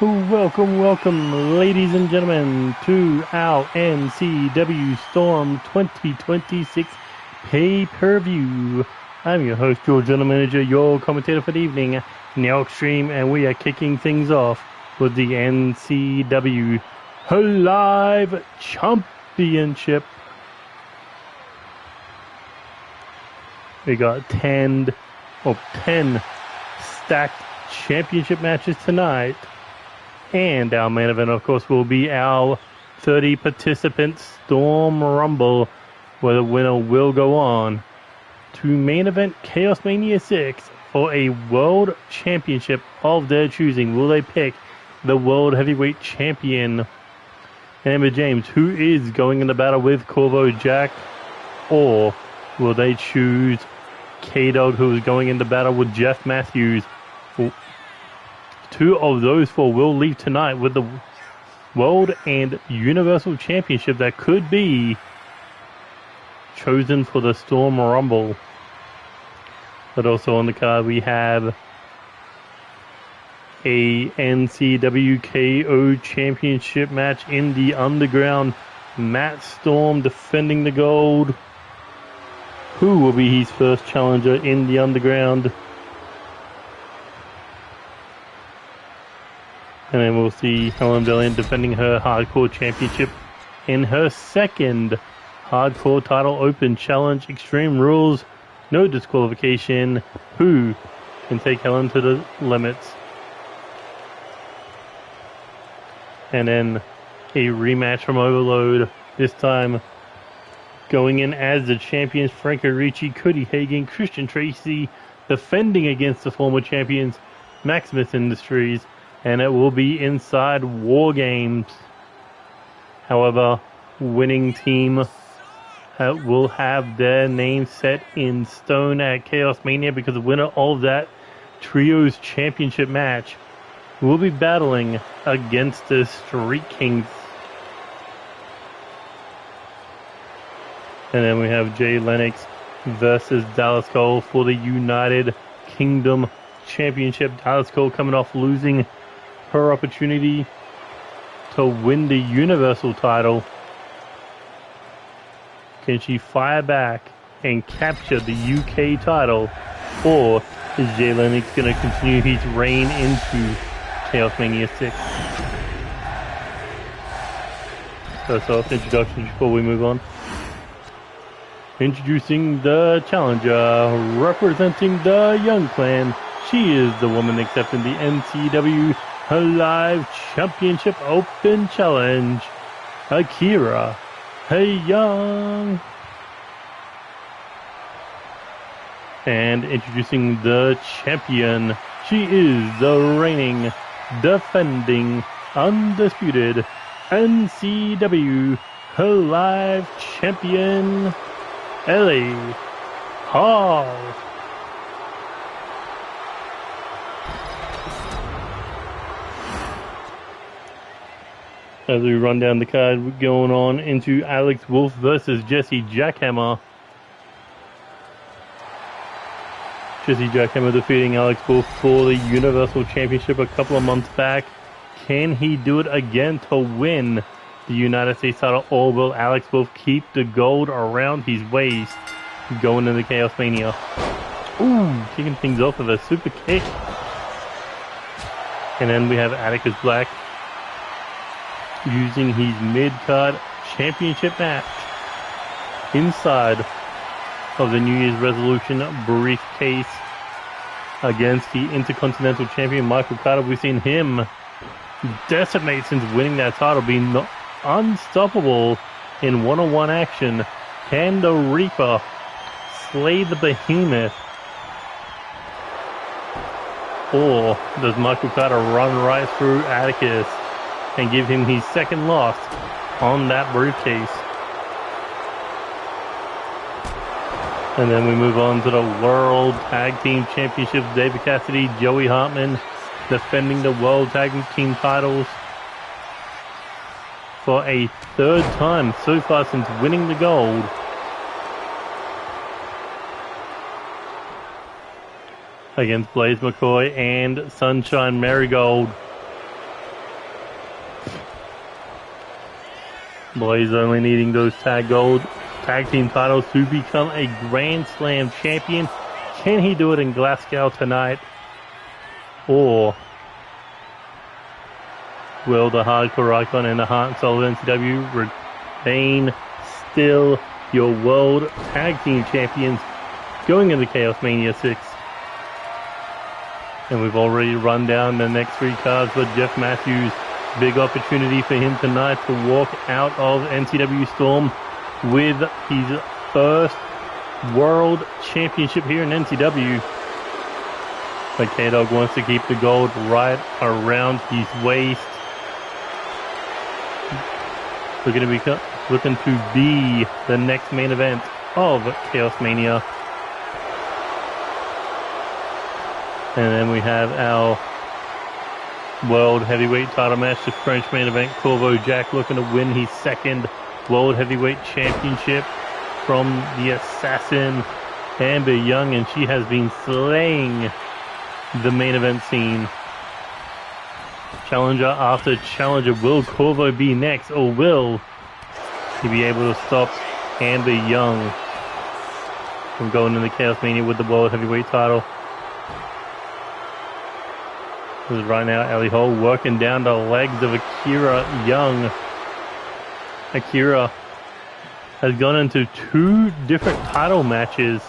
Welcome, ladies and gentlemen, to our NCW Storm 2026 pay-per-view. I'm your host, your general manager, your commentator for the evening, Now Extreme, and we are kicking things off with the NCW Live Championship. We got 10 stacked championship matches tonight. And our main event, of course, will be our 30-participant Storm Rumble, where the winner will go on to main event Chaos Mania 6 for a World Championship of their choosing. Will they pick the World Heavyweight Champion, Amber James, who is going into battle with Corvo Jack, or will they choose KDog, who is going into battle with Jeff Matthews? Two of those four will leave tonight with the World and Universal Championship that could be chosen for the Storm Rumble. But also on the card we have a NCW KO Championship match in the Underground. Matt Storm defending the gold. Who will be his first challenger in the Underground? And then we'll see Helen Valiant defending her Hardcore Championship in her second Hardcore Title Open Challenge. Extreme Rules, no disqualification. Who can take Helen to the limits? And then a rematch from Overload, this time going in as the champions Franco, Ricci, Cody, Hagen, Tracey, defending against the former champions Maximus Industries. And it will be inside Wargames. However, winning team will have their name set in stone at Chaos Mania, because the winner of that Trios Championship match will be battling against the Street Kings. And then we have Jay Lennox versus Dallas Cole for the United Kingdom Championship. Dallas Cole coming off losing her opportunity to win the Universal title. Can she fire back and capture the UK title? Or is Jay Lennox going to continue his reign into Chaos Mania 6? First off, introductions before we move on. Introducing the challenger, representing the Young Clan. She is the woman accepting the NCW Live Championship Open Challenge, Akira Young. And introducing the champion, she is the reigning, defending, undisputed NCW Live Champion, Ellie Hall. As we run down the card, going on into Alex Wolf versus Jessie Jackhammer. Jessie Jackhammer defeating Alex Wolf for the Universal Championship a couple of months back. Can he do it again to win the United States title, or will Alex Wolf keep the gold around his waist going into Chaos Mania? Ooh, kicking things off with a super kick. And then we have Atticus Black using his Midcard Championship match inside of the New Year's Resolution Briefcase against the Intercontinental Champion Michael Carter. We've seen him decimate since winning that title, being unstoppable in one-on-one action. Can the Reaper slay the Behemoth? Or does Michael Carter run right through Atticus and give him his second loss on that briefcase? And then we move on to the World Tag Team Championships. David Cassity, Joey Hartman defending the World Tag Team titles for a third time so far since winning the gold. Against Blaise, McCoy and Sunshine Marigold. Blaise only needing those tag team titles to become a Grand Slam champion. Can he do it in Glasgow tonight? Or will the Hardcore Icon and the Heart and Soul of NCW remain still your World Tag Team Champions going into Chaos Mania 6? And we've already run down the next 3 cards, but Jeff Matthews, big opportunity for him tonight to walk out of NCW Storm with his first World Championship here in NCW. But KDog wants to keep the gold right around his waist. Looking to be the next main event of Chaos Mania. And then we have our World Heavyweight title match, the French main event. Corvo Jack looking to win his second World Heavyweight Championship from the assassin Amber Young, and she has been slaying the main event scene. Challenger after challenger. Will Corvo be next, or will he be able to stop Amber Young from going into Chaos Mania with the World Heavyweight title? This is right now Ellie Hall working down the legs of Akira Young. Akira has gone into 2 different title matches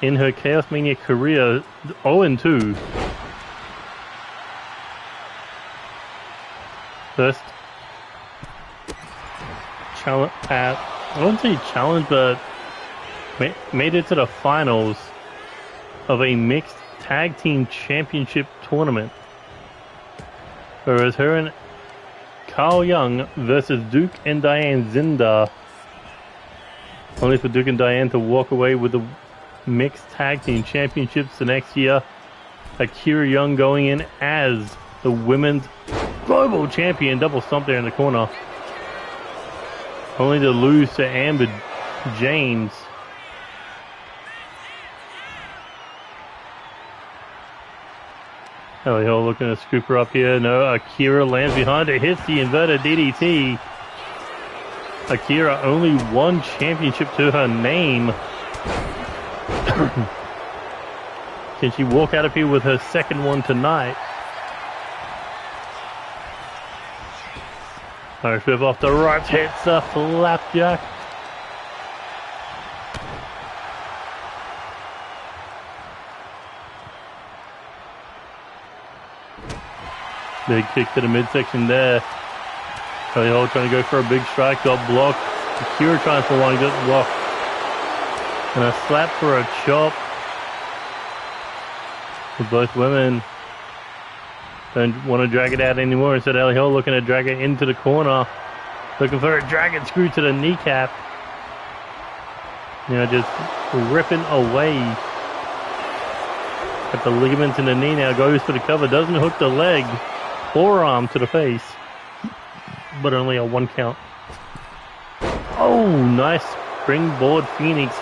in her Chaos Mania career, 0-2. First challenge I wouldn't say challenge, but made it to the finals of a mixed tag team championship tournament. Whereas her and Carl Young versus Duke and Diane Zinda. Only for Duke and Diane to walk away with the mixed tag team championships the next year. Akira Young going in as the women's global champion. Double stomp there in the corner. Only to lose to Amber James. Ellie Hall looking to scoop her up here. No, Akira lands behind her, hits the inverted DDT. Akira only 1 championship to her name. Can she walk out of here with her second one tonight? Irish whip off the right, hits the flapjack. Big kick to the midsection there. Ellie Hall trying to go for a big strike, got blocked. Akira trying for one, got blocked. And a slap for a chop. With both women don't want to drag it out anymore. Instead, Ellie Hall looking to drag it into the corner. Looking for a dragon screw to the kneecap. You know, just ripping away at the ligaments in the knee now. Goes for the cover, doesn't hook the leg. Forearm to the face, but only a 1 count. Oh, nice springboard Phoenix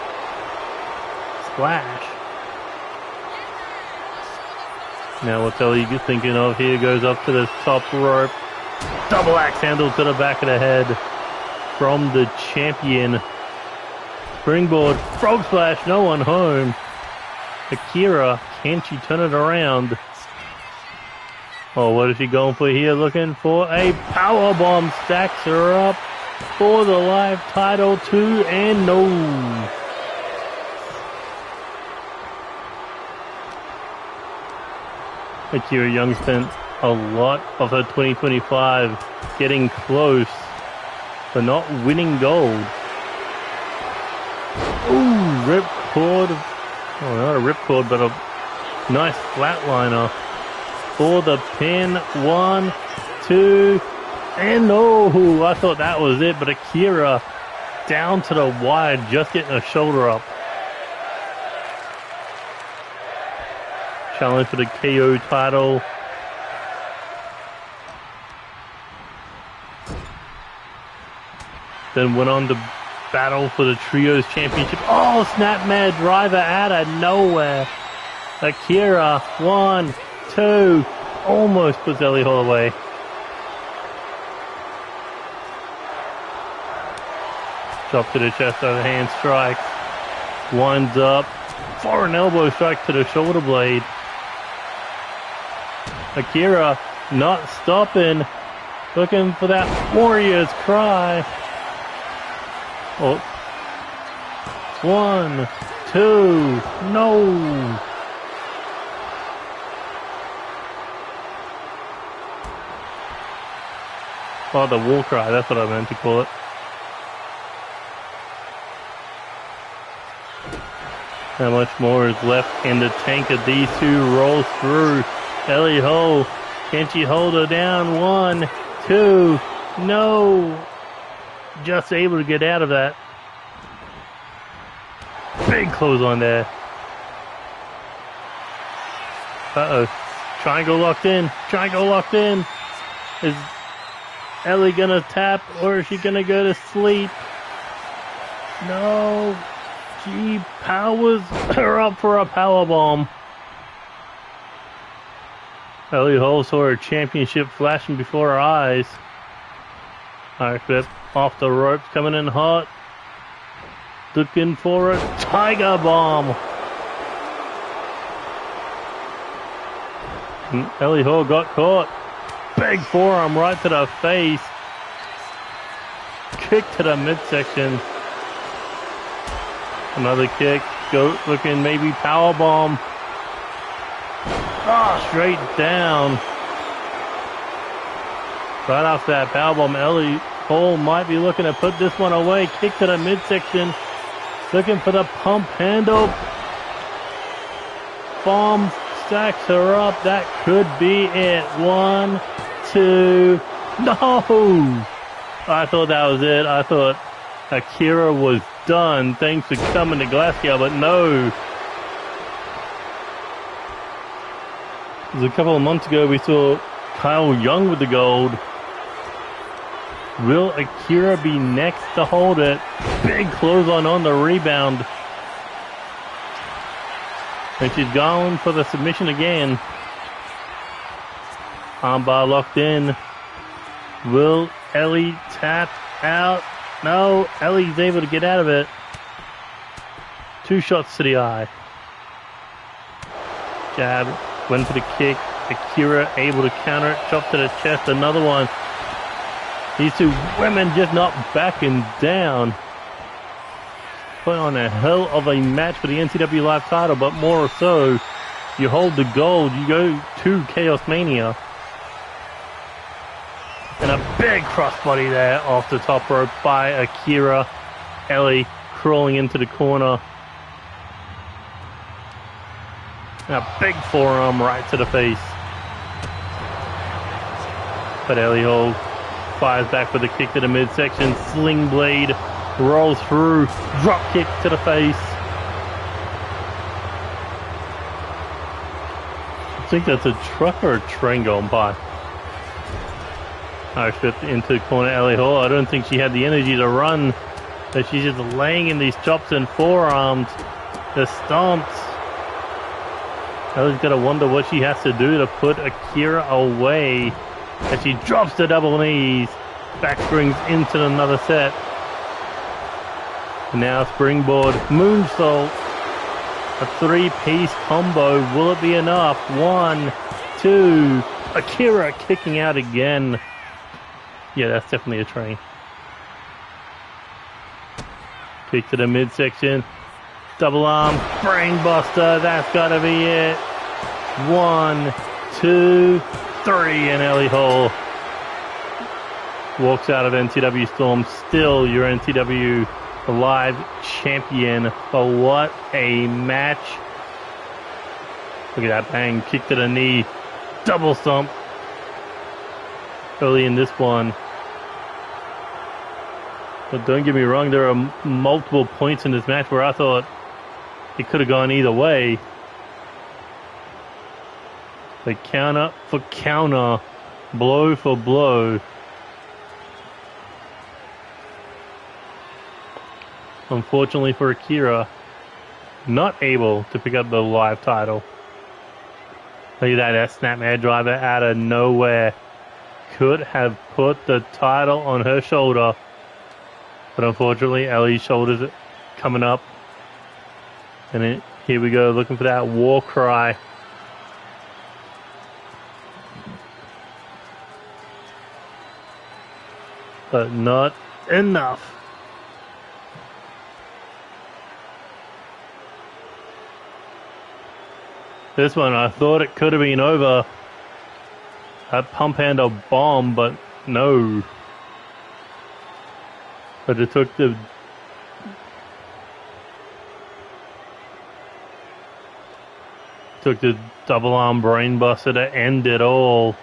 splash. Now what's Ellie thinking of here? Goes up to the top rope. Double axe handle to the back of the head from the champion. Springboard, frog splash, no one home. Akira, can she turn it around? Oh, what is she going for here? Looking for a powerbomb. Stacks her up for the live title, 2 and no. Akira Young spent a lot of her 2025 getting close, but not winning gold. Ooh, ripcord. Oh, not a ripcord, but a nice flatliner for the pin. 1, 2, and no. I thought that was it, but Akira down to the wire, just getting a shoulder up. Challenge for the KO title. Then went on to battle for the Trios Championship. Oh, snapmare driver out of nowhere. Akira, 1, 2, almost puts Ellie Hall away. Stop to the chest, overhand strike. Winds up. Foreign elbow strike to the shoulder blade. Akira not stopping. Looking for that warrior's cry. Oh. 1, 2, no. Oh, the war cry, that's what I meant to call it. How much more is left in the tank of these two? Rolls through. Ellie Ho, can she hold her down? 1, 2, no. Just able to get out of that. Big close on there. Uh-oh. Triangle locked in. Triangle locked in. Is Ellie gonna tap or is she gonna go to sleep? No. She powers her up for a powerbomb. Ellie Hall saw her championship flashing before her eyes. Irish whip off the ropes, coming in hot. Looking for a tiger bomb. And Ellie Hall got caught. Big forearm right to the face. Kick to the midsection. Another kick. Go looking maybe power bomb. Oh, straight down. Right off that powerbomb, Ellie Hall might be looking to put this one away. Kick to the midsection. Looking for the pump handle. Bomb stacks her up. That could be it. 1, 2. No! I thought that was it. I thought Akira was done. Thanks for coming to Glasgow, but no. It was a couple of months ago we saw Kyle Young with the gold. Will Akira be next to hold it? Big clothesline on the rebound. And she's going for the submission again. Armbar locked in. Will Ellie tap out? No, Ellie's able to get out of it. 2 shots to the eye. Jab, went for the kick. Akira able to counter it. Chop to the chest, another one. These two women just not backing down. Put on a hell of a match for the NCW Live title, but more so, you hold the gold, you go to Chaos Mania. And a big crossbody there off the top rope by Akira. Ellie crawling into the corner. And a big forearm right to the face. But Ellie Hall fires back with a kick to the midsection. Sling blade rolls through. Drop kick to the face. I think that's a truck or a train going by. Irish whip into the corner, Ellie Hall. I don't think she had the energy to run. But she's just laying in these chops and forearms. The stomps. Ellie's got to wonder what she has to do to put Akira away. As she drops the double knees. Back springs into another set. And now springboard moonsault. A 3-piece combo. Will it be enough? 1, 2. Akira kicking out again. Yeah, that's definitely a train. Kick to the midsection. Double arm. Brainbuster. That's got to be it. 1, 2, 3. And Ellie Hall walks out of NCW Storm. Still your NCW Live champion. But what a match. Look at that bang. Kick to the knee. Double stomp. Early in this one. But don't get me wrong, there are multiple points in this match where I thought it could have gone either way. But counter for counter, blow for blow. Unfortunately for Akira, not able to pick up the live title. Look at that snapmare driver out of nowhere. Could have put the title on her shoulder. But unfortunately, Ellie's shoulders are coming up. And here we go, looking for that war cry. But not enough. This one, I thought it could have been over. That pump handle bomb, but no. But it took the double arm brain buster to end it all.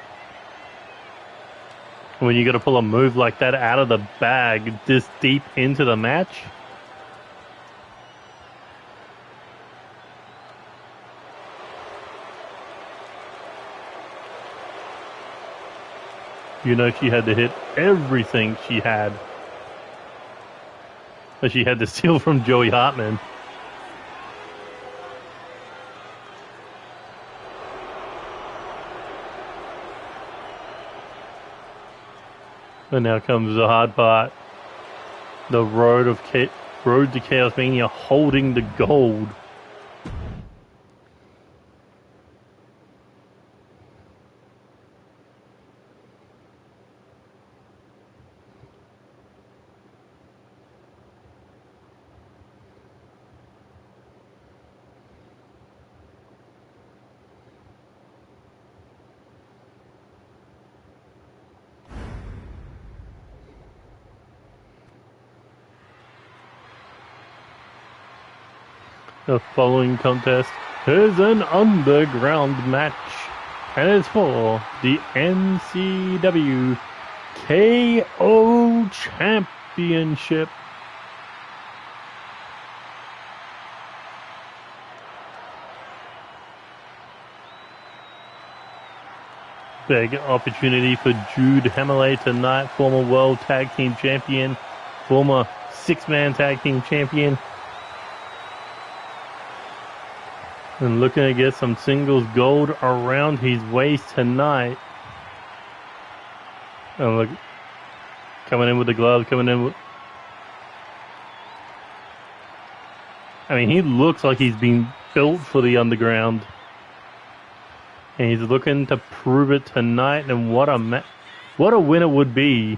When you got to pull a move like that out of the bag this deep into the match. You know she had to hit everything she had. But she had to steal from Joey Hartman. And now comes the hard part. The road to Chaos Mania holding the gold. The following contest is an underground match, and it's for the NCW KO Championship. Big opportunity for Jude Hemmerley tonight, former World Tag Team Champion, former six-man Tag Team Champion. And looking to get some singles gold around his waist tonight. And look, coming in with the glove, coming in with... I mean, he looks like he's been built for the underground. And he's looking to prove it tonight. And what a winner would be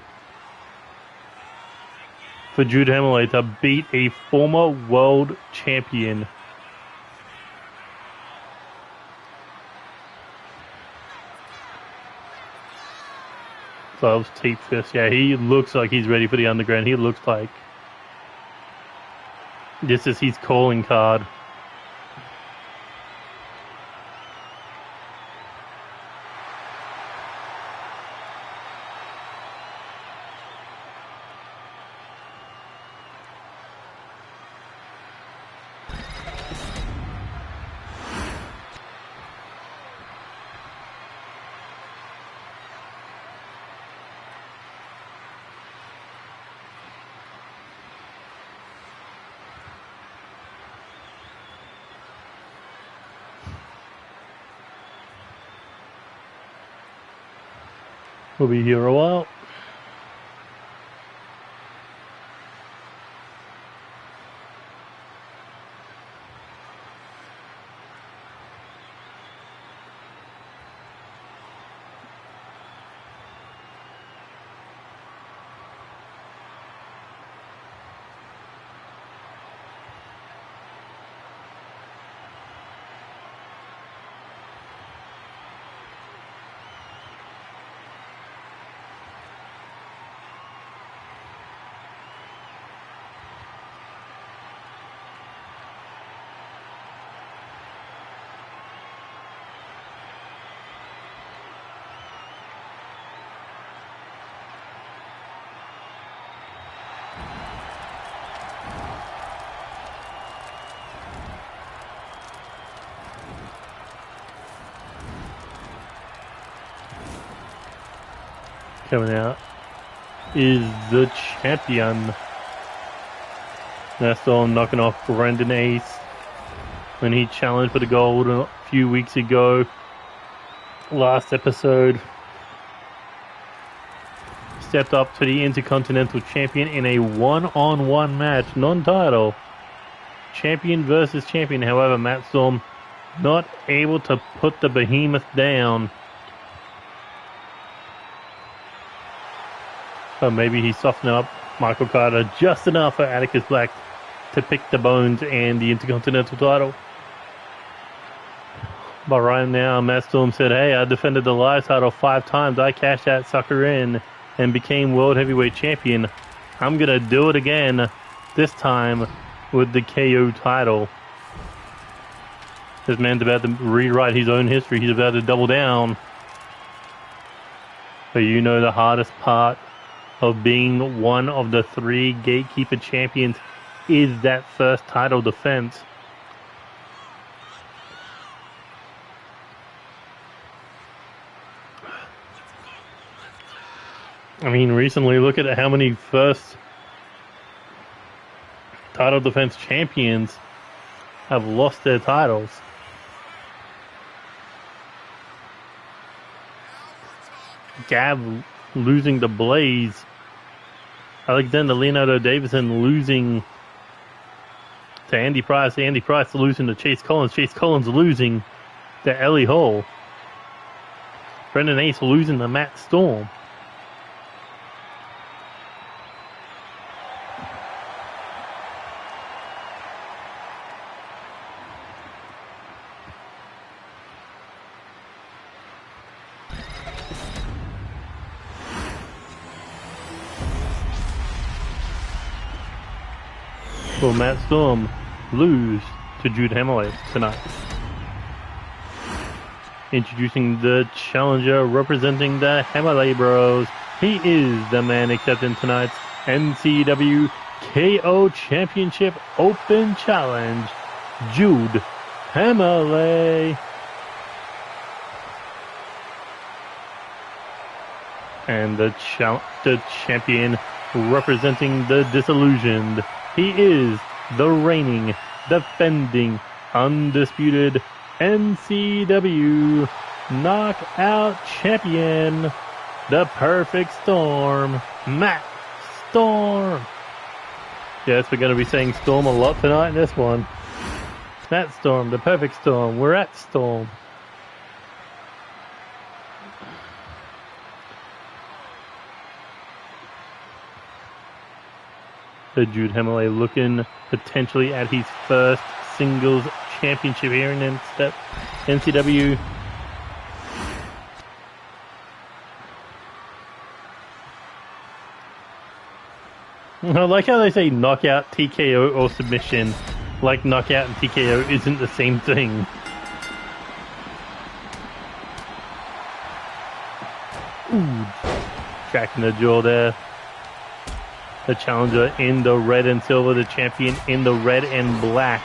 for Jude Hemmerley to beat a former world champion. Gloves, teeth, fist. Yeah, he looks like he's ready for the underground. He looks like this is his calling card. We'll be here a while. Coming out is the champion. Nestor knocking off Brendan Ace when he challenged for the gold a few weeks ago. Last episode. stepped up to the Intercontinental Champion in a one-on-one match, non-title. Champion versus champion. However, Matt Storm not able to put the behemoth down. But maybe he softened up Michael Carter just enough for Atticus Black to pick the bones and the Intercontinental title. But right now, Matt Storm said, hey, I defended the live title 5 times. I cashed that sucker in and became World Heavyweight Champion. I'm going to do it again, this time with the KO title. This man's about to rewrite his own history. He's about to double down. But you know the hardest part of being one of the 3 Gatekeeper champions is that first title defense. I mean, recently, look at how many first title defense champions have lost their titles. Gav losing to Blaise. Alexander Leonardo Davison losing to Andy Price. Andy Price losing to Chase Collins. Chase Collins losing to Ellie Hall. Brendan Ace losing to Matt Storm. Will Matt Storm lose to Jude Hammerley tonight? Introducing the challenger representing the Hammerley Bros. He is the man accepting tonight's NCW KO Championship Open Challenge, Jude Hammerley. And the champion representing the Disillusioned. He is the reigning, defending, undisputed NCW Knockout Champion, the Perfect Storm, Matt Storm. Yes, we're going to be saying Storm a lot tonight in this one. Matt Storm, the Perfect Storm. We're at Storm. So Jude Hammerley looking potentially at his first singles championship here in NCW. I like how they say knockout, TKO, or submission. Like knockout and TKO isn't the same thing. Ooh, cracking the jaw there. The challenger in the red and silver, the champion in the red and black.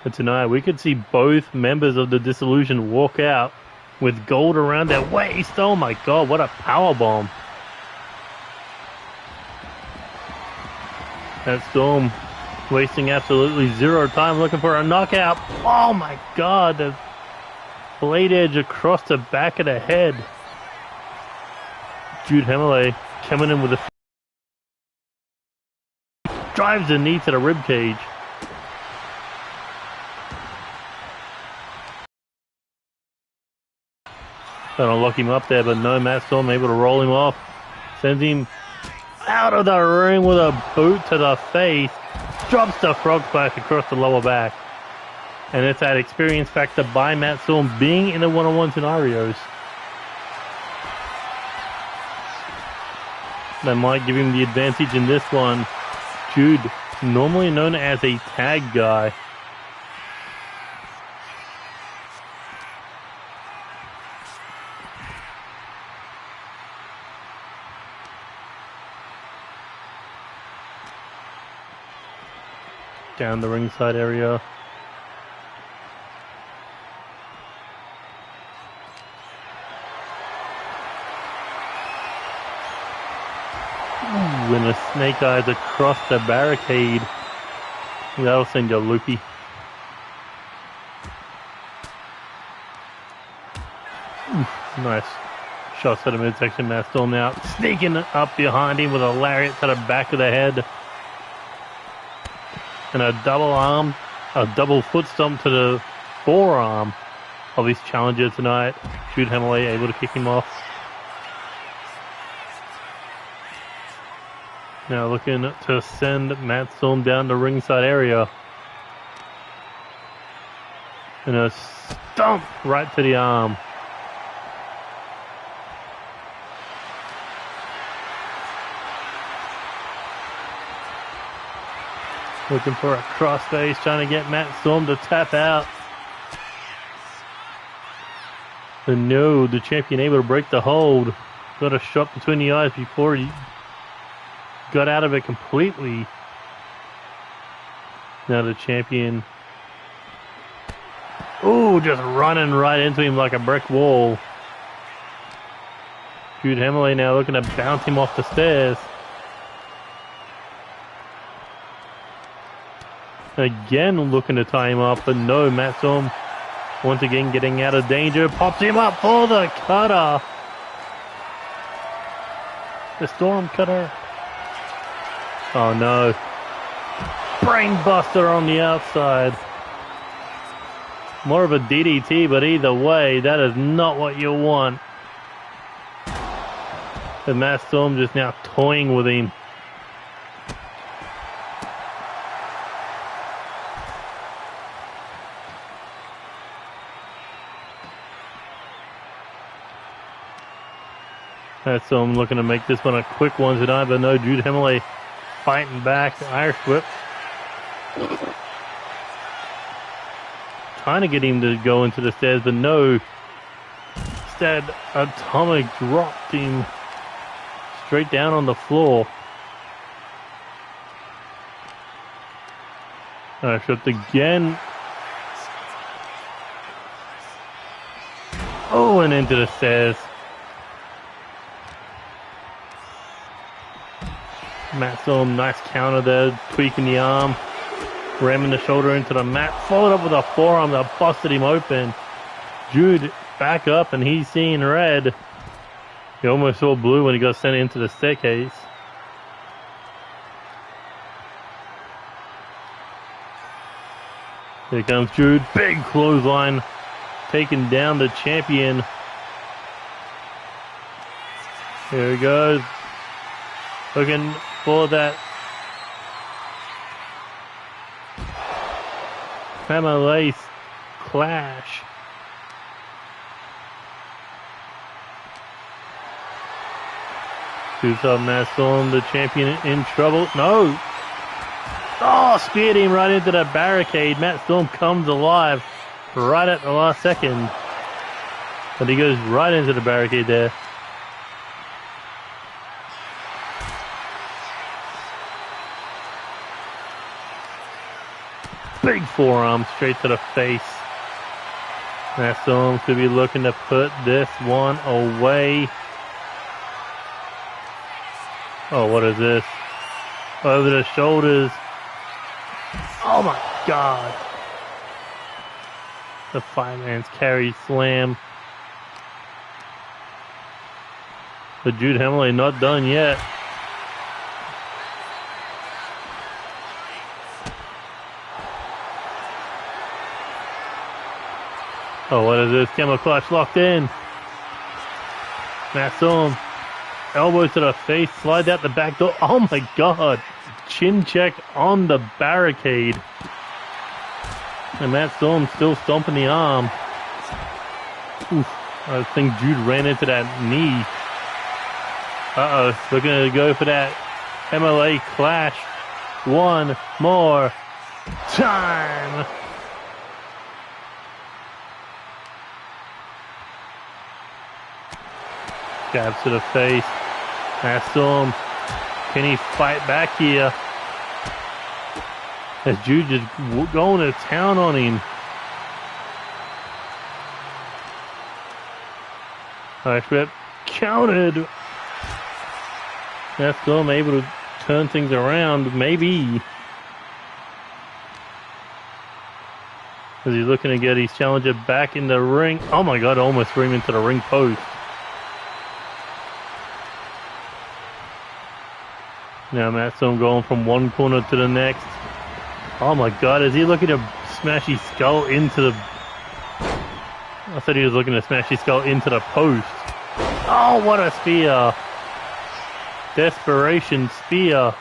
But tonight we could see both members of the Disillusion walk out with gold around their waist. Oh my god, what a powerbomb. That Storm wasting absolutely zero time looking for a knockout. Oh my god, the blade edge across the back of the head. Jude Hammerley coming in with a drives the knee to the rib cage. Trying to lock him up there, but no, Matt Storm able to roll him off. Sends him out of the ring with a boot to the face. Drops the frog splash across the lower back. And it's that experience factor by Matt Storm being in the one-on-one scenarios that might give him the advantage in this one. Jude, normally known as a tag guy. Down the ringside area. When a snake eyes across the barricade, that'll send you loopy. Oof. Nice shots at the midsection. Matt Storm now sneaking up behind him with a lariat to the back of the head. And a double foot stomp to the forearm of his challenger tonight. Jude Hemley able to kick him off. Now looking to send Matt Storm down the ringside area. And a stomp right to the arm. Looking for a crossface, trying to get Matt Storm to tap out. But no, the champion able to break the hold. Got a shot between the eyes before he got out of it completely. Now the champion, just running right into him like a brick wall. Jude Hemley now looking to bounce him off the stairs. Again looking to tie him up, but no, Matt Storm once again getting out of danger. Pops him up for the cutter. The Storm cutter. Oh no. Brain buster on the outside. More of a DDT, but either way, that is not what you want. And Matt Storm just now toying with him. So I'm looking to make this one a quick one tonight, but no, Jude Hemley fighting back. The Irish whip. Trying to get him to go into the stairs, but no. Instead, Atomic dropped him straight down on the floor. Irish whipped again. Oh, and into the stairs. Matt Storm, nice counter there, tweaking the arm, ramming the shoulder into the mat, followed up with a forearm that busted him open. Jude back up and he's seeing red. He almost saw blue when he got sent into the staircase. Here comes Jude, big clothesline, taking down the champion. Here he goes, looking for that family clash. Shoots up Matt Storm, the champion in trouble. No! Oh, speared him right into the barricade. Matt Storm comes alive right at the last second. But he goes right into the barricade there. Big forearm straight to the face. Matt Storm could be looking to put this one away. Oh, what is this? Over the shoulders. Oh my God. The fireman's carry slam. But Jude Hemley not done yet. Oh, what is this? Camel clutch locked in. Matt Storm, elbow to the face, slides out the back door. Oh my God. Chin check on the barricade. And Matt Storm still stomping the arm. Oof. I think Jude ran into that knee. Uh-oh. Looking to go for that MLA clash. One more time. Jabs to the face. Matt Storm, can he fight back here? As Jude just going to town on him. Irish whip counted. Matt Storm able to turn things around, maybe. As he's looking to get his challenger back in the ring. Oh my god, almost threw him into the ring post. Now Matt Storm going from one corner to the next. Oh my god, is he looking to smash his skull into the... I thought he was looking to smash his skull into the post. Oh, what a spear. Desperation spear.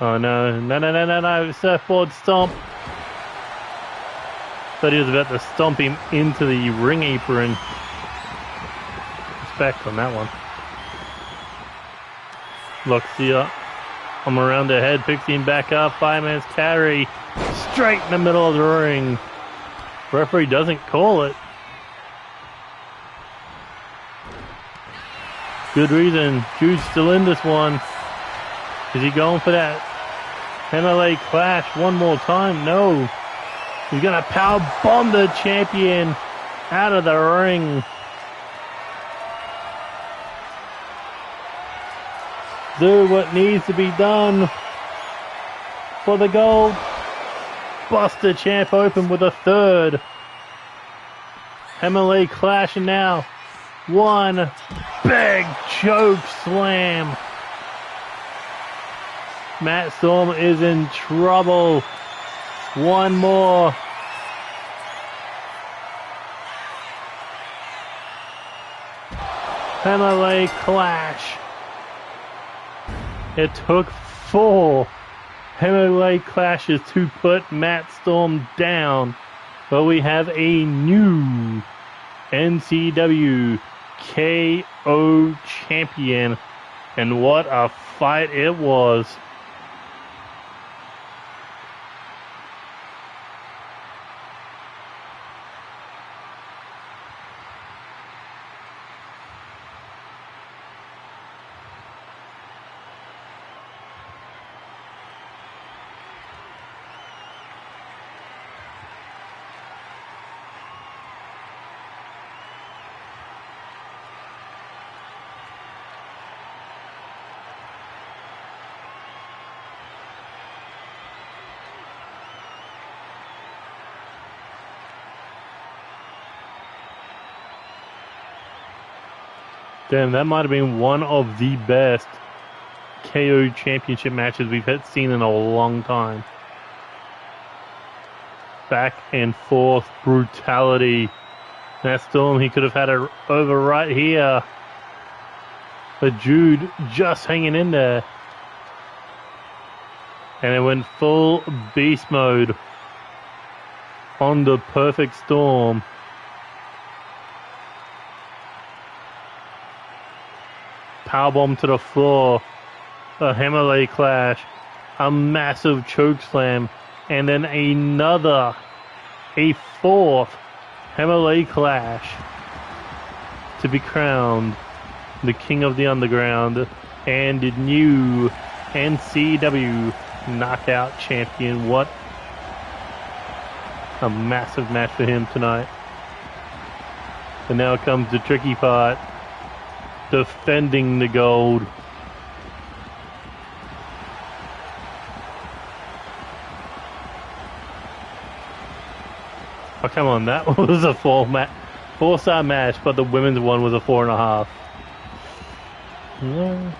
Oh no, no, surfboard stomp. Thought he was about to stomp him into the ring apron. Respect on that one. Locks the arm around her head, picks him back up, fireman's carry. Straight in the middle of the ring. Referee doesn't call it. Good reason. Jude's still in this one. Is he going for that MLA clash one more time? No. He's going to power bomb the champion out of the ring. Do what needs to be done for the gold. Bust the champ open with a third. MLA clashing now. One big choke slam. Matt Storm is in trouble. One more. MLA clash. It took 4 MLA clashes to put Matt Storm down. But we have a new NCW KO champion. And what a fight it was. Damn, that might have been one of the best KO championship matches we've seen in a long time. Back and forth brutality. Matt Storm, he could have had it over right here. But Jude just hanging in there. And it went full beast mode on the perfect Storm. Powerbomb to the floor, a MLA clash, a massive choke slam, and then a fourth MLA clash to be crowned the King of the Underground and the new NCW Knockout Champion. What a massive match for him tonight. And now comes the tricky part. Defending the gold. Oh, come on, that was a 4-star match, but the women's one was a 4.5. Yeah.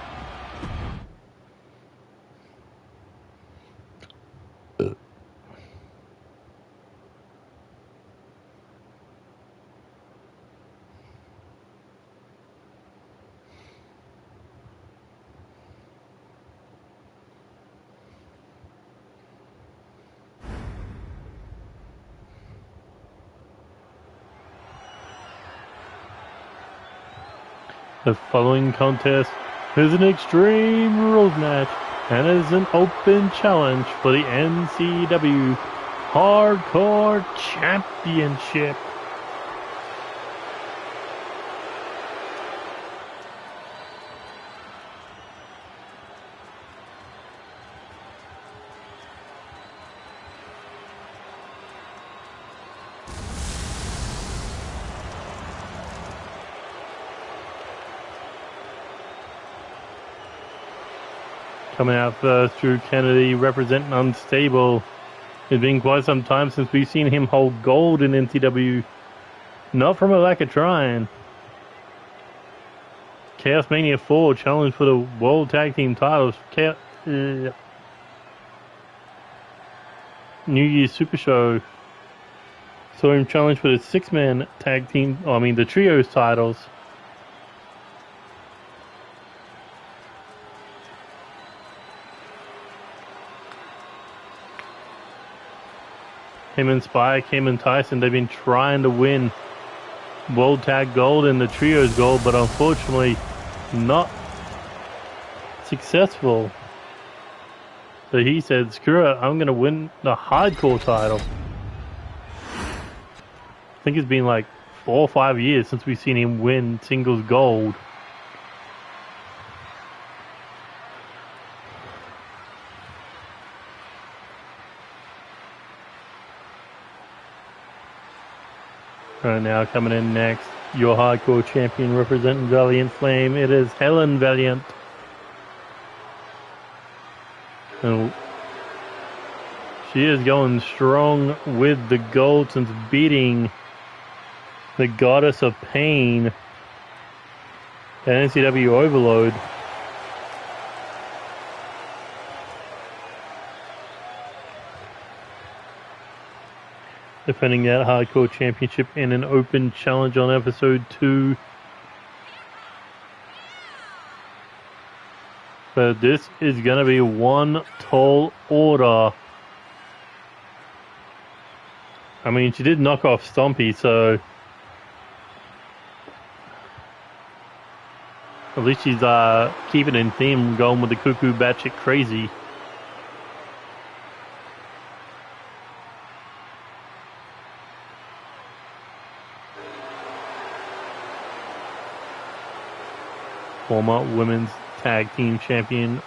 The following contest is an Extreme Rules match and is an open challenge for the NCW Hardcore Championship. Coming out first, Drew Kennedy representing Unstable It's been quite some time since we've seen him hold gold in NCW. Not from a lack of trying. Chaos Mania 4 challenge for the World Tag Team titles. New Year's Super Show saw him challenge for the 6-man tag team, the trios titles. Him and Spike, him and Tyson, they've been trying to win World Tag Gold and the trios gold, but unfortunately not successful. So he said, screw it, I'm going to win the hardcore title. I think it's been like 4 or 5 years since we've seen him win singles gold. Alright, now coming in next, your hardcore champion representing Valiant Flame. It is Helen Valiant. And she is going strong with the gold since beating the Goddess of Pain at NCW Overload. Defending that hardcore championship in an open challenge on episode 2. But this is going to be one tall order. I mean, she did knock off Stompy, so at least she's keeping in theme, going with the cuckoo batshit crazy. Former women's tag team champion.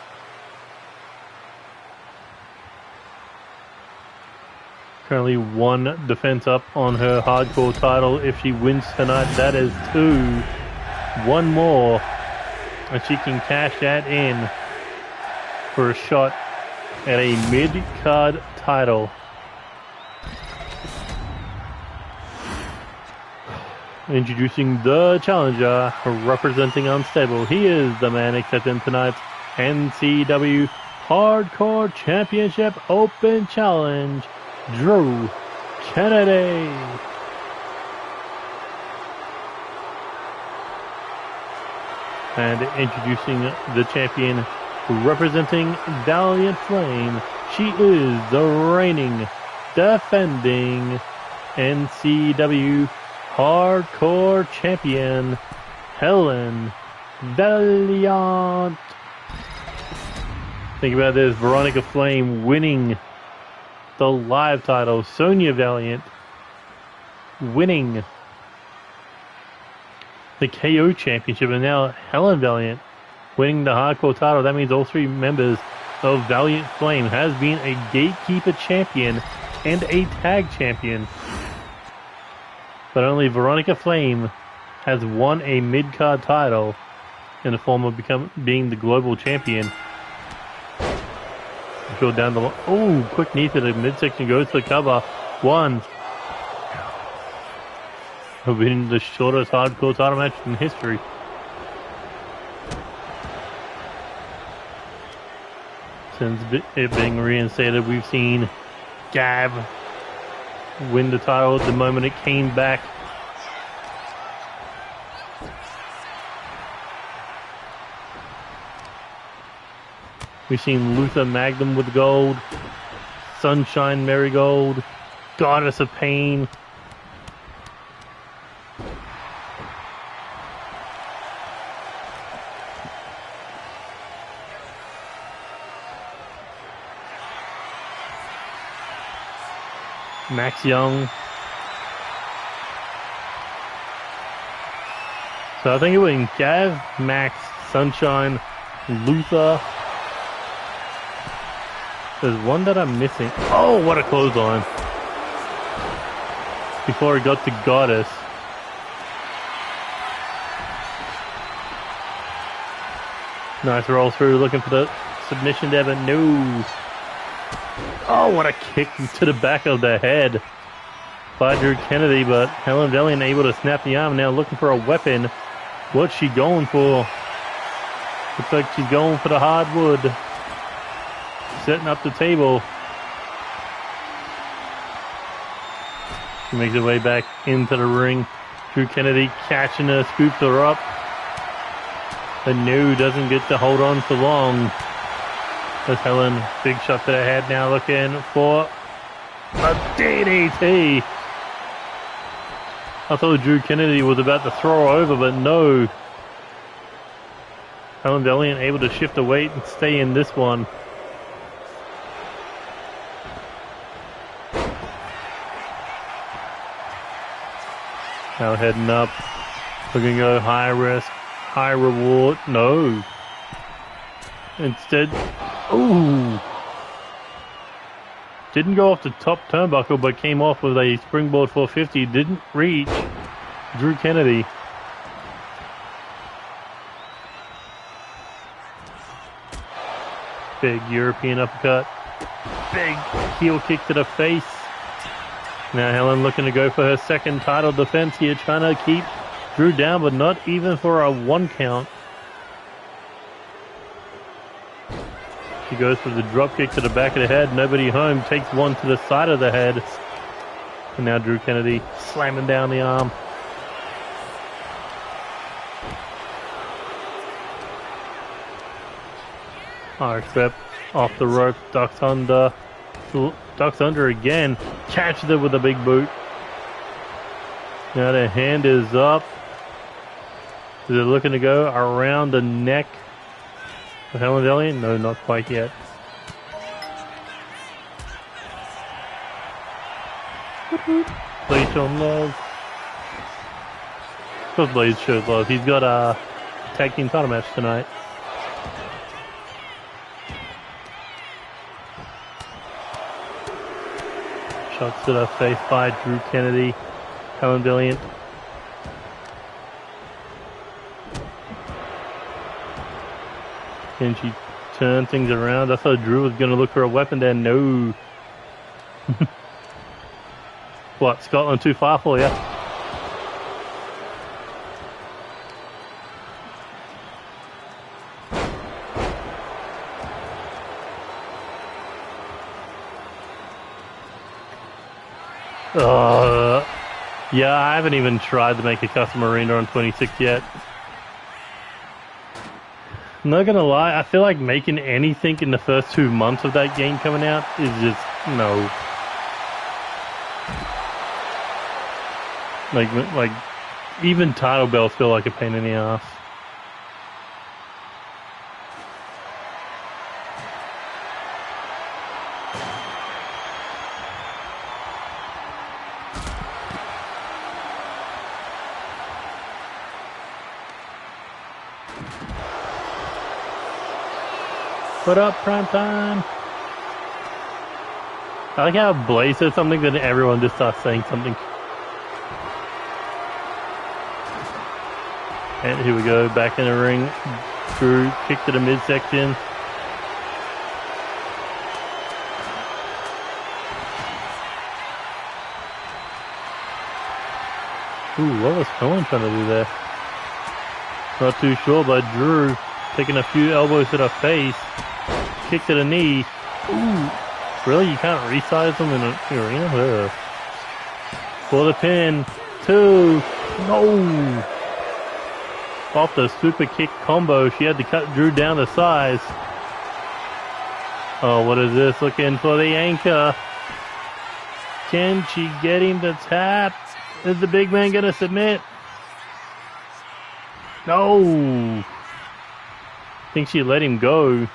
Currently 1 defense up on her hardcore title. If she wins tonight, that is 2. 1 more. And she can cash that in for a shot at a mid-card title. Introducing the challenger, representing Unstable. He is the man accepting tonight's NCW Hardcore Championship Open Challenge, Drew Kennedy. And introducing the champion, representing Valiant Flame. She is the reigning, defending NCW Hardcore Champion, Helen Valiant. Think about this, Veronica Flame winning the live title, Sonya Valiant winning the KO Championship, and now Helen Valiant winning the hardcore title. That means all 3 members of Valiant Flame has been a gatekeeper champion and a tag champion. But only Veronica Flame has won a mid-card title in the form of being the global champion. Go down the line. Oh, quick knee to the midsection, goes for the cover. 1. Winning the shortest hardcore title match in history. Since it being reinstated, we've seen Gab win the title at the moment it came back. We've seen Luther Magnum with gold, Sunshine Marigold, Goddess of Pain. Max Young. So I think it went Gav, Max, Sunshine, Luther. There's one that I'm missing. Oh, what a clothesline. Before it got to Goddess. Nice roll through, looking for the submission there, but no. Oh, what a kick to the back of the head by Drew Kennedy, but Helen Valiant able to snap the arm. Now looking for a weapon. What's she going for? Looks like she's going for the hardwood. Setting up the table. She makes her way back into the ring. Drew Kennedy catching her, scoops her up. But no, doesn't get to hold on for long. There's Helen, big shot to the head now, looking for a DDT. I thought Drew Kennedy was about to throw her over, but no. Helen Valiant able to shift the weight and stay in this one. Now heading up, looking to go high risk, high reward. No. Instead, ooh. Didn't go off the top turnbuckle, but came off with a springboard 450. Didn't reach Drew Kennedy. Big European uppercut. Big heel kick to the face. Now Helen looking to go for her second title defense here, trying to keep Drew down, but not even for a 1 count. She goes for the drop kick to the back of the head. Nobody home. Takes one to the side of the head. And now Drew Kennedy slamming down the arm. Irish whip off the rope. Ducks under. Ducks under again. Catches it with a big boot. Now the hand is up. They're looking to go around the neck. Helen Valiant? No, not quite yet. Blaise showing love. Of course Blaise shows love. He's got a tag team title match tonight. Shots to the face by Drew Kennedy. Helen Valiant. Can she turn things around? I thought Drew was going to look for a weapon there. No. What, Scotland too far for you? Yeah, I haven't even tried to make a custom arena on 26 yet. I'm not gonna lie, I feel like making anything in the first 2 months of that game coming out is just no. Like even title belts feel like a pain in the ass. What up, prime time? I like how Blaise says something, then everyone just starts saying something. And here we go, back in the ring. Drew kick to the midsection. Ooh, what was Helen trying to do there? Not too sure, but Drew taking a few elbows to the face. Kick to the knee. Ooh, really? You can't resize them in the arena? Ugh. For the pin. 2. No. Off the super kick combo. She had to cut Drew down to size. Oh, what is this? Looking for the anchor. Can she get him to tap? Is the big man going to submit? No. I think she let him go.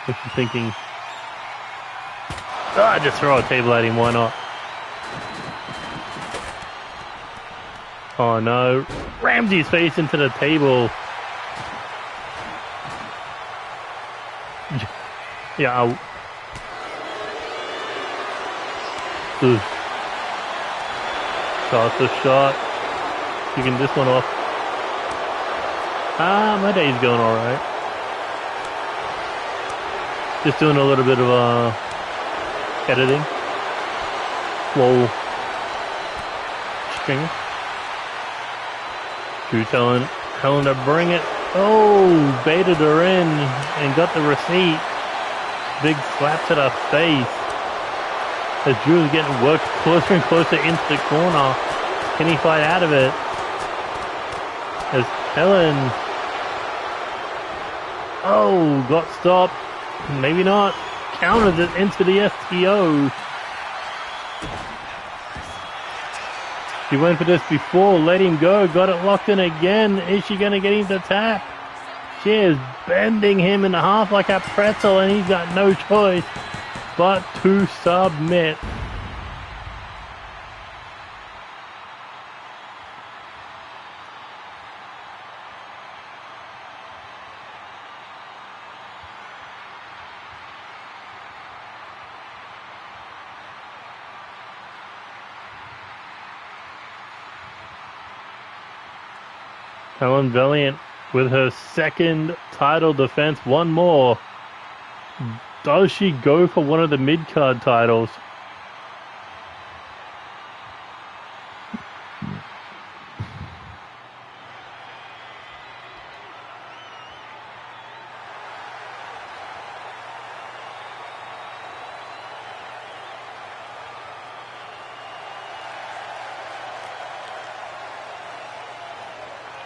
What's she thinking? Ah, just throw a table at him, why not? Oh no. Ramsey's face into the table. Yeah, out. Ugh. Shot to shot. Kicking this one off. Ah, my day's going alright. Just doing a little bit of editing. Whoa. Stringer. Drew telling Helen to bring it. Oh, baited her in and got the receipt. Big slap to the face. As Drew is getting worked closer and closer into the corner. Can he fight out of it? As Helen... Oh, got stopped. Maybe not. Countered it into the STO. She went for this before, let him go, got it locked in again. Is she going to get him to tap? She is bending him in half like a pretzel, and he's got no choice but to submit. Helen Valiant with her second title defense, one more. Does she go for one of the mid-card titles?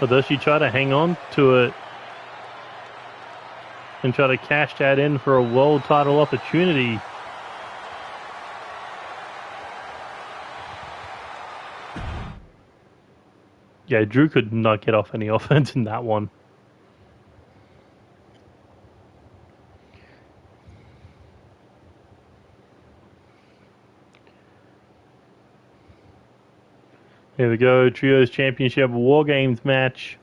Or does she try to hang on to it and try to cash that in for a world title opportunity? Yeah, Drew could not get off any offense in that one. Here we go, Trios Championship Wargames match.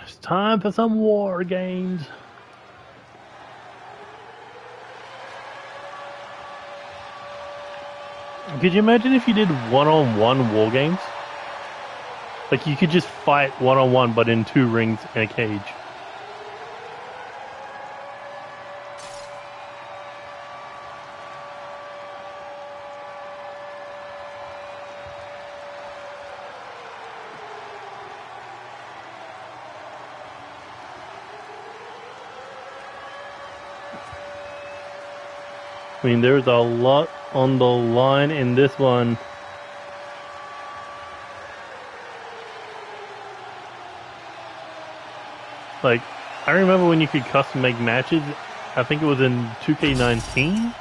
It's time for some Wargames. Could you imagine if you did one-on-one Wargames? Like you could just fight one-on-one but in 2 rings and a cage. I mean, there's a lot on the line in this one. Like, I remember when you could custom make matches, I think it was in 2K19,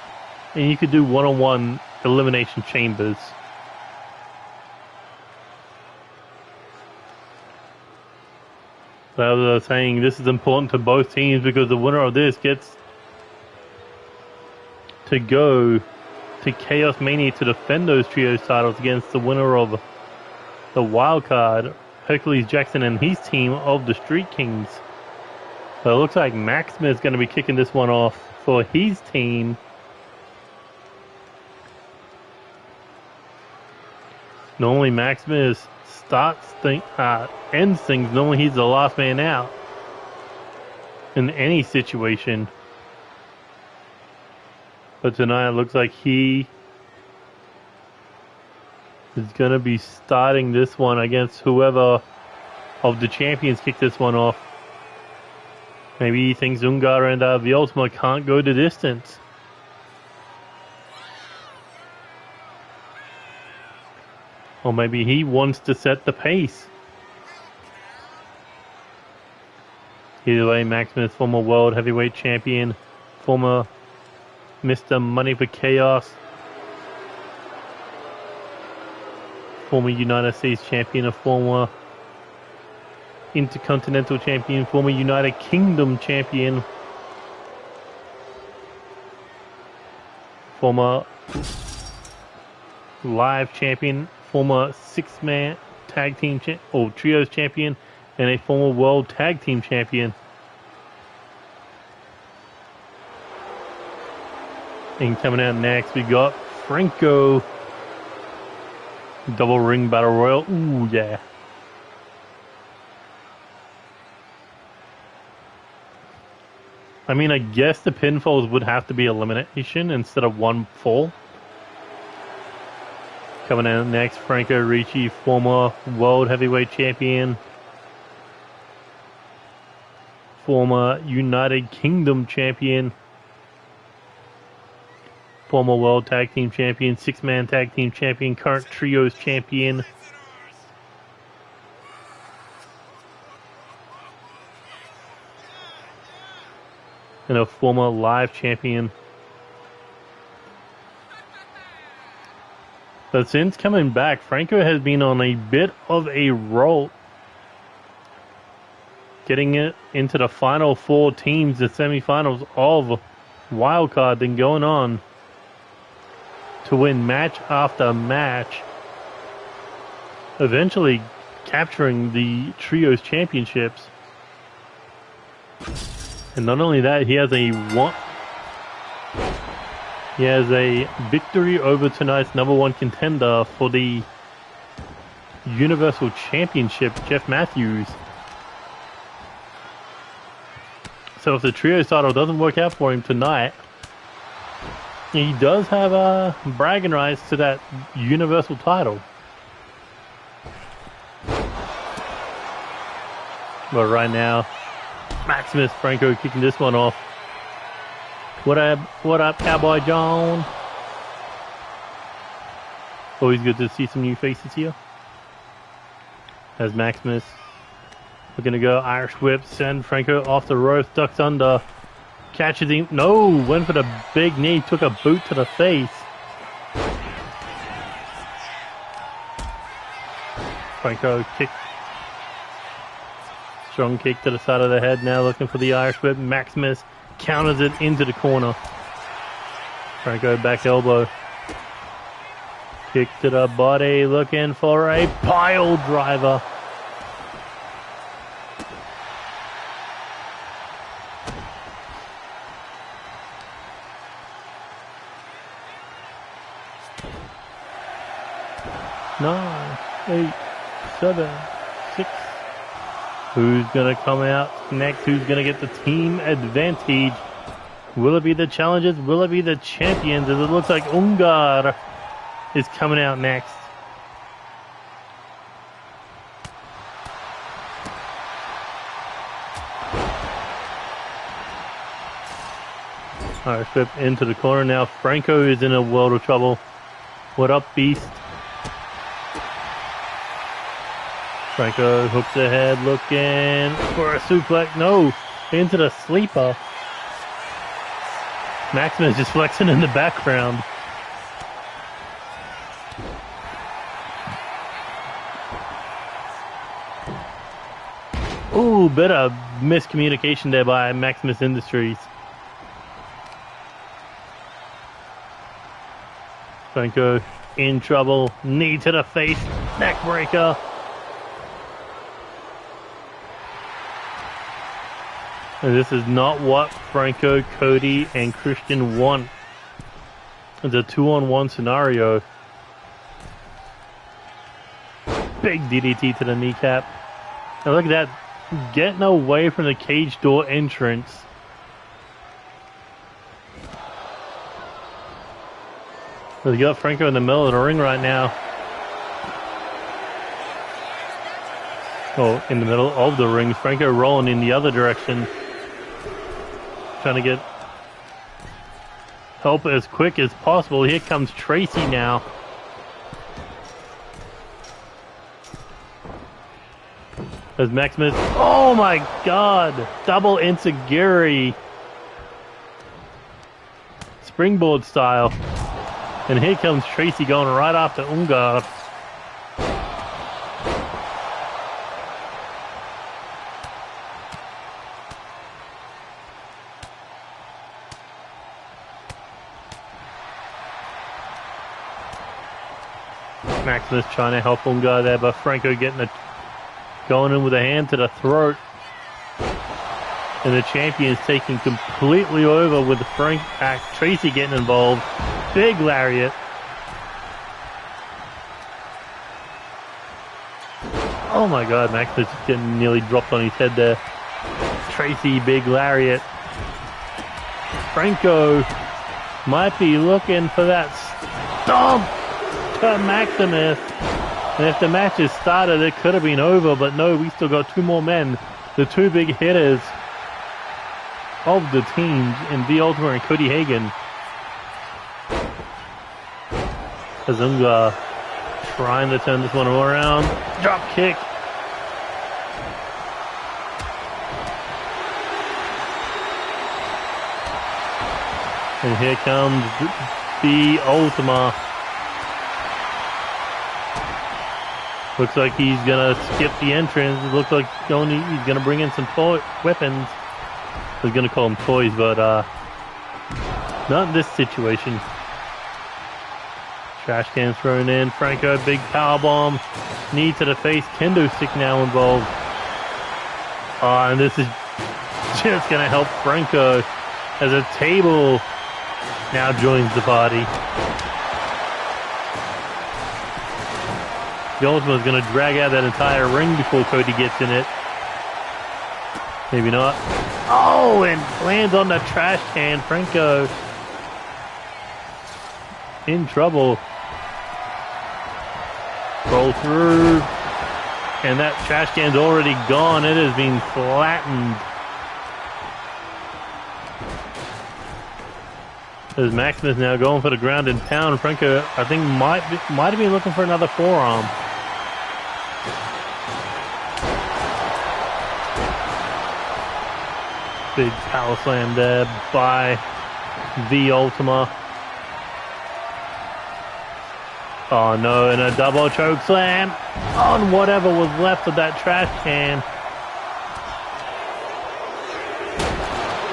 and you could do one-on-one elimination chambers. So as I was saying, this is important to both teams because the winner of this gets to go to Chaos Mania to defend those trios titles against the winner of the wild card, Hercules Jackson and his team of the Street Kings. So it looks like Maximus is going to be kicking this one off for his team. Normally Maximus ends things. Normally he's the last man out in any situation. But tonight it looks like he is going to be starting this one against whoever of the champions kick this one off. Maybe he thinks Ungar and the Ultima can't go the distance. Or maybe he wants to set the pace. Either way, Maximus, former world heavyweight champion, former Mr. Money for Chaos, former United States champion, a former Intercontinental champion, former United Kingdom champion, former live champion, former 6-man tag team or trios champion, and a former world tag team champion. And coming out next, we got Franco Double ring battle royal. Ooh, yeah. I mean, I guess the pinfalls would have to be elimination instead of one fall. Coming out next, Franco Ricci, former World Heavyweight Champion. Former United Kingdom Champion. Former World Tag Team Champion, 6-man Tag Team Champion, current Trios Champion. And a former Live Champion. But since coming back, Franco has been on a bit of a roll. Getting it into the final 4 teams, the semifinals of Wildcard, then going on to win match after match, eventually capturing the Trios Championships. And not only that, he has a victory over tonight's #1 contender for the Universal Championship, Jeff Matthews. So if the Trios title doesn't work out for him tonight, he does have bragging rights to that Universal title. But right now, Maximus Franco kicking this one off. What up, Cowboy John? Always good to see some new faces here. As Maximus looking to go Irish whip, send Franco off the rope, ducks under, catches him. No, went for the big knee, took a boot to the face. Franco kick. Strong kick to the side of the head now, looking for the Irish whip. Maximus counters it into the corner. Franco back elbow. Kick to the body, looking for a pile driver. Nine, 8, 7, 6. Who's going to come out next? Who's going to get the team advantage? Will it be the challengers? Will it be the champions? As it looks like Ungar is coming out next. Alright, flip into the corner now. Franco is in a world of trouble. What up, Beast? Franco hooks ahead, looking for a suplex. No, into the sleeper. Maximus just flexing in the background. Ooh, bit of miscommunication there by Maximus Industries. Franco in trouble. Knee to the face. Neck breaker. And this is not what Franco, Cody, and Christian want. It's a 2-on-1 scenario. Big DDT to the kneecap. And look at that. Getting away from the cage door entrance. We got Franco in the middle of the ring right now. Oh, in the middle of the ring. Franco rolling in the other direction. Trying to get help as quick as possible. Here comes Tracey now. As Maximus, oh my god, double enziguri. Springboard style. And here comes Tracey going right after Ungar. Maximus trying to help Ungar there, but Franco going in with a hand to the throat. And the champion's taking completely over with Tracey getting involved. Big lariat. Oh my god, Maximus is getting nearly dropped on his head there. Tracey, big lariat. Franco might be looking for that stomp to Maximus. And if the match had started, it could have been over, but no, we still got two more men. The two big hitters of the teams in The Ultimate and Cody Hagen. Azunga trying to turn this one around. Drop kick. And here comes the Ultima. Looks like he's gonna skip the entrance. It looks like he's gonna bring in some weapons. I was gonna call them toys, but not in this situation. Trash can thrown in. Franco, big power bomb. Knee to the face. Kendo stick now involved. And this is just gonna help Franco as a table now joins the party. The Ultima is going to drag out that entire ring before Cody gets in it. Maybe not. Oh, and lands on the trash can. Franco in trouble. Roll through. And that trash can's already gone. It has been flattened. There's Maximus now going for the ground and pound. Franco, I think, might have been looking for another forearm. Big power slam there by the Ultima. Oh no, and a double choke slam on whatever was left of that trash can.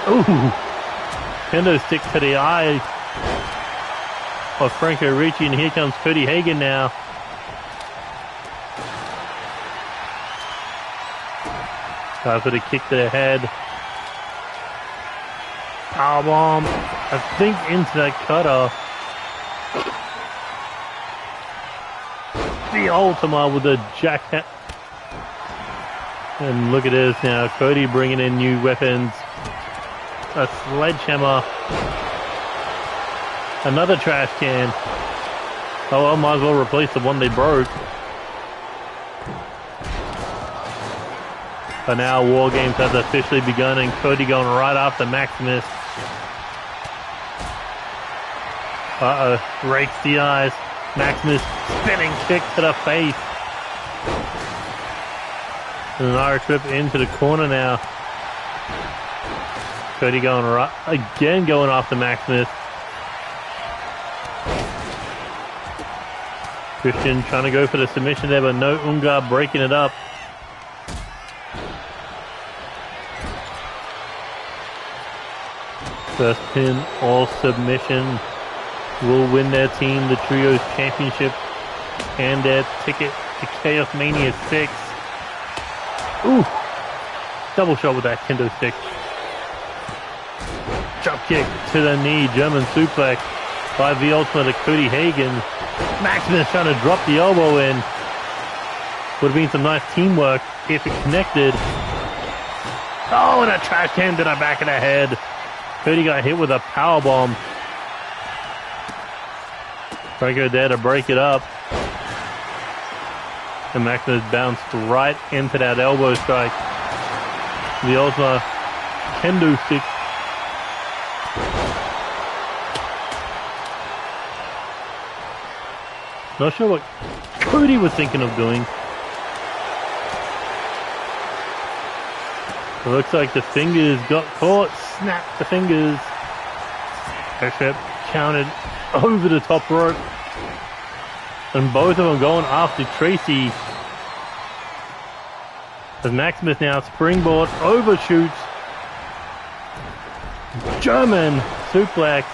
Ooh. Kendo stick to the eye of Franco Ricci, and here comes Cody Hagen now. Tries for the kick to the head. Powerbomb, I think, into that cutter. The Ultima with the jackhammer. And look at this now, Cody bringing in new weapons. A sledgehammer. Another trash can. Oh, I might as well replace the one they broke. But now Wargames has officially begun, and Cody going right after Maximus. Uh-oh, rakes the eyes. Maximus spinning kick to the face. And an Irish whip into the corner now. Cody going right, again going after Maximus. Christian trying to go for the submission there, but no, Ungar breaking it up. First pin or submission will win their team the Trios Championship and their ticket to Chaos Mania 6. Ooh! Double shot with that kendo stick. Drop kick to the knee, German suplex by the Ultimate to Cody Hagen. Maximus trying to drop the elbow in. Would have been some nice teamwork if it connected. Oh, and a trash can to the back of the head. Cody got hit with a power bomb. Franco there to break it up. And Maximus bounced right into that elbow strike. The Ultima kendo stick. Not sure what Cody was thinking of doing. It looks like the fingers got caught. Snap the fingers. Except counted over the top rope. And both of them going after Tracey. As Maximus now springboard overshoots. German suplex.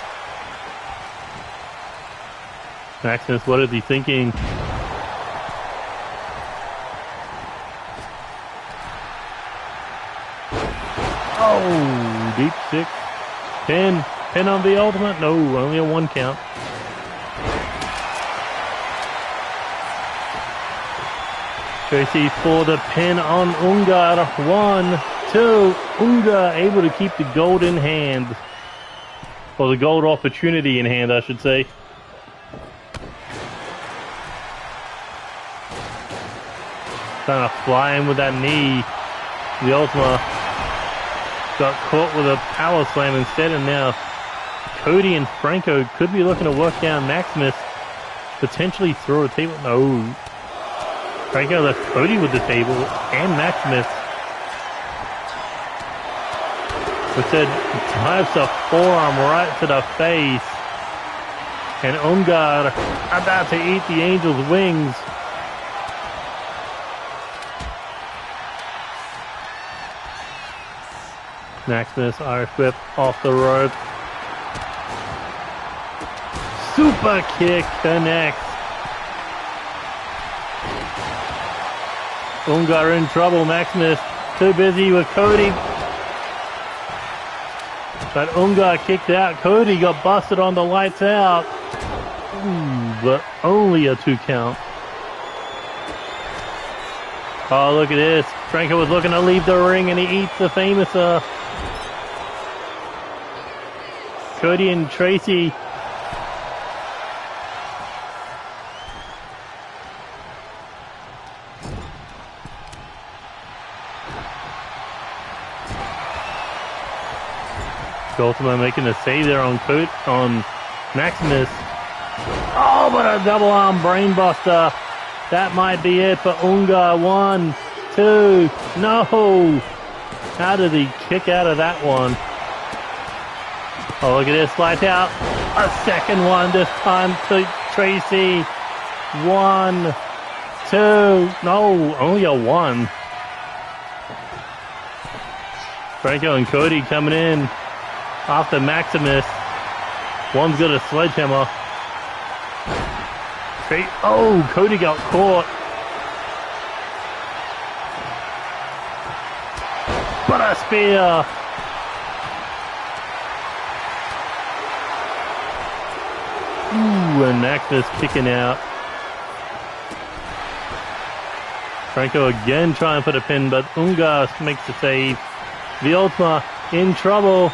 Maximus, what is he thinking? Oh, deep six. Pin on the Ultimate? No, only a 1 count. Tracey for the pin on Ungar. 1, 2. Ungar able to keep the gold in hand. Or the gold opportunity in hand, I should say. Trying to fly in with that knee. The Ultima got caught with a power slam instead, and now Cody and Franco could be looking to work down Maximus. Potentially throw a table. No. Franco left Cody with the table and Maximus. Instead, types a forearm right to the face. And Ungar about to eat the Angel's wings. Maximus, Irish whip off the rope. Super kick connects. Ungar in trouble. Maximus too busy with Cody. But Ungar kicked out. Cody got busted on the lights out. Ooh, but only a 2 count. Oh, look at this. Franco was looking to leave the ring and he eats the famous Cody and Tracey. Ultima making a save there on Maximus. Oh, but a double arm brainbuster. That might be it for Ungar. 1, 2. No. How did he kick out of that one? Oh, look at this. Lights out. A second one this time to Tracey. 1, 2. No, only a 1. Franco and Cody coming in. After Maximus. One's got a sledgehammer. Oh, Cody got caught. But a spear. Ooh, and Maximus kicking out. Franco again trying for the pin, but Ungar makes the save. The Ultima in trouble.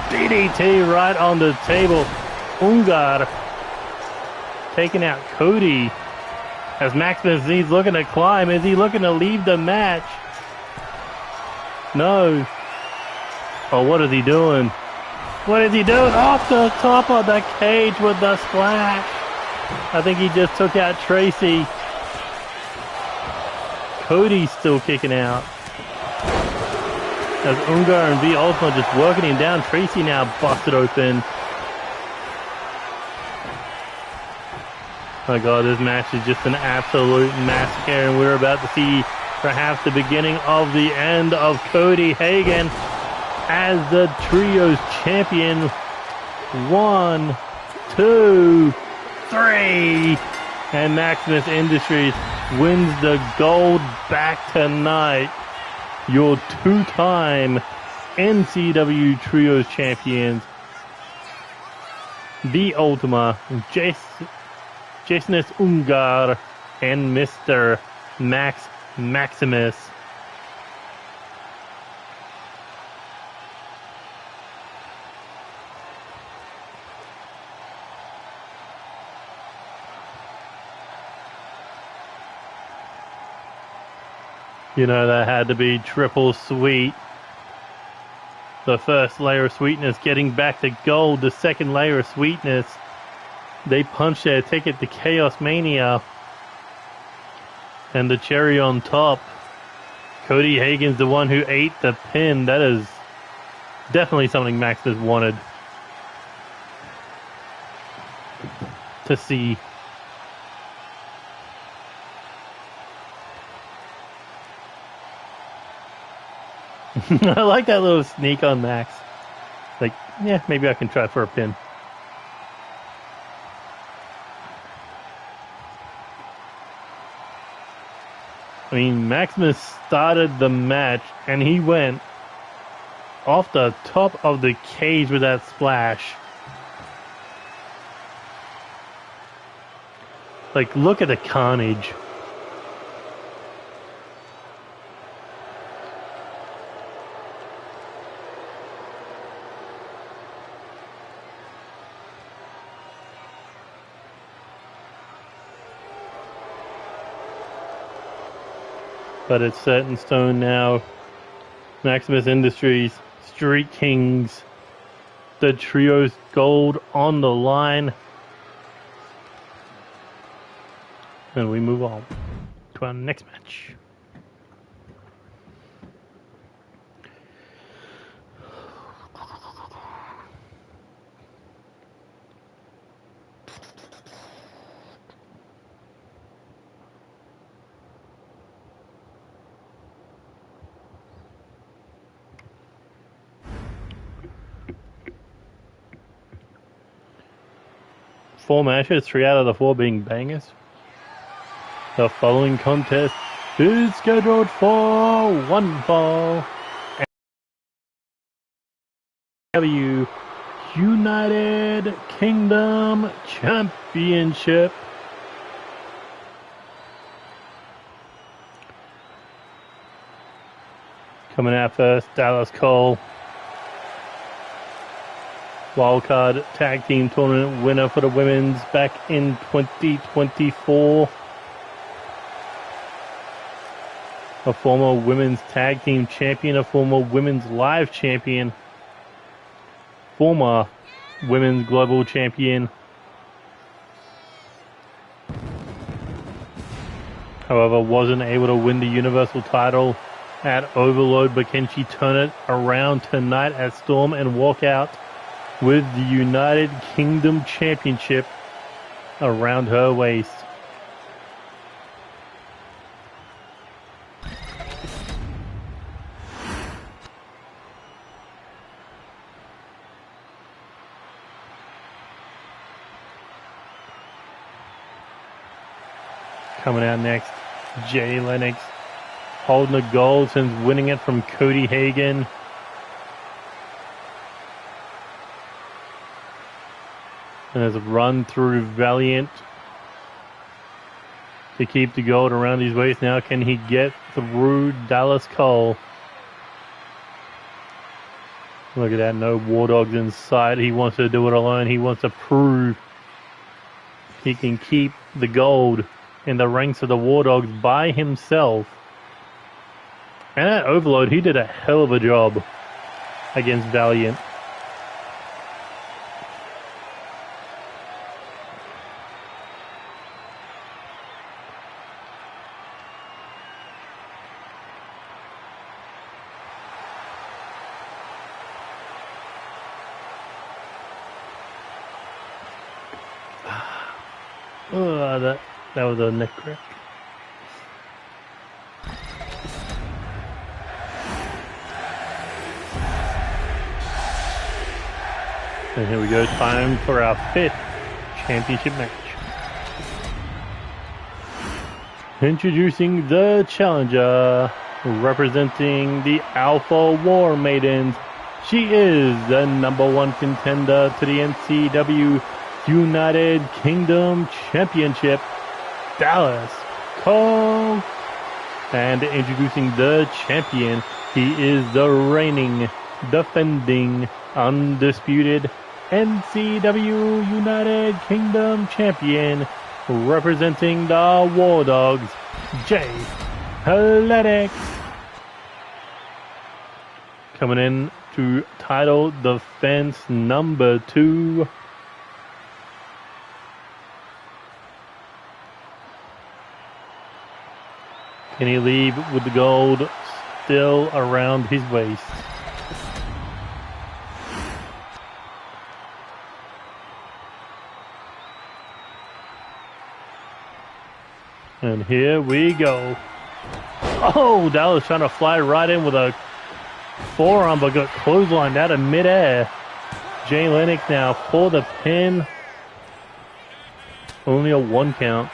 DDT right on the table. Ungar taking out Cody. As Maximus is looking to climb. Is he looking to leave the match? No. Oh, what is he doing? What is he doing? Off the top of the cage with the splash. I think he just took out Tracey. Cody's still kicking out. As Ungar and V Ultima just working him down. Tracey now busted open. Oh my god, this match is just an absolute massacre, and we're about to see perhaps the beginning of the end of Cody Hagen as the Trios champion. 1, 2, 3. And Maximus Industries wins the gold back tonight. Your 2-time NCW Trios champions, The Ultima, Jason Ungar, and Mr. Maximus. You know, that had to be triple sweet. The first layer of sweetness getting back to gold. The second layer of sweetness. They punched their ticket to Chaos Mania. And the cherry on top. Cody Hagen's the one who ate the pin. That is definitely something Maximus wanted to see. I like that little sneak on Max. Like, yeah, maybe I can try for a pin. I mean, Maximus started the match and he went off the top of the cage with that splash. Like, look at the carnage. But it's set in stone now. Maximus Industries, Street Kings, the trio's gold on the line. And we move on to our next match. Four matches, 3 out of the 4 being bangers. The following contest is scheduled for one fall. NCW United Kingdom Championship. Coming out first, Dallas Cole. Wildcard Tag Team Tournament winner for the women's back in 2024. A former women's tag team champion, a former women's live champion, former women's global champion. However, wasn't able to win the Universal title at Overload, but can she turn it around tonight at Storm and walk out with the United Kingdom Championship around her waist? Coming out next, Lennox, holding the gold since winning it from Cody Hagen. And has run through Valiant to keep the gold around his waist. Now can he get through Dallas Cole? Look at that, no War Dogs in sight. He wants to do it alone. He wants to prove he can keep the gold in the ranks of the War Dogs by himself. And at Overload, he did a hell of a job against Valiant. That was a neck crack. And here we go, time for our 5th championship match. Introducing the challenger, representing the Alpha War Maidens. She is the #1 contender to the NCW United Kingdom Championship, Dallas Cole. And introducing the champion, he is the reigning, defending, undisputed NCW United Kingdom champion, representing the War Dogs, Lennox. Coming in to title defense #2. Can he leave with the gold still around his waist? And here we go. Oh, Dallas trying to fly right in with a forearm, but got clotheslined out of midair. Lennox now for the pin. Only a 1 count.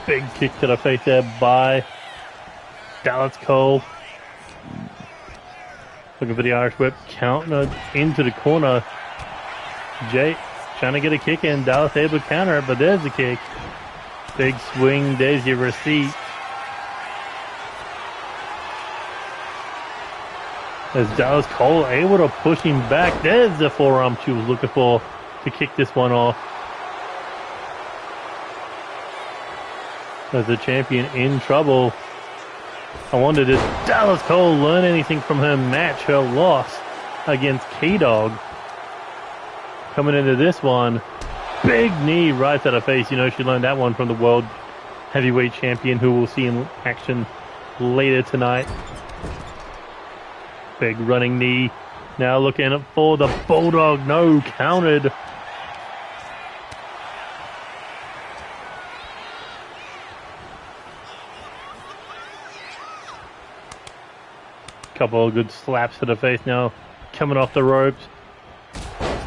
Big kick to the face there by Dallas Cole. Looking for the Irish whip, counting it into the corner. Jay trying to get a kick in. Dallas able to counter it, but there's the kick. Big swing, there's your receipt. As Dallas Cole able to push him back. There's the forearm she was looking for to kick this one off. As the champion in trouble. I wonder, did Dallas Cole learn anything from her match, her loss against KDog? Coming into this one, big knee right to the face. You know, she learned that one from the world heavyweight champion, who we'll see in action later tonight. Big running knee. Now looking for the Bulldog. No, countered. Couple of good slaps to the face now. Coming off the ropes.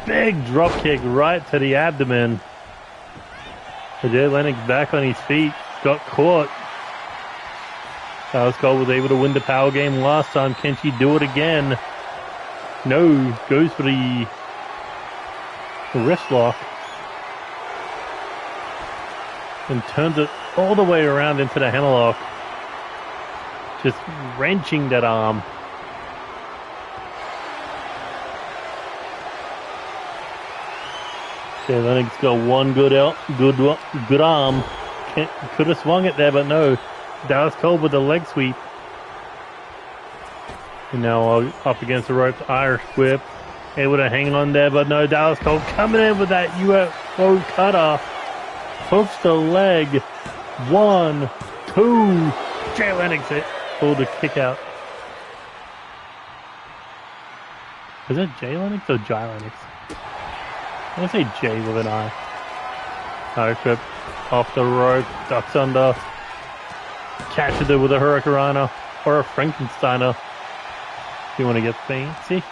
Big drop kick right to the abdomen. Jay Lennox back on his feet. Got caught. Dallas Cole was able to win the power game last time. Can she do it again? No. Goes for the wrist lock. And turns it all the way around into the hammerlock. Just wrenching that arm. Jay Lennox got one good arm. Could have swung it there, but no. Dallas Cole with the leg sweep. And now up against the ropes, Irish whip. Able to hang on there, but no. Dallas Cole coming in with that UFO cutter. Hooks the leg. 1, 2. Jay Lennox pulled the kick out. Is it Jay Lennox or Jai Lennox? I want to say Jay with an I. Irish whip off the rope, ducks under. Catches it with a Hurricanrana or a Frankensteiner if you want to get fancy.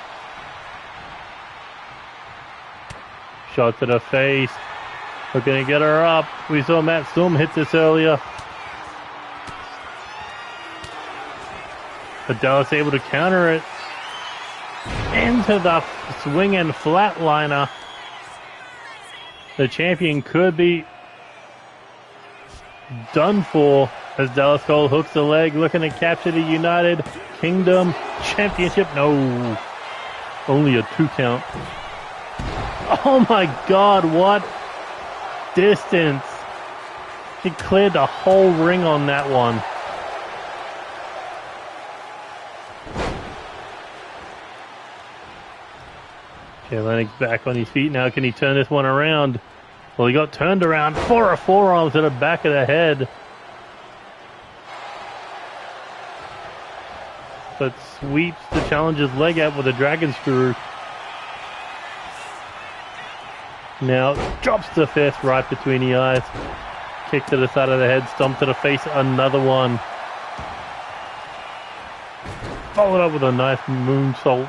Shot to the face. Looking to get her up. We saw Matt Storm hit this earlier. But Dallas able to counter it. Into the swing and flatliner. The champion could be done for as Dallas Cole hooks the leg, looking to capture the United Kingdom Championship. No, only a 2 count. Oh my God, what distance. He cleared the whole ring on that one. Jay Lennox back on his feet now. Can he turn this one around? Well, he got turned around for a forearm to the back of the head. But sweeps the challenger's leg out with a dragon screw. Now drops the fist right between the eyes. Kick to the side of the head, stomp to the face, another one. Followed up with a nice moonsault.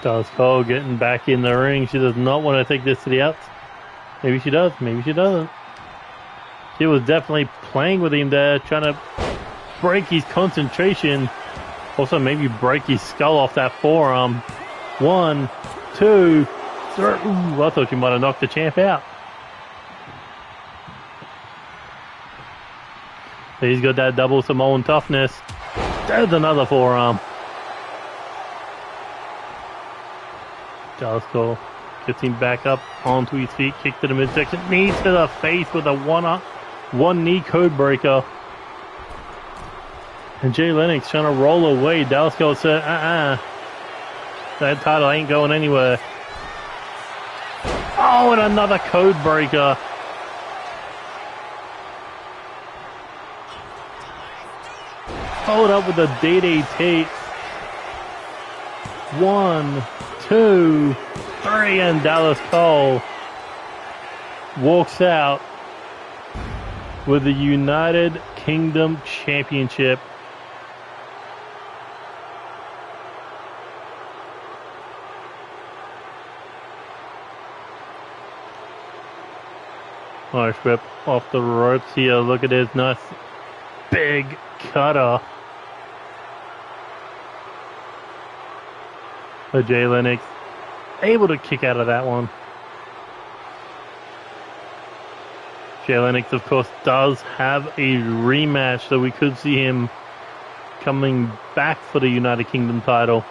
Dallas Cole getting back in the ring. She does not want to take this to the outs. Maybe she does, maybe she doesn't. She was definitely playing with him there, trying to break his concentration. Also maybe break his skull off that forearm. 1, 2, 3. Ooh, I thought she might have knocked the champ out. He's got that double Samoan toughness. There's another forearm. Dallas Cole gets him back up onto his feet, kick to the midsection, knee to the face with a one knee code breaker. And Jay Lennox trying to roll away. Dallas Cole said, that title ain't going anywhere. Oh, and another code breaker. Followed up with a DDT. 1, 2, 3, and Dallas Cole walks out with the United Kingdom Championship. Nice whip off the ropes here. Look at this nice big cutter. But Jay Lennox able to kick out of that one. Jay Lennox, of course, does have a rematch, so we could see him coming back for the United Kingdom title.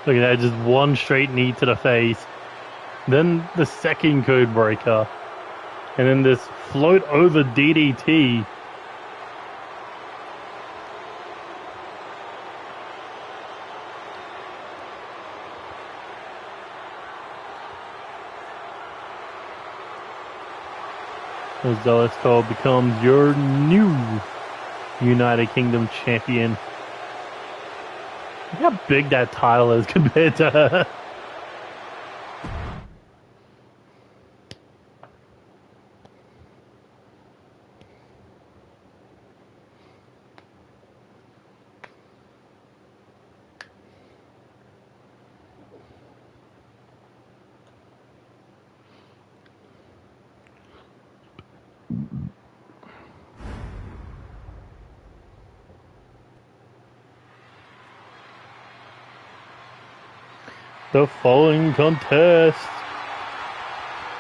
Look at that, just one straight knee to the face. Then the second code breaker. And then this float over DDT. As Dallas Cole becomes your new United Kingdom champion. Look how big that title is compared to her. The following contest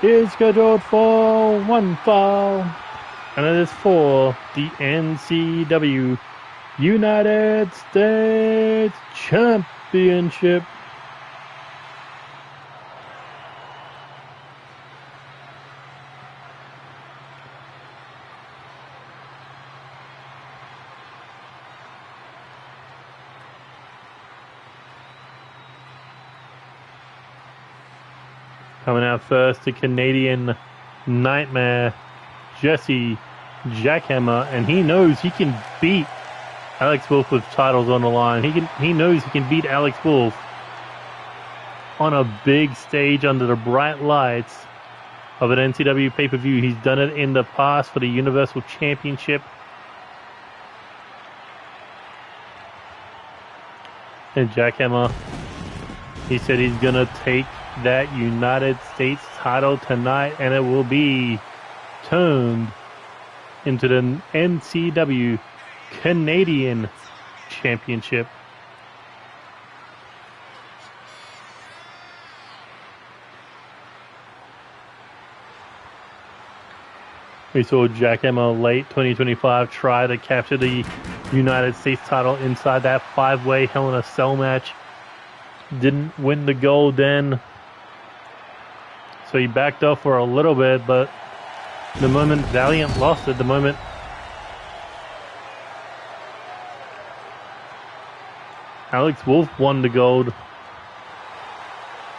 is scheduled for one fall, and it is for the NCW United States Championship. Coming out first, the Canadian Nightmare, Jessie, Jackhammer, and he knows he can beat Alex Wolf with titles on the line. He knows he can beat Alex Wolf on a big stage under the bright lights of an NCW pay-per-view. He's done it in the past for the Universal Championship. And Jackhammer, he said he's gonna take that United States title tonight, and it will be turned into the NCW Canadian Championship. We saw Jackhammer late 2025 try to capture the United States title inside that five-way Hell in a Cell match. Didn't win the gold then. So he backed off for a little bit, but the moment Valiant lost it, the moment Alex Wolf won the gold,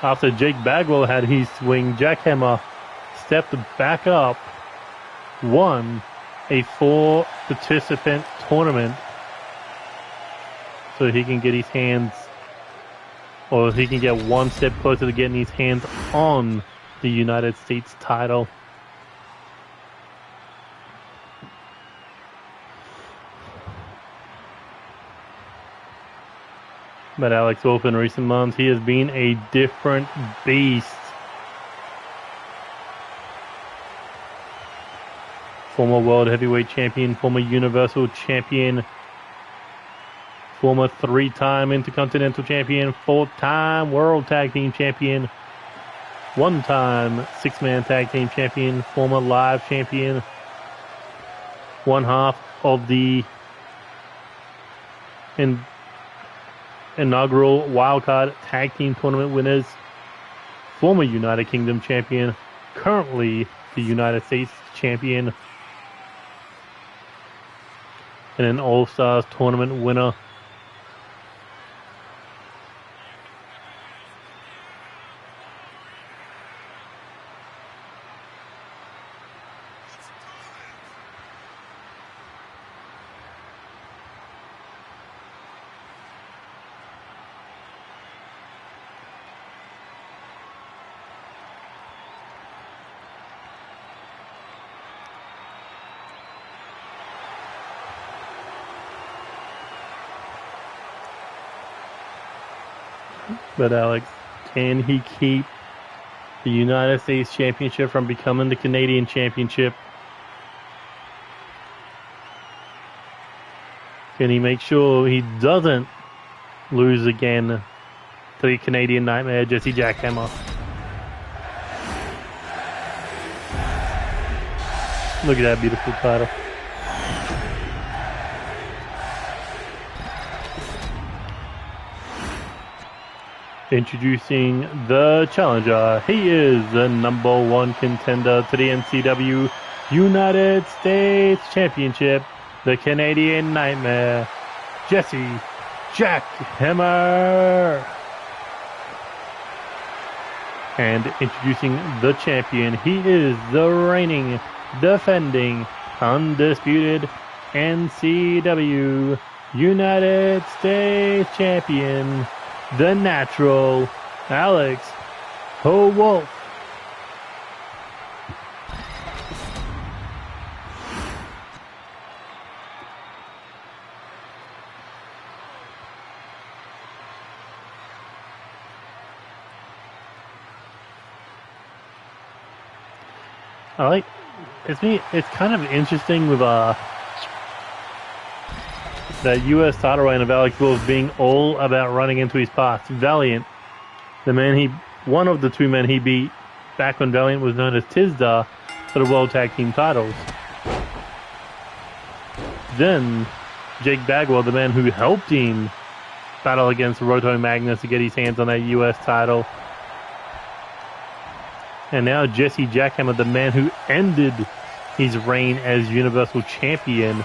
after Jake Bagwell had his swing, Jackhammer stepped back up, won a 4-participant tournament so he can get his hands, or he can get one step closer to getting his hands on the United States title. But Alex Wolf in recent months, he has been a different beast. Former World Heavyweight Champion, former Universal Champion, former 3-time Intercontinental Champion, 4-time World Tag Team Champion, 1-time 6-man Tag Team Champion, former Live Champion, one half of the inaugural Wildcard Tag Team Tournament winners, former United Kingdom Champion, currently the United States Champion, and an All-Stars Tournament winner. But Alex, can he keep the United States Championship from becoming the Canadian Championship? Can he make sure he doesn't lose again to the Canadian Nightmare, Jessie Jackhammer? Look at that beautiful title. Introducing the challenger. He is the #1 contender to the NCW United States Championship, the Canadian Nightmare, Jessie Jackhammer. And introducing the champion, he is the reigning, defending, undisputed NCW United States Champion, the Natural, Alex Wolf. It's kind of interesting with that U.S. title reign of Alex Wolf being all about running into his past. Valiant, one of the two men he beat back when Valiant was known as Tisdar for the World Tag Team titles. Then Jake Bagwell, the man who helped him battle against Roto Magnus to get his hands on that U.S. title. And now Jessie Jackhammer, the man who ended his reign as Universal Champion.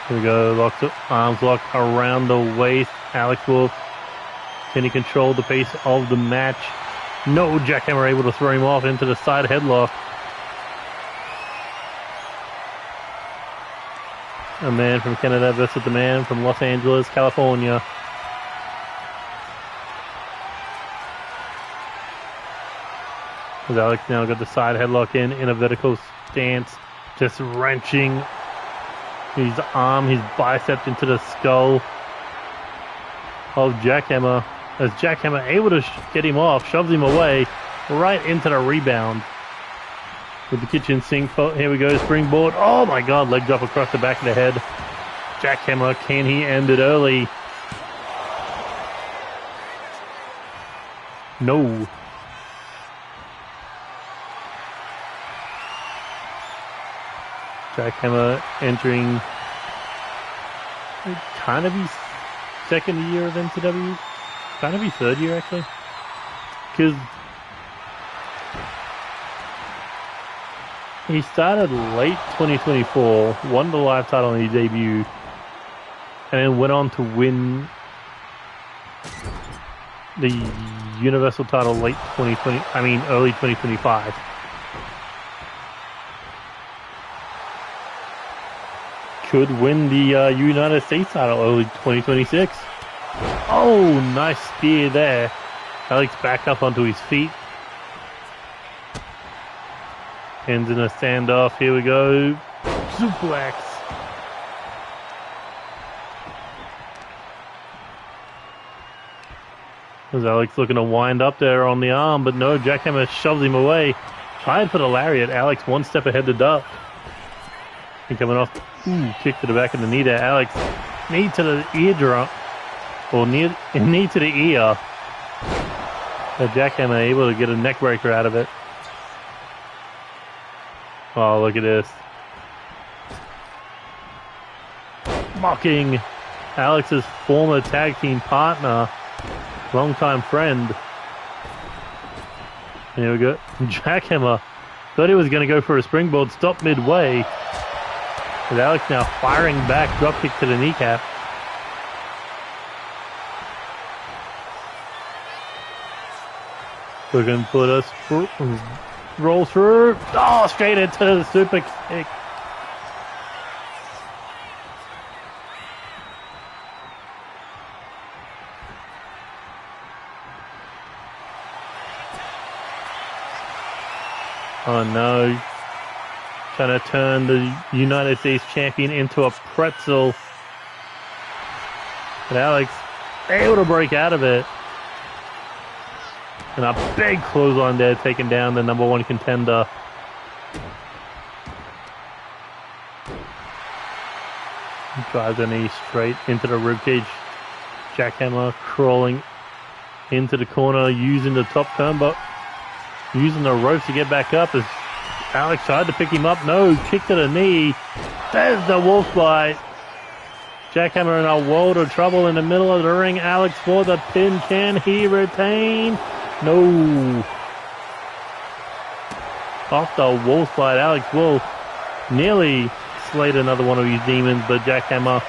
Here we go, arms locked around the waist. Alex Wolf, can he control the pace of the match? No, Jackhammer able to throw him off into the side headlock. A man from Canada versus the man from Los Angeles, California. As Alex now got the side headlock in a vertical stance, just wrenching his arm, his bicep into the skull of Jackhammer. As Jackhammer able to get him off, shoves him away right into the rebound. With the kitchen sink, here we go, springboard. Oh my god, leg drop across the back of the head. Jackhammer, can he end it early? No. Jackhammer entering kind of his second year of NCW. Kind of his third year, actually. Because he started late 2024, won the live title in his debut, and then went on to win the Universal title early 2025. Could win the United States title early 2026. Oh, nice spear there. Alex back up onto his feet. Ends in a standoff. Here we go. Suplex. As Alex looking to wind up there on the arm, but no, Jackhammer shoves him away. Tried for the lariat. Alex one step ahead to duck. And coming off. Ooh, kick to the back of the knee there. Alex, knee to the eardrum. Or knee to the ear. But Jackhammer able to get a neck breaker out of it. Oh, look at this. Mocking Alex's former tag team partner, longtime friend. Here we go. Jackhammer thought he was going to go for a springboard, stopped midway. With Alex now firing back, dropkick to the kneecap. Looking for us. Roll through. Oh, straight into the super kick. Oh no. Trying to turn the United States champion into a pretzel. But Alex able to break out of it. And a big clothesline there, taking down the #1 contender. Drives the knee straight into the ribcage. Jackhammer crawling into the corner, using the top turnbuckle, using the ropes to get back up as Alex tried to pick him up. No, kick to the knee. There's the wolf bite. Jackhammer in a world of trouble in the middle of the ring. Alex for the pin. Can he retain? No. Off the wolf bite. Alex will nearly slayed another one of these demons, but Jackhammer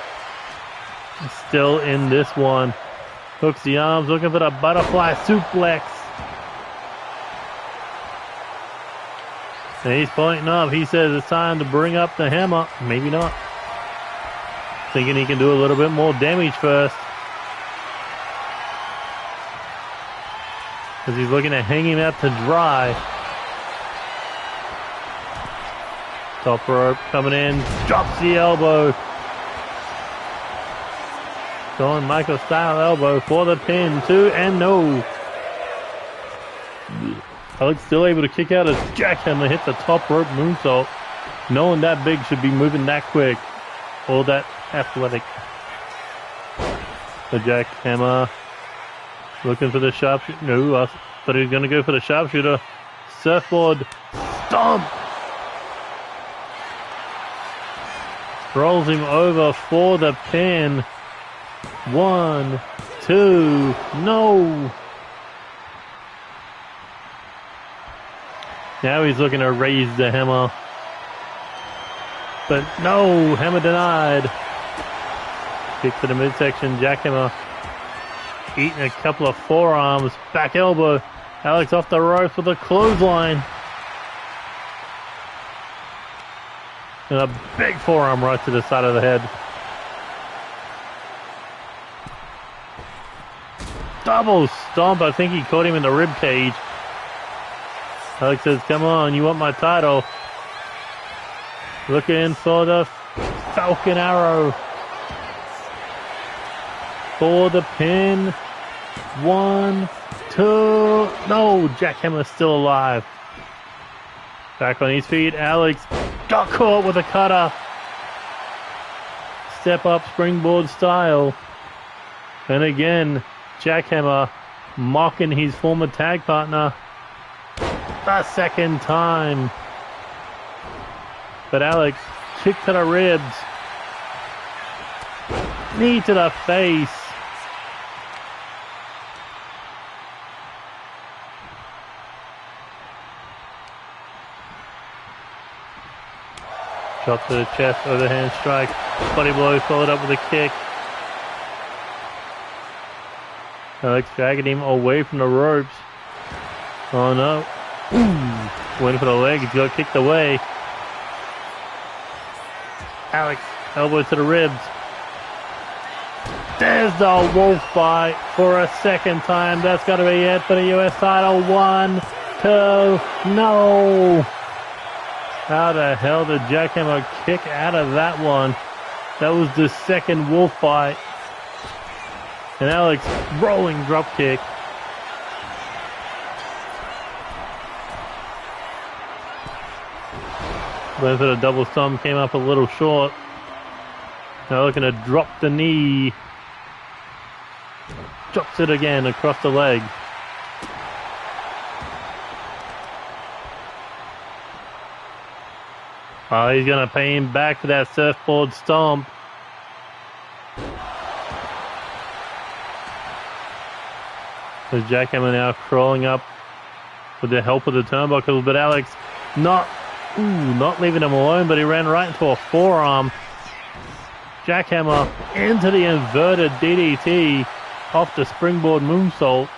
is still in this one. Hooks the arms, looking for the butterfly suplex. And he's pointing up. He says it's time to bring up the hammer. Maybe not. Thinking he can do a little bit more damage first. As he's looking to hang him out to dry. Top rope coming in. Drops the elbow. Shawn Michaels style elbow for the pin. 2 and no. Alex still able to kick out as Jackhammer hits the top rope moonsault. No one that big should be moving that quick or that athletic. The Jackhammer looking for the sharpshooter. No, I thought he was going to go for the sharpshooter. Surfboard stomp. Rolls him over for the pin. 1, 2, no. Now he's looking to raise the hammer. But no, hammer denied. Kick to the midsection, Jackhammer eating a couple of forearms. Back elbow. Alex off the ropes with a clothesline. And a big forearm right to the side of the head. Double stomp. I think he caught him in the rib cage. Alex says, come on, you want my title. Looking for the Falcon Arrow. For the pin. 1, 2. No, Jackhammer's still alive. Back on his feet. Alex got caught with a cutter. Step up springboard style. And again, Jackhammer mocking his former tag partner. The second time. But Alex, kick to the ribs. Knee to the face. Shot to the chest, overhand strike. Body blow followed up with a kick. Alex dragging him away from the ropes. Oh no. Ooh. Went for the leg, he got kicked away. Alex, elbow to the ribs. There's the wolf bite for a second time. That's got to be it for the US title. 1, 2, no. How the hell did Jackhammer kick out of that one? That was the second wolf bite. And Alex rolling drop kick. Went for the double thumb, came up a little short. Now looking to drop the knee. Drops it again across the leg. Oh, he's going to pay him back for that surfboard stomp. There's Jackhammer now crawling up with the help of the turnbuckles, but Alex not leaving him alone, but he ran right into a forearm. Jackhammer into the inverted DDT off the springboard moonsault.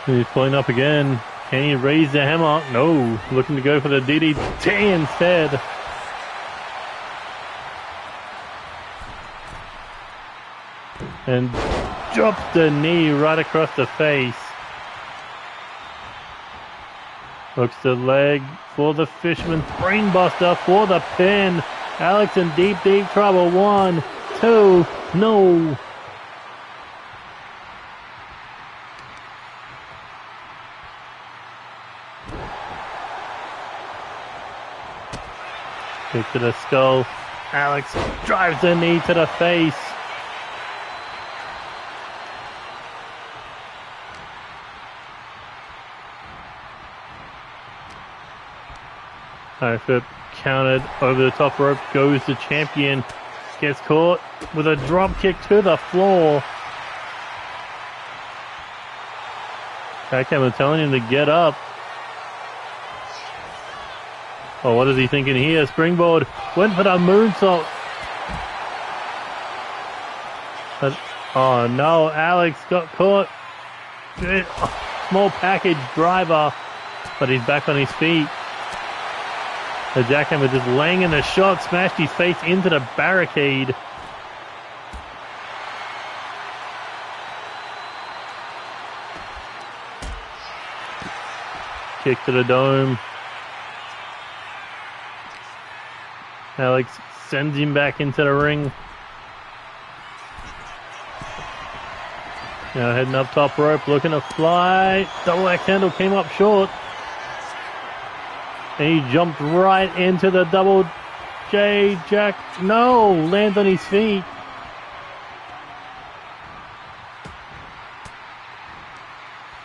He's pulling up again. Can he raise the hammer? No. Looking to go for the DDT instead. And drops the knee right across the face. Hooks the leg for the Fisherman's Brainbuster for the pin. Alex in deep, deep trouble. 1, 2, no. Kick to the skull. Alex drives the knee to the face. High flip countered over the top rope. Goes the champion. Gets caught with a drop kick to the floor. Jackhammer telling him to get up. Oh, what is he thinking here? Springboard. Went for the moonsault. But, oh no, Alex got caught. Small package driver. But he's back on his feet. The Jackhammer just laying in the shot. Smashed his face into the barricade. Kick to the dome. Alex sends him back into the ring. Now heading up top rope, looking to fly. Double axe handle came up short. And he jumped right into the double J Jack. No, lands on his feet.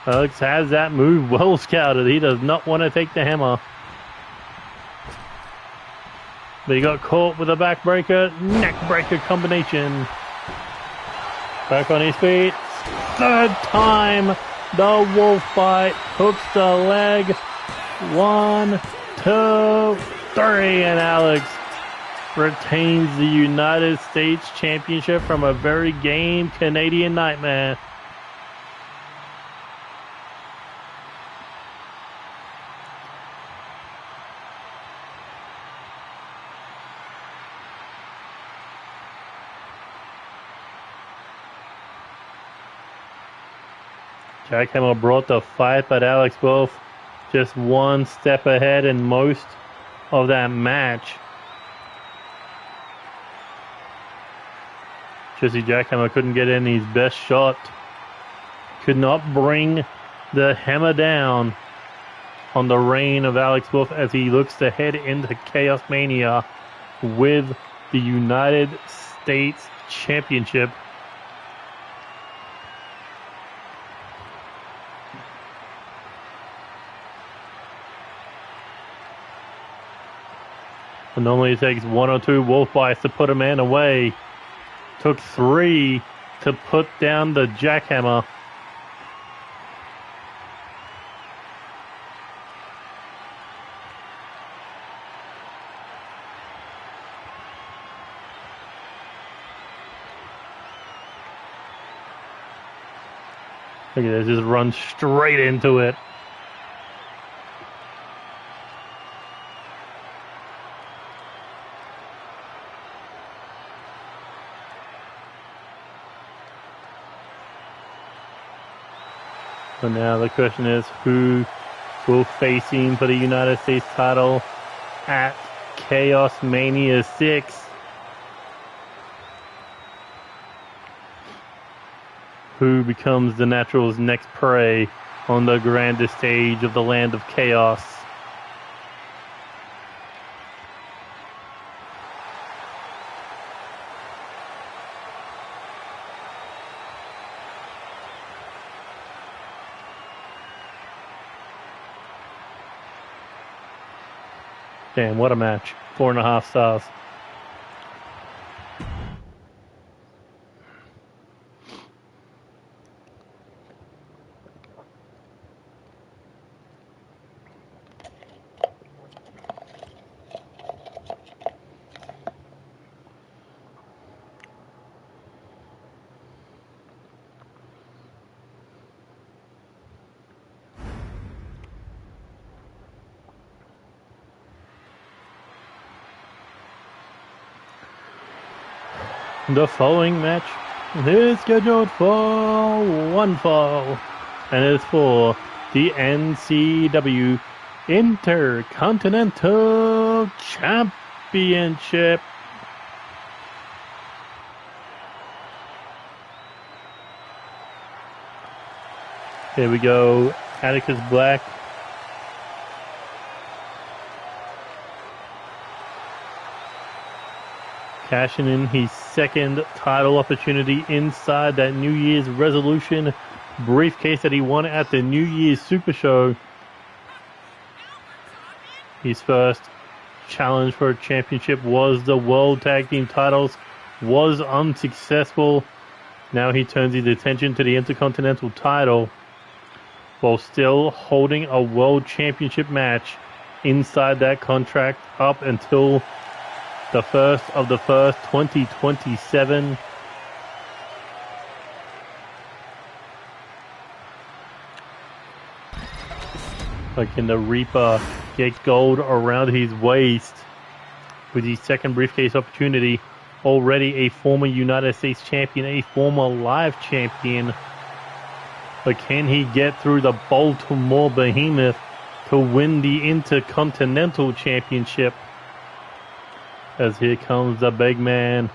Alex has that move well scouted. He does not want to take the hammer. But he got caught with a backbreaker, neckbreaker combination. Back on his feet. Third time, the wolf bite hooks the leg. 1, 2, 3, and Alex retains the United States Championship from a very game Canadian Nightmare. Jackhammer brought the fight, but Alex both just one step ahead in most of that match. Jessie Jackhammer couldn't get in his best shot. Could not bring the hammer down on the reign of Alex Wolf as he looks to head into Chaos Mania with the United States Championship. And normally it takes 1 or 2 wolf bites to put a man away. Took 3 to put down the Jackhammer. Look at this, just run straight into it. So now the question is, who will face him for the United States title at Chaos Mania 6? Who becomes the Natural's next prey on the grandest stage of the land of chaos? Damn, what a match. 4.5 stars. The following match is scheduled for one fall, and it is for the NCW Intercontinental Championship. Here we go. Atticus Black. Cashing in his second title opportunity inside that New Year's resolution briefcase that he won at the New Year's Super Show. His first challenge for a championship was the World Tag Team titles, was unsuccessful. Now he turns his attention to the Intercontinental title while still holding a World Championship match inside that contract up until the 1st of the 1st, 2027. Like in the Reaper, get gold around his waist with his second briefcase opportunity. Already a former United States champion, a former live champion. But can he get through the Baltimore Behemoth to win the Intercontinental Championship? As here comes the big man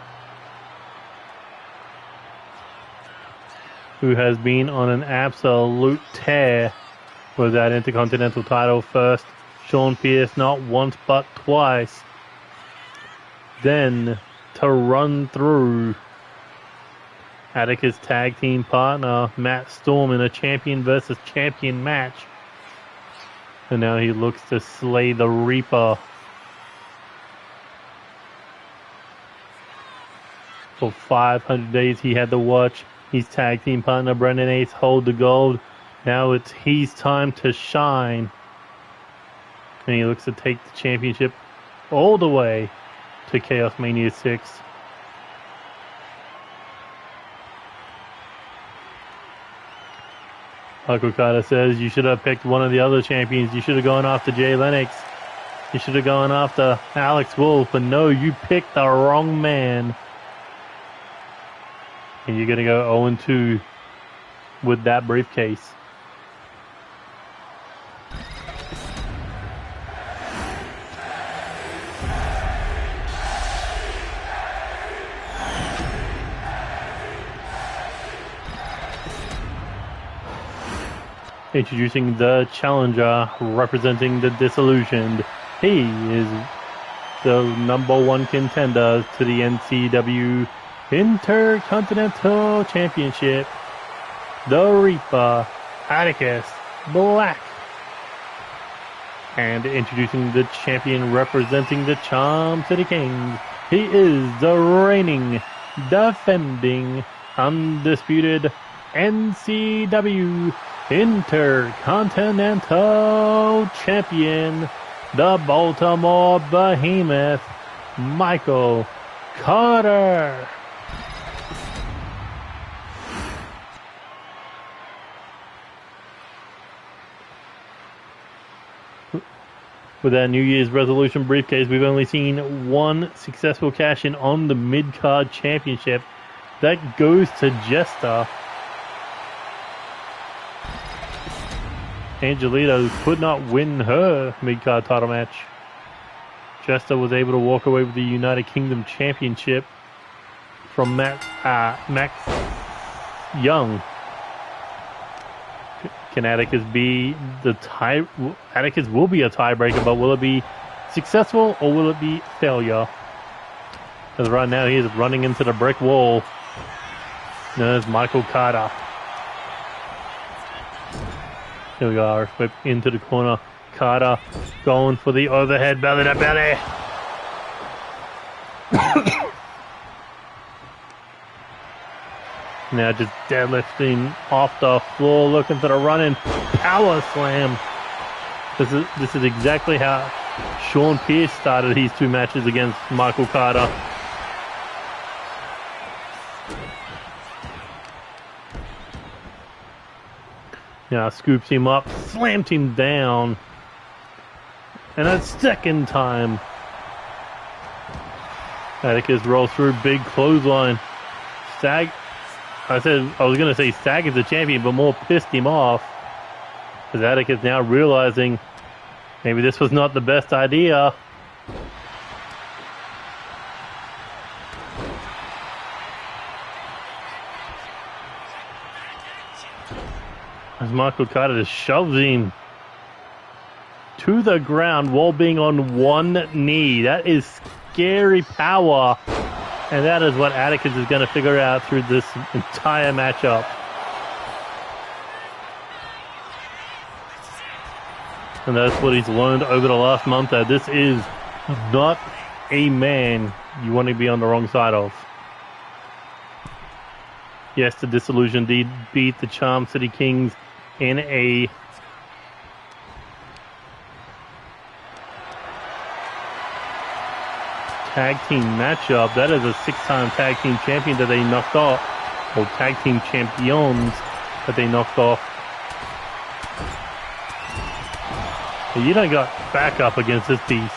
who has been on an absolute tear with that Intercontinental title. First, Sean Pierce, not once but twice. Then to run through Atticus' tag team partner, Matt Storm, in a champion versus champion match. And now he looks to slay the Reaper. For 500 days he had to watch his tag team partner Brendan Ace hold the gold. Now it's his time to shine. And he looks to take the championship all the way to Chaos Mania 6. Michael Carter says, you should have picked one of the other champions. You should have gone after Jay Lennox. You should have gone after Alex Wolf. But no, you picked the wrong man. And you're going to go 0-2 with that briefcase. Introducing the challenger representing the Disillusioned. He is the #1 contender to the NCW Intercontinental Championship. The Reaper, Atticus Black. And introducing the champion representing the Charm City Kings. He is the reigning, defending, undisputed NCW Intercontinental Champion, the Baltimore Behemoth, Michael Carter. With that New Year's resolution briefcase, we've only seen one successful cash-in on the Midcard Championship. That goes to Jester. Angelito could not win her Midcard title match. Jester was able to walk away with the United Kingdom Championship from Max Young. Can Atticus be the tie? Atticus will be a tiebreaker, but will it be successful or will it be failure? Because right now he is running into the brick wall. There's Michael Carter. Here we go, whip into the corner. Carter going for the overhead belly to belly. Now just deadlifting off the floor, looking for the run-in power slam. This is exactly how Sean Pierce started his two matches against Michael Carter. Now scoops him up, slammed him down. And a second time. Atticus rolls through, big clothesline. I was going to say Stagger's the champion, but more pissed him off. As Atticus now realizing Maybe this was not the best idea. As Michael Carter just shoves him to the ground while being on one knee. That is scary power. And that is what Atticus is going to figure out through this entire matchup. And that's what he's learned over the last month, that this is not a man you want to be on the wrong side of. Yes, the Disillusion did beat the Charm City Kings in a tag team matchup. That is a 6-time tag team champion that they knocked off. Or tag team champions that they knocked off. But you don't got back up against this beast.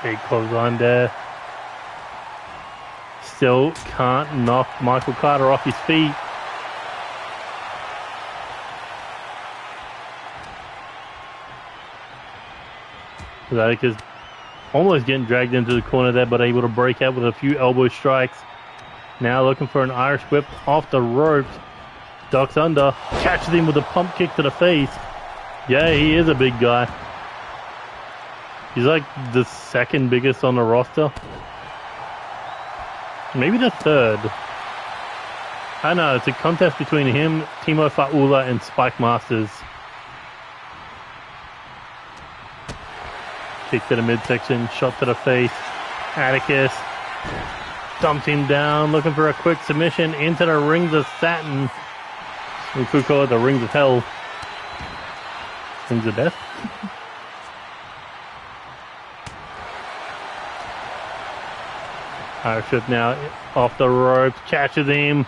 Big clothesline there. Still can't knock Michael Carter off his feet. Atticus almost getting dragged into the corner there, but able to break out with a few elbow strikes. Now looking for an Irish whip off the ropes. Ducks under, catches him with a pump kick to the face. Yeah, he is a big guy. He's like the second biggest on the roster. Maybe the third. I don't know, it's a contest between him, Timo Fa'ula, and Spike Masters. Kick to the midsection, shot to the face. Atticus dumped him down, looking for a quick submission into the rings of satin. We could call it the rings of hell. Rings of death. Irish whip now off the ropes, catches him.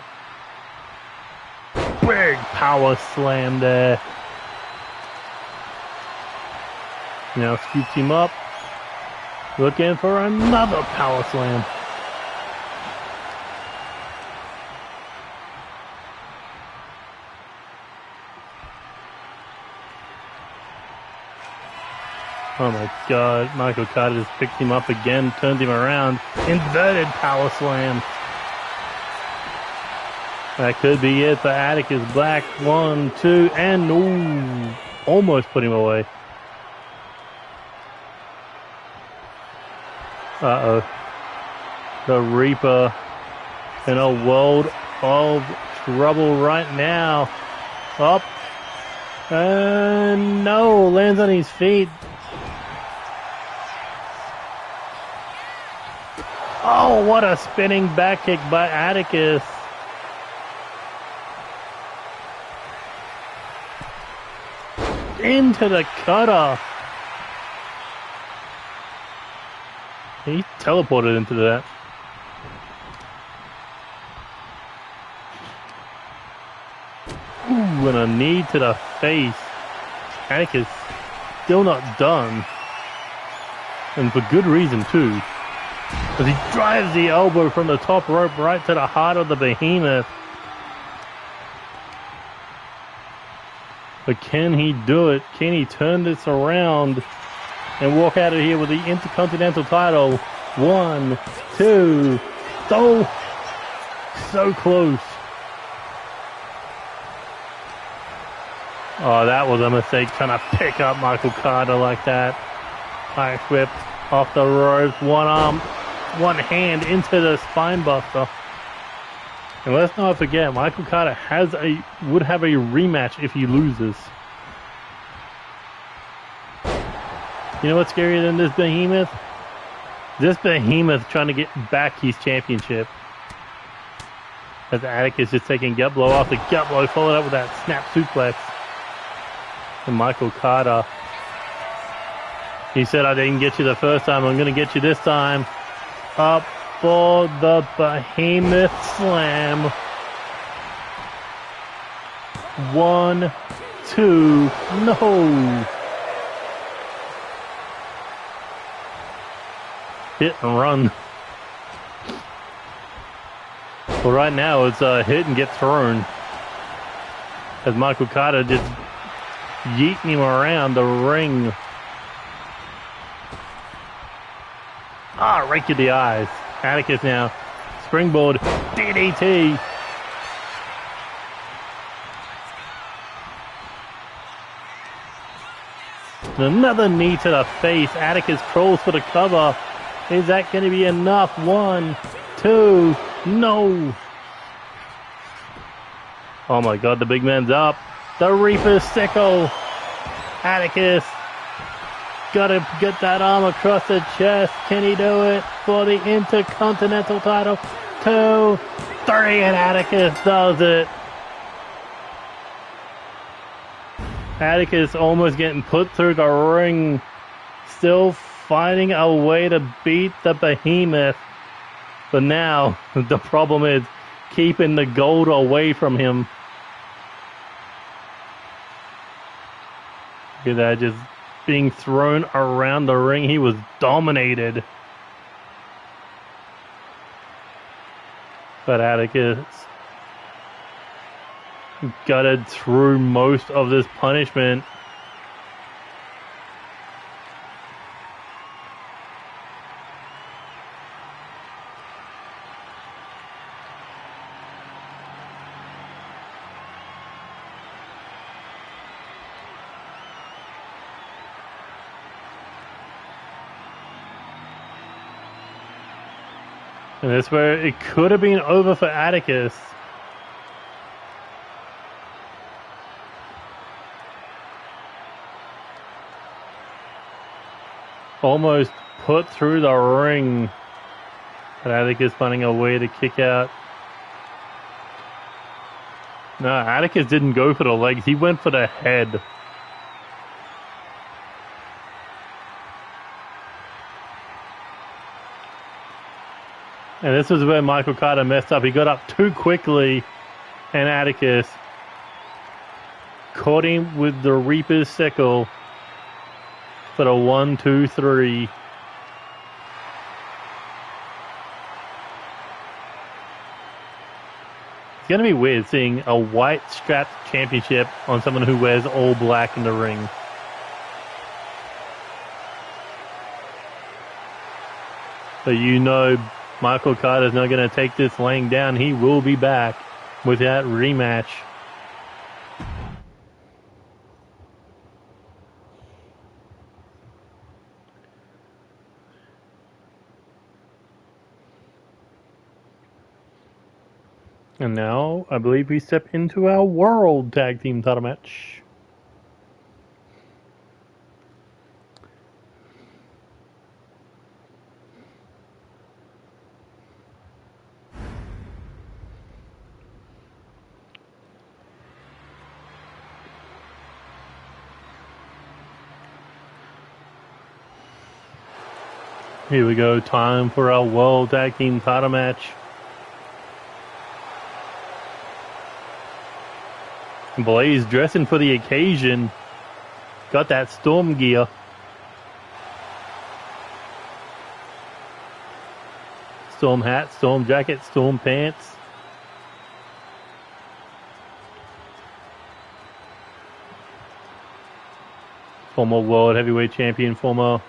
Big power slam there. Now scoops him up. Looking for another power slam. Oh my god, Michael Carter just picked him up again, turned him around. Inverted power slam. That could be it for Atticus Black. 1, 2, and ooh, almost put him away. Uh-oh. The Reaper in a world of trouble right now. Up. And no, lands on his feet. Oh, what a spinning back kick by Atticus. Into the cutter. He teleported into that. Ooh, and a knee to the face. Atticus still not done. And for good reason too. As he drives the elbow from the top rope right to the heart of the behemoth. But can he do it? Can he turn this around and walk out of here with the Intercontinental title? 1, 2, so close. Oh, that was a mistake, trying to pick up Michael Carter like that. Irish whip off the ropes, one arm, one hand into the spine buster. And let's not forget, Michael Carter would have a rematch if he loses. You know what's scarier than this behemoth? This behemoth trying to get back his championship. As Atticus is taking gut blow after gut blow, followed up with that snap suplex. And Michael Carter, he said, I didn't get you the first time, I'm going to get you this time. Up for the behemoth slam. 1, 2, no. Hit and run. Well, right now it's hit and get thrown. As Michael Carter just yeeting him around the ring. Right to the eyes. Atticus now. Springboard. DDT. Another knee to the face. Atticus crawls for the cover. Is that going to be enough? 1, 2. No. Oh my God, the big man's up. The Reaper's sickle. Atticus. Gotta get that arm across the chest. Can he do it for the Intercontinental title? 2, 3, and Atticus does it. Atticus almost getting put through the ring. Still finding a way to beat the behemoth. But now, the problem is keeping the gold away from him. Look at that, just being thrown around the ring. He was dominated. But Atticus gutted through most of this punishment. And that's where it could have been over for Atticus. Almost put through the ring. But Atticus finding a way to kick out. No, Atticus didn't go for the legs. He went for the head. And this was where Michael Carter messed up. He got up too quickly, and Atticus caught him with the Reaper's sickle for the 1, 2, 3. It's going to be weird seeing a white strapped championship on someone who wears all black in the ring. But you know Michael Carter's not going to take this laying down. He will be back with that rematch. And now, I believe we step into our World Tag Team title match. Here we go, time for our World Tag Team title match. Blaise dressing for the occasion. Got that Storm gear. Storm hat, Storm jacket, Storm pants. Former World Heavyweight Champion, former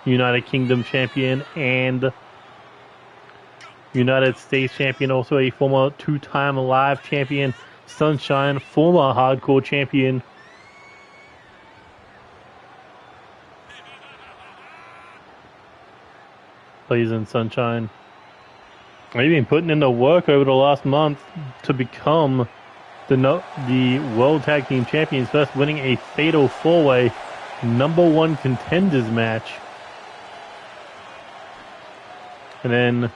United Kingdom Champion, and United States Champion, also a former 2-time Live Champion. Sunshine, former Hardcore Champion. Blaise and Sunshine. They've been putting in the work over the last month to become the World Tag Team Champions, first winning a Fatal 4-Way #1 Contenders match. And then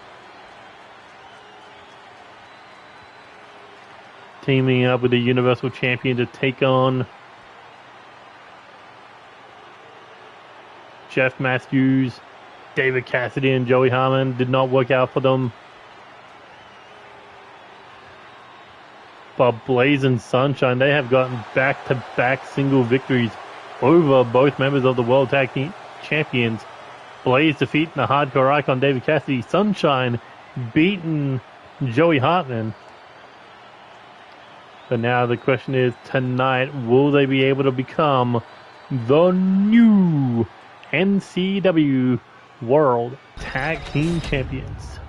teaming up with the Universal Champion to take on Jeff Matthews, David Cassity, and Joey Hartman. Did not work out for them. But Blaise and Sunshine, they have gotten back-to-back single victories over both members of the World Tag Team Champions. Blaise defeating the hardcore icon David Cassity. Sunshine beating Joey Hartman. But now the question is, tonight, will they be able to become the new NCW World Tag Team Champions?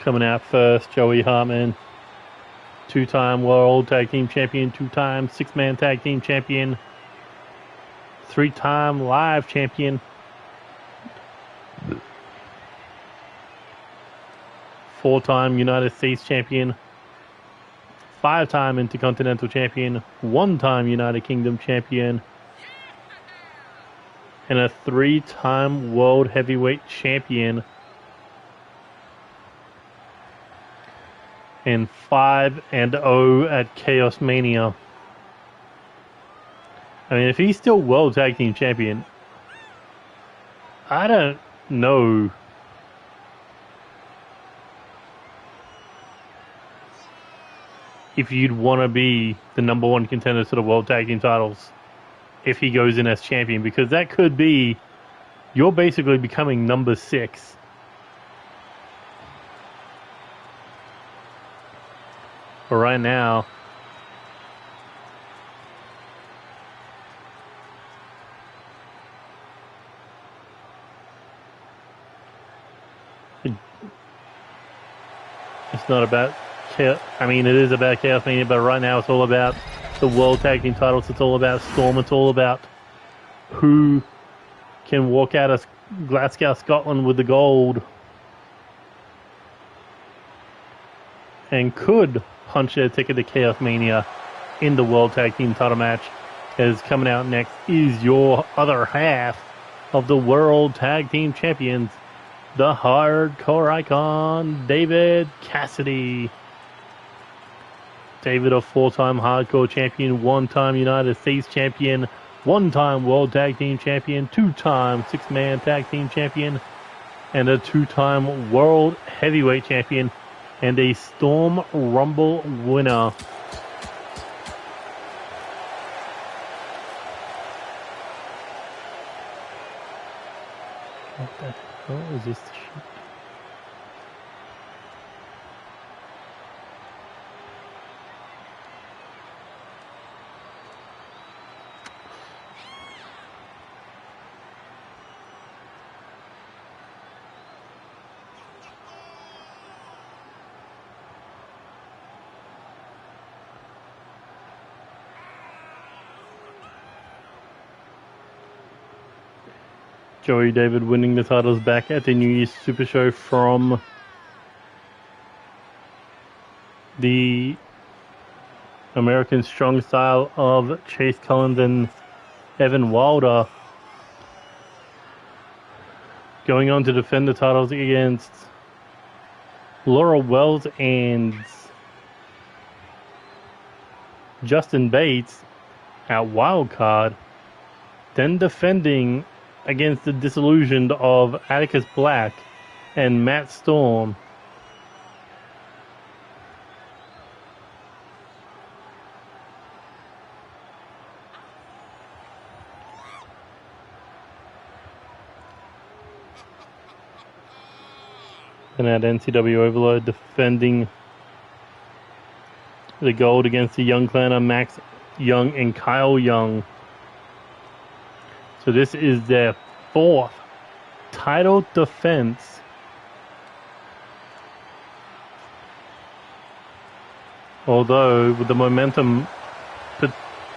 Coming out first, Joey Hartman, two-time World Tag Team Champion, two-time six-man Tag Team Champion, three-time Live Champion, four-time United States Champion, five-time Intercontinental Champion, one-time United Kingdom Champion, and a three-time World Heavyweight Champion, and 5-0 at Chaos Mania. I mean, if he's still World Tag Team Champion, I don't know if you'd want to be the number one contender to the World Tag Team titles if he goes in as champion, because that could be, you're basically becoming number 6. But right now, it's not about chaos. I mean, it is about Chaos Mania, but right now it's all about the World Tag Team titles. It's all about Storm. It's all about who can walk out of Glasgow, Scotland with the gold and could punch their ticket to Chaos Mania in the World Tag Team title match. As coming out next is your other half of the World Tag Team Champions, the hardcore icon, David Cassity. David, a 4-time hardcore champion, 1-time United States champion, 1-time World Tag Team champion, 2-time 6-man tag team champion, and a 2-time World Heavyweight champion, and a Storm Rumble winner. What the hell is this shit? Joey David winning the titles back at the New Year's Super Show from the American Strong Style of Chase Collins and Evan Wilder. Going on to defend the titles against Laura Wells and Justin Bates at Wildcard. Then defending against the disillusioned of Atticus Black and Matt Storm. And at NCW Overload defending the gold against the Young Clan of Max Young and Kyle Young. So this is their 4th title defense. Although with the momentum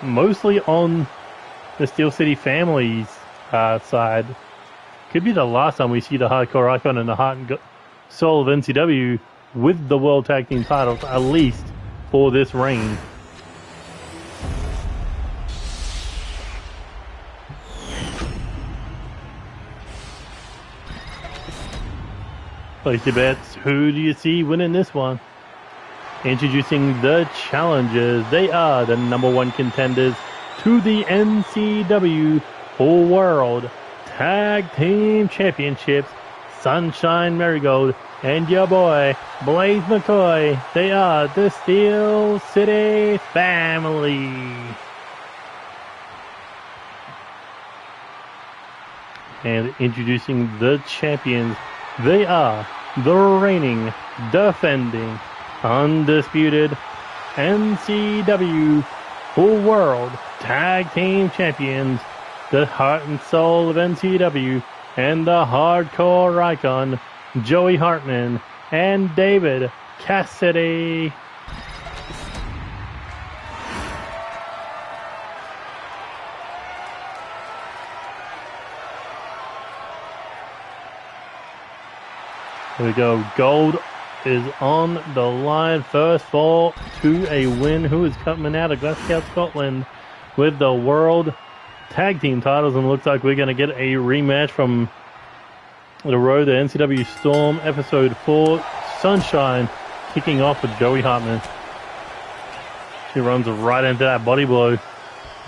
mostly on the Steel City Family's side, could be the last time we see the hardcore icon and the heart and soul of NCW with the World Tag Team titles, at least for this reign. Place your bets. Who do you see winning this one? Introducing the challengers. They are the number 1 contenders to the NCW World Tag Team Championships, Sunshine Marigold and your boy Blaise, McCoy. They are the Steel City family. And introducing the champions, they are the reigning, defending, undisputed NCW World Tag Team Champions, the heart and soul of NCW, and the hardcore icon, Joey Hartman and David Cassity. Here we go. Gold is on the line. First fall to a win. Who is coming out of Glasgow, Scotland with the World Tag Team titles? And it looks like we're going to get a rematch from the road to NCW Storm Episode 4. Sunshine kicking off with Joey Hartman. She runs right into that body blow.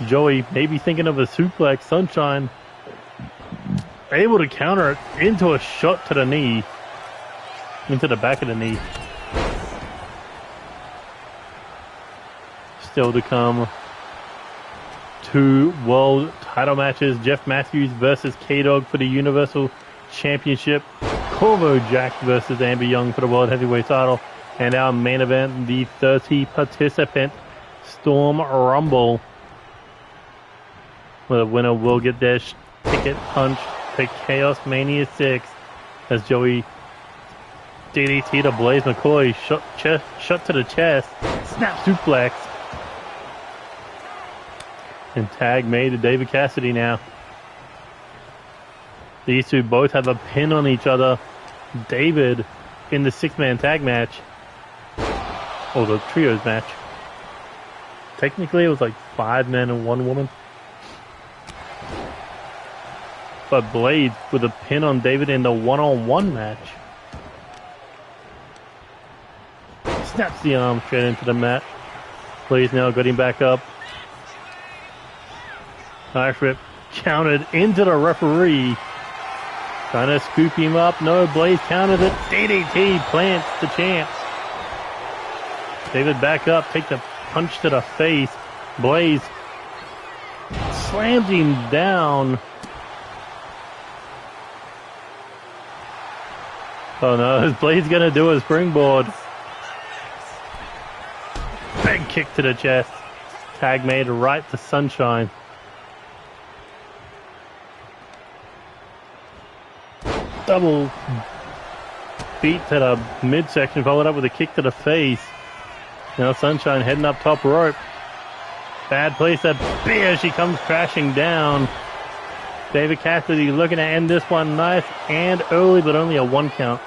Joey maybe thinking of a suplex. Sunshine able to counter it into a shot to the knee. Into the back of the knee. Still to come, 2 world title matches. Jeff Matthews versus KDog for the Universal Championship. Corvo Jack versus Amber Young for the World Heavyweight title. And our main event, the 30-participant Storm Rumble, where the winner will get their ticket punched to Chaos Mania 6 as Joey DDT to Blaise McCoy, shot to the chest, snap suplex. And tag made to David Cassity now. These two both have a pin on each other. David in the 6-man tag match. Or the trios match. Technically it was like 5 men and 1 woman. But Blaise with a pin on David in the 1-on-1 match. Snaps the arm straight into the mat. Blaise now got him back up. Nice rip. Countered into the referee. Trying to scoop him up. No, Blaise countered it. DDT plants the champ. David back up. Take the punch to the face. Blaise slams him down. Oh no, is Blaise going to do a springboard? Big kick to the chest. Tag made right to Sunshine. Double beat to the midsection, followed up with a kick to the face. Now Sunshine heading up top rope. Bad place at Beer. She comes crashing down. David Cassity looking to end this one nice and early, but only a 1 count.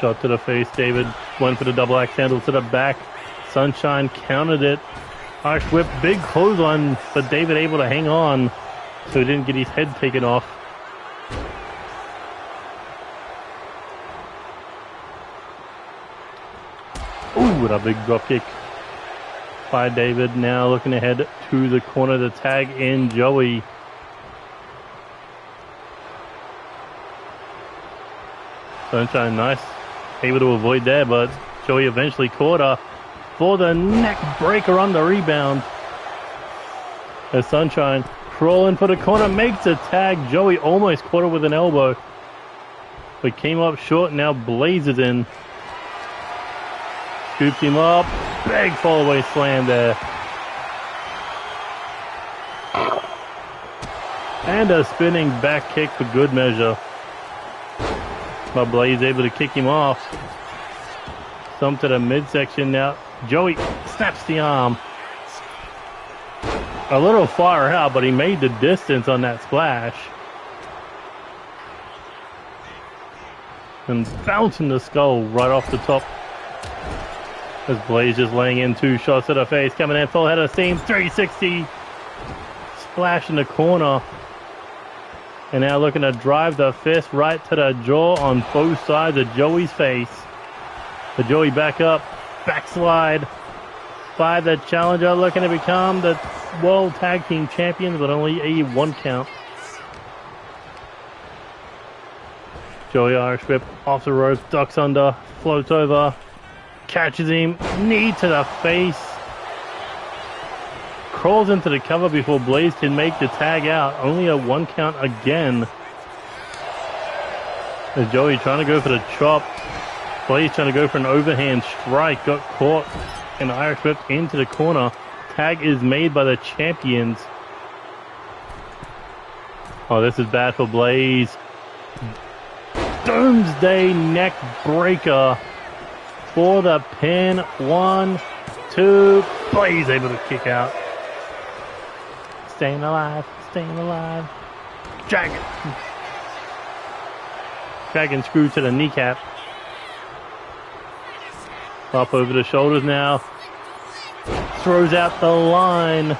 Shot to the face. David went for the double axe handle to the back. Sunshine countered it. Irish whip, big clothesline, but David able to hang on, so he didn't get his head taken off. Ooh, what a big drop kick by David. Now looking ahead to the corner to tag in Joey. Sunshine, nice. Able to avoid there, but Joey eventually caught her for the neck breaker on the rebound. As Sunshine crawling for the corner, makes a tag. Joey almost caught her with an elbow, but came up short. Now Blaise is in. Scoops him up. Big fall-away slam there. And a spinning back kick for good measure. But Blaise able to kick him off. Some to the midsection now. Joey snaps the arm. A little far out, but he made the distance on that splash. And bouncing the skull right off the top. As Blaise just laying in 2 shots to the face. Coming in full head of steam. 360. Splash in the corner. And now looking to drive the fist right to the jaw on both sides of Joey's face. The Joey back up. Backslide by the challenger, looking to become the World Tag Team Champions, but only a 1 count. Joey Irish whip off the rope, ducks under, floats over, catches him, knee to the face. Crawls into the cover before Blaise can make the tag out. Only a 1 count again. As Joey trying to go for the chop. Blaise trying to go for an overhand strike. Got caught and Irish whipped into the corner. Tag is made by the champions. Oh, this is bad for Blaise. Doomsday neck breaker for the pin. 1, 2. Blaise able to kick out. Staying alive, staying alive. Dragon. Dragon screw to the kneecap. Up over the shoulders now. Throws out the line.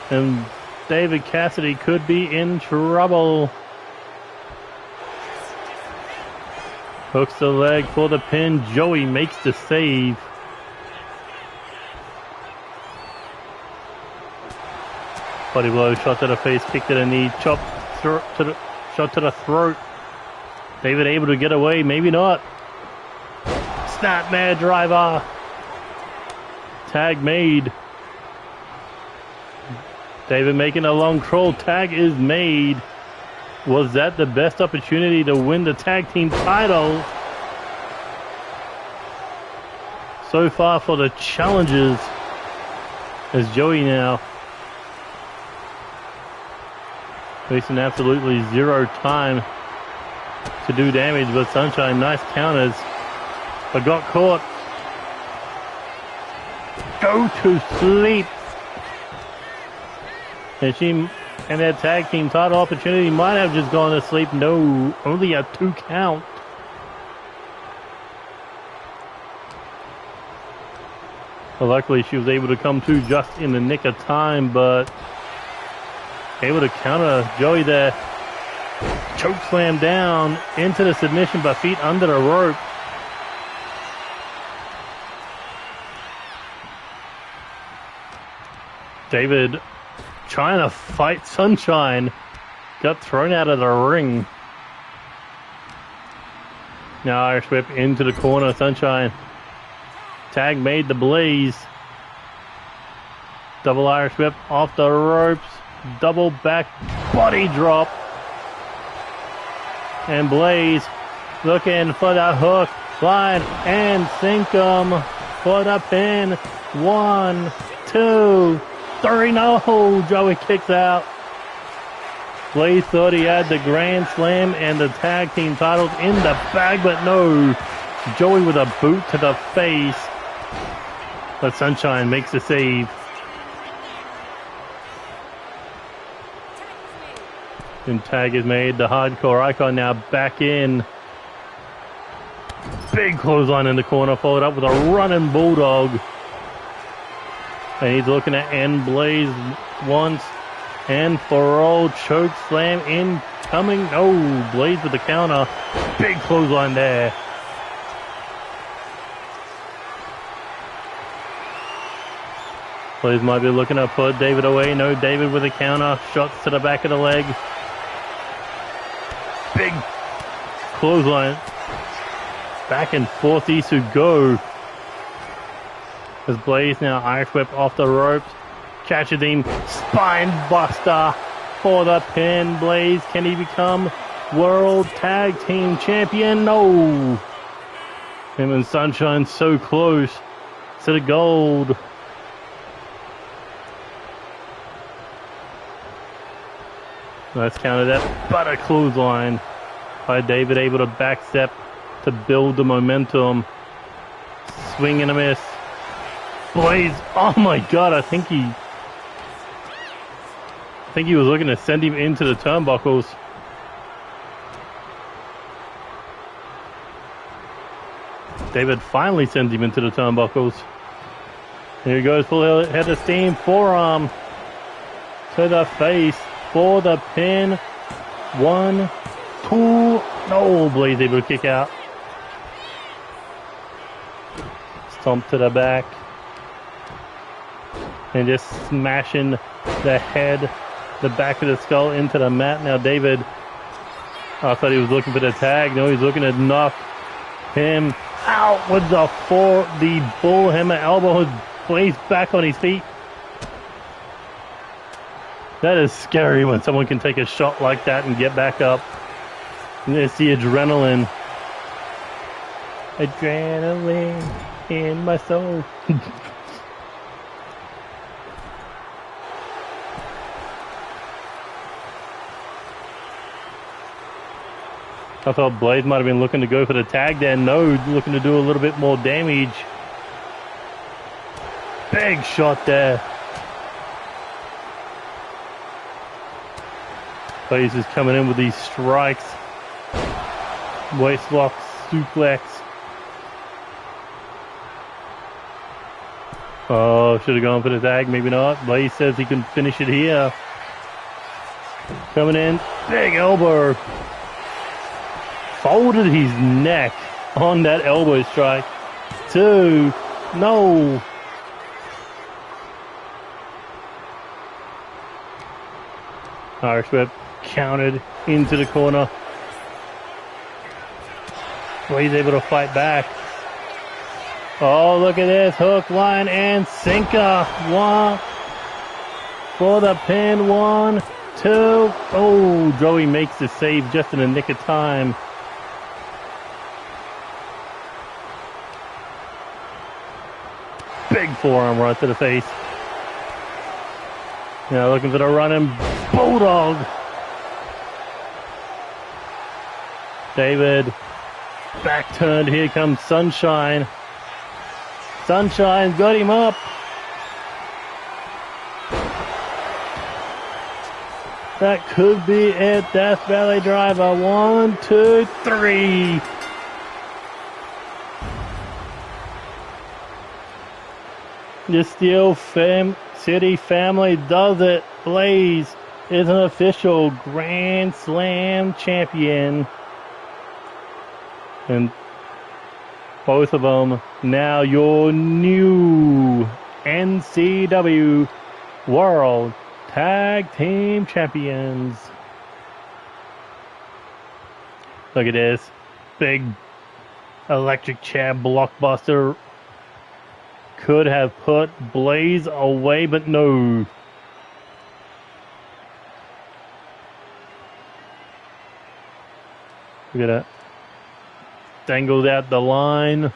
And David Cassity could be in trouble. Hooks the leg for the pin. Joey makes the save. Body blow, shot to the face, kick to the knee, chop, shot to the throat. David able to get away, maybe not. Snapmare driver. Tag made. David making a long crawl. Tag is made. Was that the best opportunity to win the tag team title? So far for the challengers. As Joey now wasting absolutely zero time to do damage, but Sunshine, nice counters, but got caught. Go to sleep. And their tag team title opportunity might have just gone to sleep. No, only a 2 count. Well, luckily she was able to come to just in the nick of time, but able to counter Joey there. Choke slam down into the submission by feet under the rope. David trying to fight Sunshine. Got thrown out of the ring. Now Irish whip into the corner. Sunshine. Tag made the Blaise. Double Irish whip off the ropes. Double back body drop. And Blaise looking for the hook. Slide and sink him for the pin. 1, 2, 3. No, Joey kicks out. Blaise thought he had the Grand Slam and the tag team titles in the bag, but no. Joey with a boot to the face. But Sunshine makes the save. And tag is made. The hardcore icon now back in. Big clothesline in the corner, followed up with a running bulldog. And he's looking to end Blaise once and for all. Choke slam incoming. No, Blaise with the counter. Big clothesline there. Blaise might be looking to put David away. No, David with a counter. Shots to the back of the leg. Big clothesline. Back and forth these two go. As Blaise now Irish whip off the ropes. Catches him. Spine buster for the pin. Blaise, can he become World Tag Team Champion? No. Him and Sunshine so close to the gold. Let's counter that. But a clothesline by David, able to backstep to build the momentum. Swing and a miss. Blaise, oh my god, I think he was looking to send him into the turnbuckles. David finally sends him into the turnbuckles. Here he goes, full head of steam, forearm to the face for the pin. 1, 2, no, Blaise able to kick out. Stomp to the back. And just smashing the head, the back of the skull into the mat. Now David I thought he was looking for the tag. No, he's looking to knock him out with the bullhammer elbow. His Blaise back on his feet. That is scary when someone can take a shot like that and get back up. And it's the adrenaline. Adrenaline in my soul. I thought Blaise might have been looking to go for the tag there. No, looking to do a little bit more damage. Big shot there. Blaise is coming in with these strikes. Waist lock, suplex. Oh, should have gone for the tag, maybe not. Blaise says he can finish it here. Coming in, big elbow. Folded his neck on that elbow strike. 2, no. Irish whip counted into the corner. Blaise able to fight back. Oh, look at this. Hook, line, and sinker. 1 for the pin. 1, 2. Oh, Joey makes the save just in the nick of time. Big forearm right to the face. Yeah, looking for the running bulldog. David back turned. Here comes Sunshine. Sunshine got him up. That could be it. Death Valley Driver. 1, 2, 3. The Steel City family does it. Blaise is an official Grand Slam champion. And both of them now your new NCW World Tag Team Champions. Look at this. Big electric chair blockbuster. Could have put Blaise away, but no. Look at that. Dangled out the line.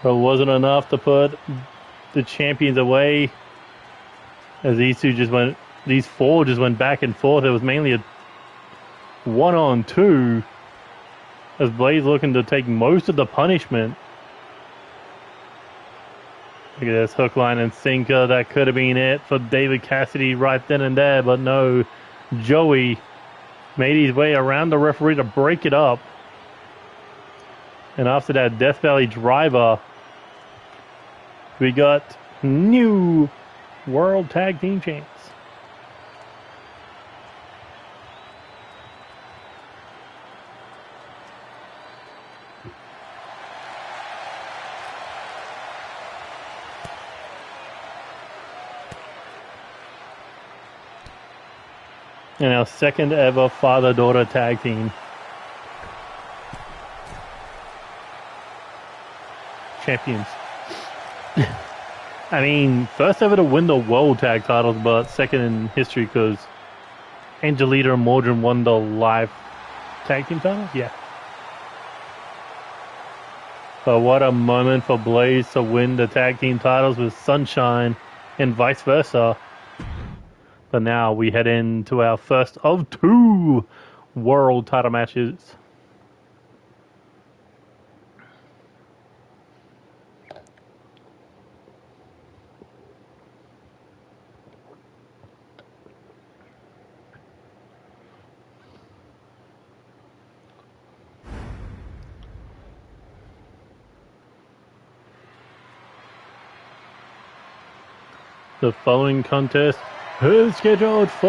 But it wasn't enough to put the champions away. As these four just went back and forth. It was mainly a 1-on-2. As Blaise looking to take most of the punishment. Look at this, hook, line, and sinker. That could have been it for David Cassity right then and there, but no. Joey made his way around the referee to break it up. And after that Death Valley Driver, we got new World Tag Team Champs. And our second ever father-daughter tag team. Champions. I mean, first ever to win the world tag titles, but second in history because Angelita and Mordred won the live tag team titles? Yeah. But what a moment for Blaise to win the tag team titles with Sunshine and vice versa. But now we head into our first of 2 world title matches. The following contest is scheduled for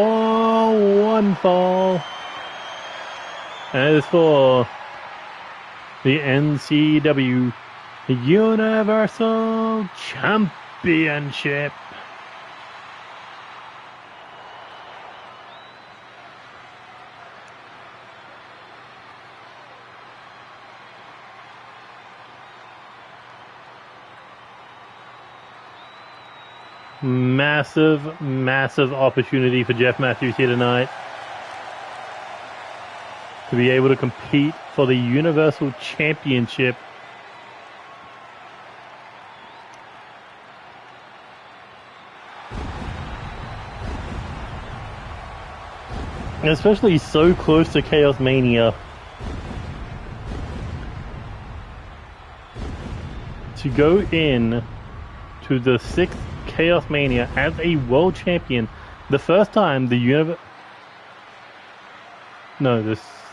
1 fall. And it's for the NCW Universal Championship. Massive, massive opportunity for Jeff Matthews here tonight to be able to compete for the Universal Championship. And especially so close to Chaos Mania. To go in to the 6th Chaos Mania as a world champion, the first time the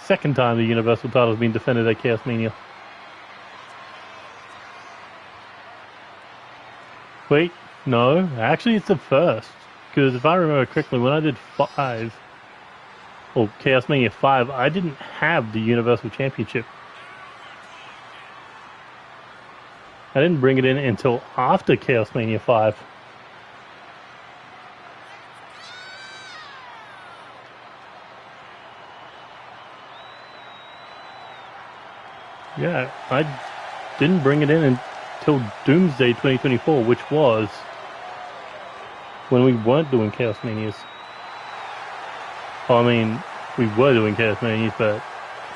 second time the Universal title has been defended at Chaos Mania. Wait, no, actually it's the first, because if I remember correctly, when I did 5, or Chaos Mania 5, I didn't have the Universal Championship. I didn't bring it in until after Chaos Mania 5. Yeah, I didn't bring it in until Doomsday 2024, which was when we weren't doing Chaos Manias. Well, I mean, we were doing Chaos Manias, but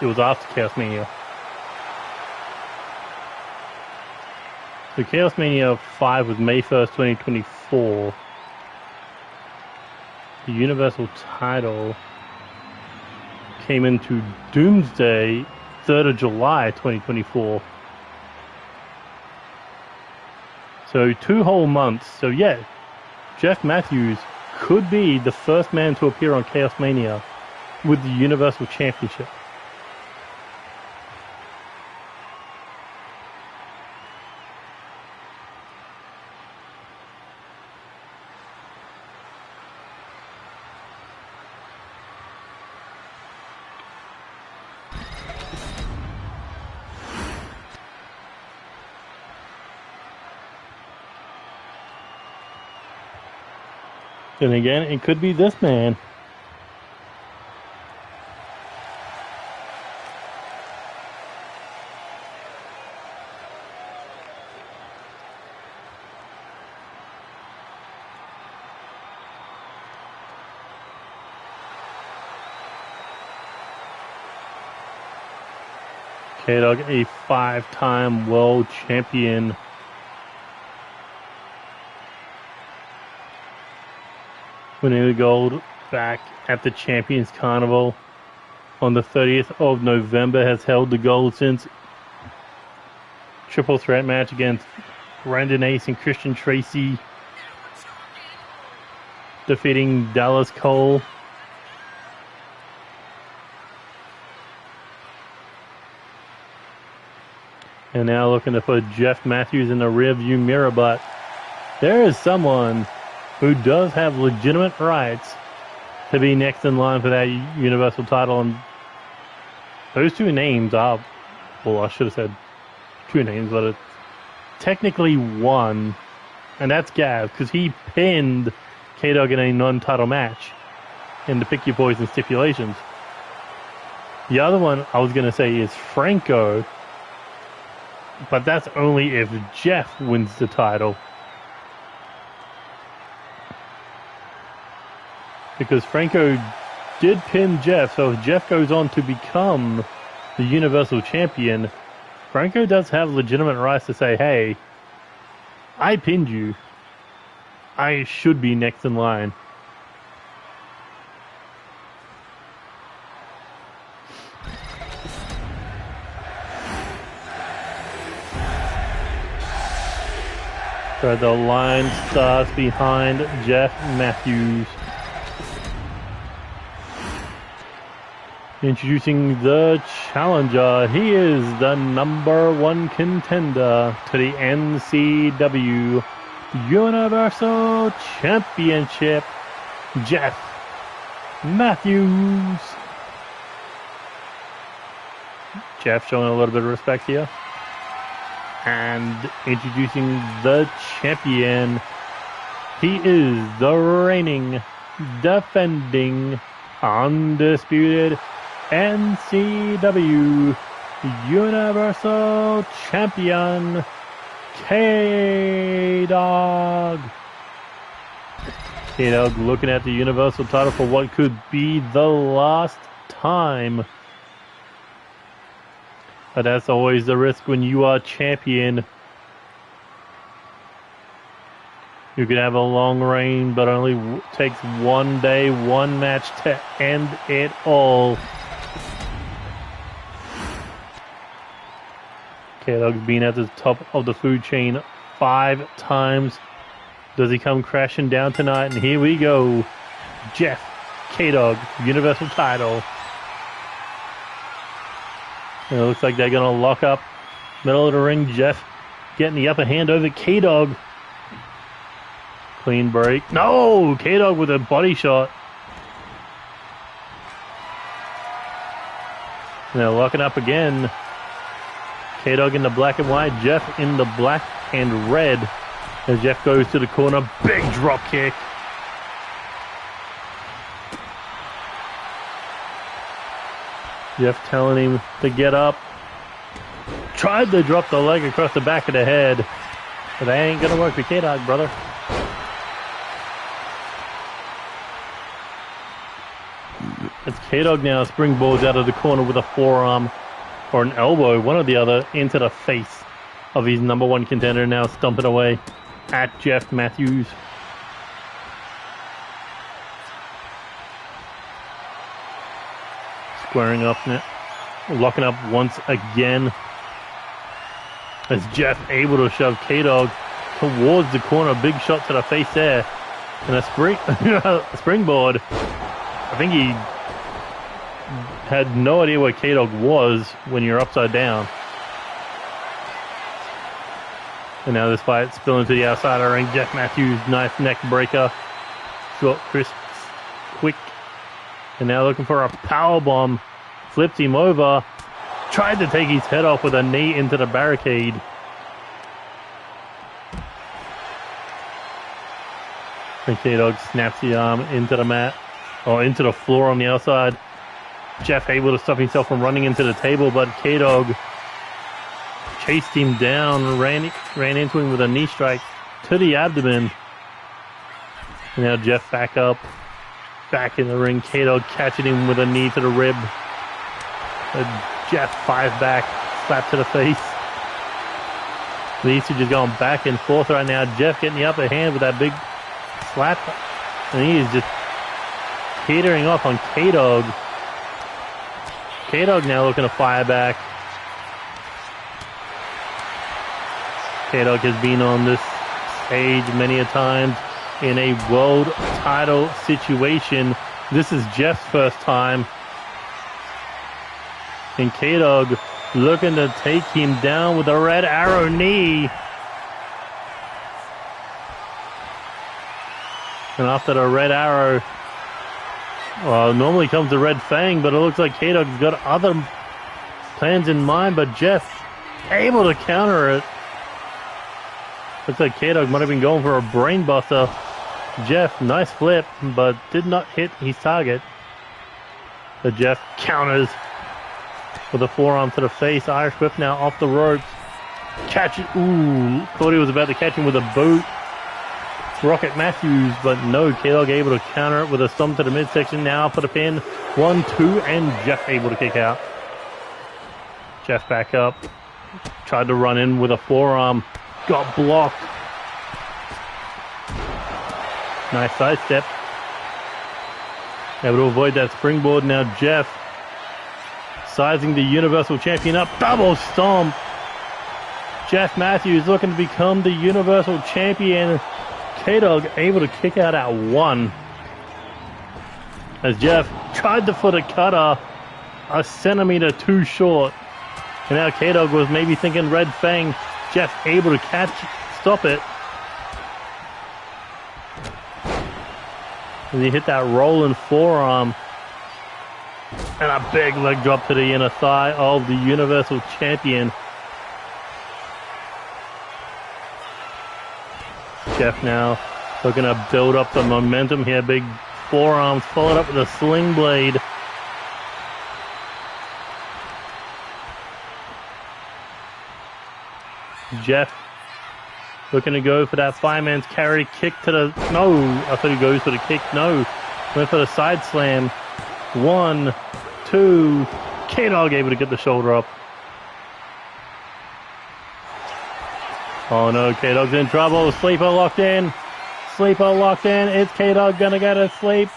it was after Chaos Mania. So Chaos Mania 5 was May 1st, 2024. The Universal title came into Doomsday 3rd of July 2024. So 2 whole months. So yeah, Jeff Matthews could be the first man to appear on Chaos Mania with the Universal Championship. And again, it could be this man. KDog, a 5-time world champion. Winning the gold back at the Champions Carnival on the 30th of November, has held the gold since. Triple threat match against Brandon Ace and Christian Tracey, defeating Dallas Cole. And now looking to put Jeff Matthews in the rearview mirror, but there is someone who does have legitimate rights to be next in line for that Universal title. And those 2 names are, well, I should have said 2 names, but it's technically 1, and that's Gav, because he pinned KDog in a non-title match in the Pick Your Poison stipulations. The other one I was going to say is Franco, but that's only if Jeff wins the title. Because Franco did pin Jeff, so if Jeff goes on to become the Universal Champion, Franco does have legitimate rights to say, hey, I pinned you. I should be next in line. So the line starts behind Jeff Matthews. Introducing the challenger. He is the #1 contender to the NCW Universal Championship, Jeff Matthews. Jeff showing a little bit of respect here. And introducing the champion. He is the reigning, defending, undisputed NCW Universal Champion, KDog. KDog looking at the Universal title for what could be the last time. But that's always the risk when you are champion. You can have a long reign, but only takes one day, one match to end it all. KDog's been at the top of the food chain 5 times. Does he come crashing down tonight? And here we go. Jeff, KDog, Universal title. And it looks like they're going to lock up middle of the ring. Jeff getting the upper hand over KDog. Clean break. No! KDog with a body shot. And they're locking up again. KDog in the black and white. Jeff in the black and red. As Jeff goes to the corner, big drop kick. Jeff telling him to get up. Tried to drop the leg across the back of the head. But that ain't gonna work for KDog, brother. As KDog now springboards out of the corner with a forearm or an elbow, one or the other, into the face of his number one contender, now stomping away at Jeff Matthews. Squaring up now, locking up once again. As Jeff able to shove KDog towards the corner, big shot to the face there, and a springboard. I think he had no idea where KDog was when you're upside down. And now this fight spilling to the outside of the ring. Jeff Matthews, nice neck breaker. Short, crisp, quick. And now looking for a power bomb. Flips him over. Tried to take his head off with a knee into the barricade. And KDog snaps the arm into the mat. Or into the floor on the outside. Jeff able to stop himself from running into the table, but KDog chased him down, ran into him with a knee strike to the abdomen. And now Jeff back up, back in the ring. KDog catching him with a knee to the rib. Jeff 5 back, slap to the face. These two just going back and forth right now. Jeff getting the upper hand with that big slap. And he is just teetering off on KDog. KDog now looking to fire back. KDog has been on this stage many a time in a world title situation. This is Jeff's first time. And KDog looking to take him down with a red arrow knee. And after the red arrow, well, normally comes the red fang, but it looks like KDog's got other plans in mind, but Jeff able to counter it. Looks like KDog might have been going for a brain buster. Jeff, nice flip, but did not hit his target. But Jeff counters with a forearm to the face. Irish whip now off the ropes. Catch it. Ooh, thought he was about to catch him with a boot. Rocket Matthews, but no, KDog able to counter it with a stomp to the midsection now for the pin. 1, 2, and Jeff able to kick out. Jeff back up. Tried to run in with a forearm. Got blocked. Nice sidestep. Able to avoid that springboard. Now Jeff sizing the Universal Champion up. Double stomp. Jeff Matthews looking to become the Universal Champion. KDog able to kick out at 1. As Jeff tried to foot a cutter a centimeter too short. And now KDog was maybe thinking red fang. Jeff able to stop it. And he hit that rolling forearm. And a big leg drop to the inner thigh of the Universal Champion. Jeff now looking to build up the momentum here. Big forearms followed up with a sling blade. Jeff Looking to go for that fireman's carry kick to the... No, I thought he goes for the kick. No, went for the side slam. 1, 2. KDog able to get the shoulder up. Oh no, KDog's in trouble. Sleeper locked in. Sleeper locked in. Is KDog gonna get a sleep?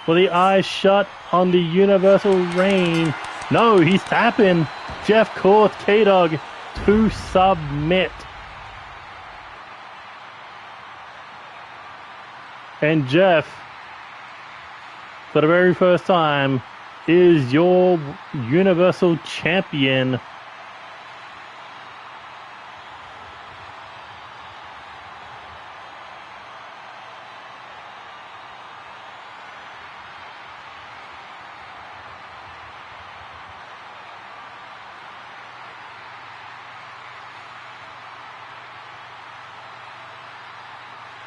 With the eyes shut on the universal reign. No, he's tapping. Jeff caused KDog to submit. And Jeff, for the very first time, is your Universal Champion.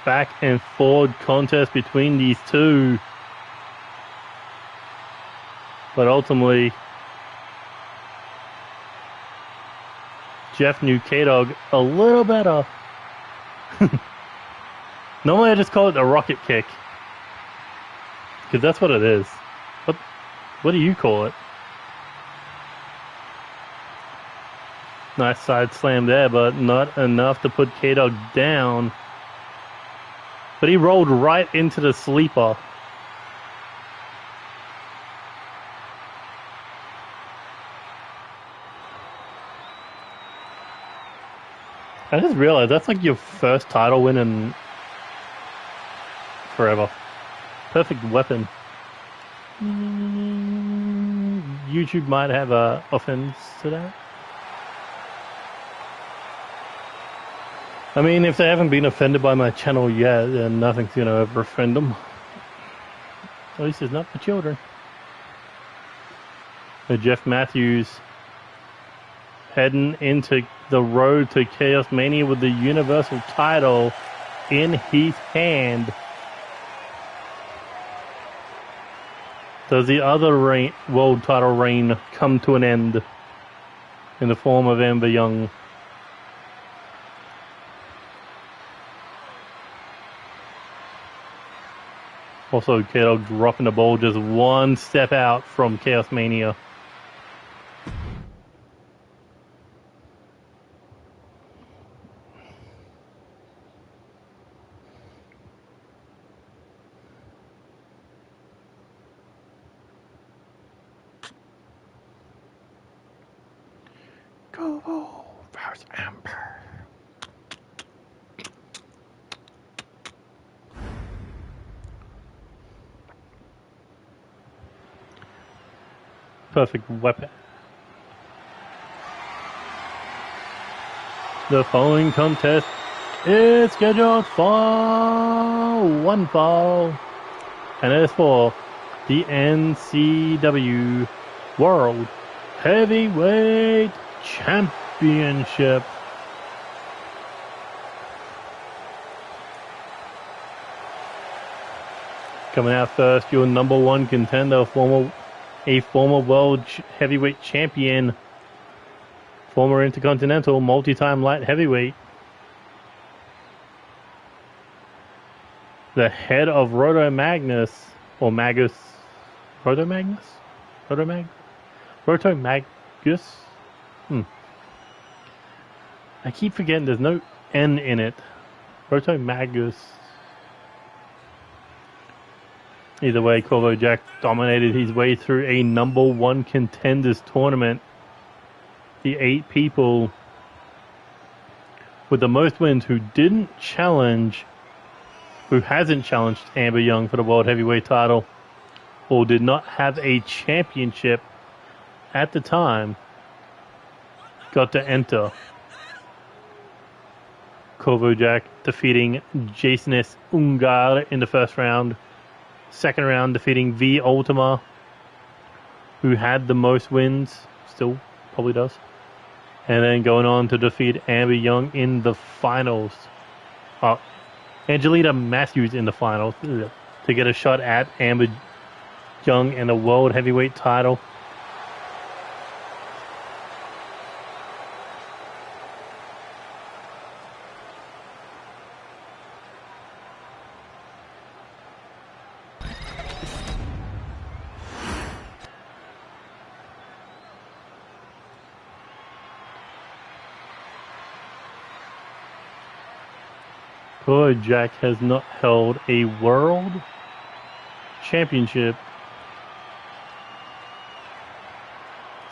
Back and forward contest between these two. But ultimately, Jeff knew KDog a little better. Normally I just call it a rocket kick. Because that's what it is. What do you call it? Nice side slam there, but not enough to put KDog down. But he rolled right into the sleeper. I just realized that's like your first title win in forever. Perfect weapon. YouTube might have a offense to that. I mean, if they haven't been offended by my channel yet, then nothing's going to ever offend them. At least it's not for children. Jeff Matthews heading into the road to Chaos Mania with the Universal title in his hand. Does the other world title reign come to an end in the form of Amber Young? Also, KDog dropping the ball just one step out from Chaos Mania. Corvo versus Amber. Perfect weapon. The following contest is scheduled for one fall, and it is for the NCW World Heavyweight Championship. Coming out first, your number one contender, a former world heavyweight champion, former Intercontinental, multi-time light heavyweight, the head of Roto Magnus, or Magus, Roto Magnus? Roto Magus? I keep forgetting there's no N in it. Roto Magus. Either way, Corvo Jack dominated his way through a number one contenders tournament. The 8 people with the most wins who didn't challenge, who hasn't challenged Amber Young for the World Heavyweight title, or did not have a championship at the time, got to enter. Corvo Jack defeating Jasoness Ungar in the first round. Second round defeating V Ultima, who had the most wins, still probably does. And then going on to defeat Amber Young in the finals. Angelina Matthews in the finals to get a shot at Amber Young and the World Heavyweight title. Corvo Jack has not held a world championship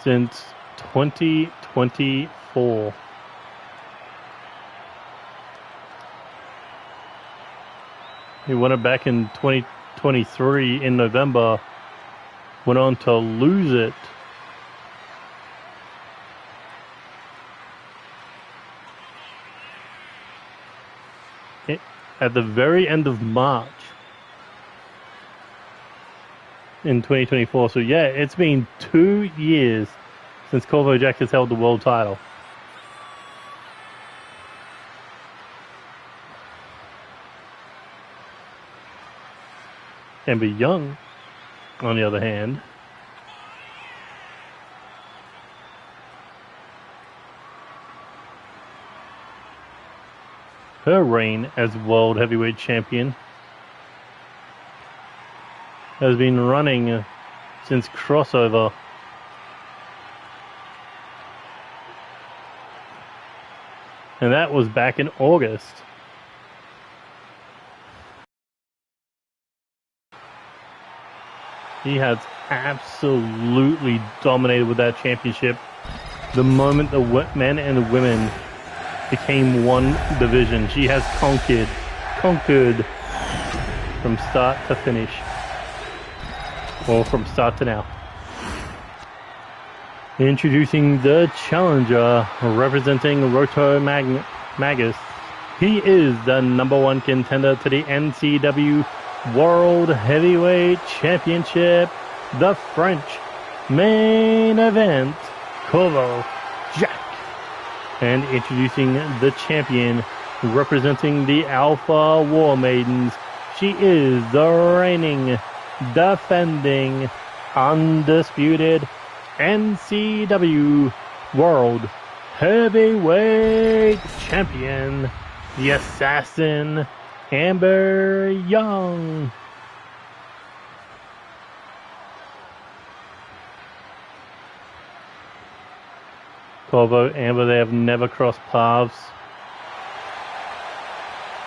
since 2024. He won it back in 2023 in November, went on to lose it at the very end of March in 2024. So yeah, it's been 2 years since Corvo Jack has held the world title. Amber Young, on the other hand, her reign as World Heavyweight Champion has been running since Crossover. And that was back in August. He has absolutely dominated with that championship. The moment the men and the women became one division, she has conquered from start to finish. Or from start to now. Introducing the challenger, representing Roto Magus. He is the #1 contender to the NCW World Heavyweight Championship, the French main event, Corvo Jack. And introducing the champion, representing the Alpha War Maidens, she is the reigning, defending, undisputed NCW World Heavyweight Champion, the Assassin, Amber Young. Corvo, Amber, they have never crossed paths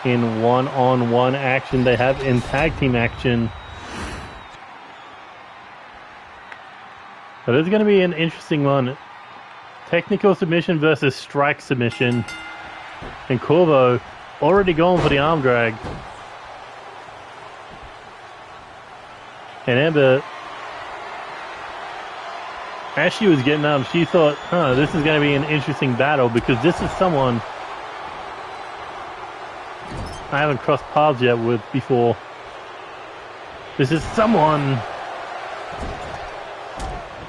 in one-on-one action. They have in tag team action. But it's going to be an interesting one. Technical submission versus strike submission. And Corvo already going for the arm drag. And Amber, as she was getting up, she thought, this is going to be an interesting battle because this is someone I haven't crossed paths yet with before. This is someone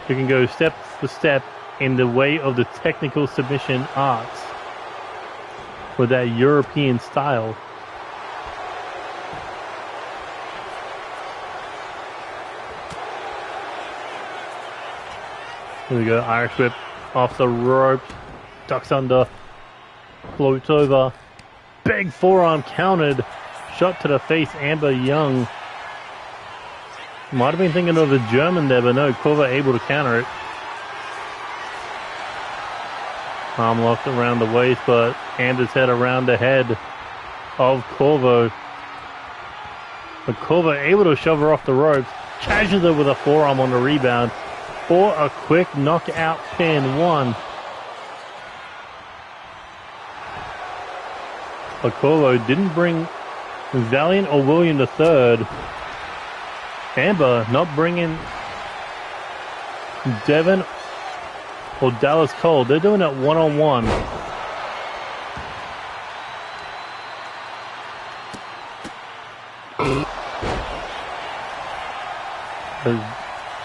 who can go step for step in the way of the technical submission arts with that European style. Here we go, Irish whip off the rope, ducks under, floats over, big forearm countered, shot to the face, Amber Young. Might have been thinking of a German there, but no, Corvo able to counter it. Arm locked around the waist, but Amber's head around the head of Corvo. But Corvo able to shove her off the ropes, catches her with a forearm on the rebound for a quick knockout pin. One. But Corvo didn't bring Valiant or William III. Amber not bringing Devin or Dallas Cole. They're doing it one-on-one.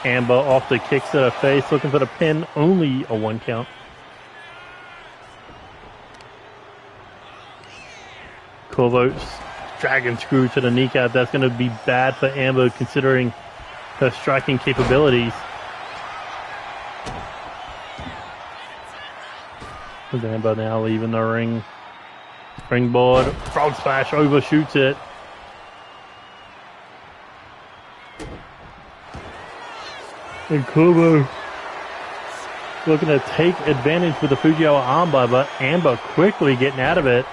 Amber off the kicks to the face, looking for the pin. Only a 1 count. Corvo dragon screw to the kneecap. That's going to be bad for Amber considering her striking capabilities. Amber now leaving the ring. Springboard, frog splash, overshoots it. And Corvo looking to take advantage with the Fujiwara armbar, but Amber quickly getting out of it.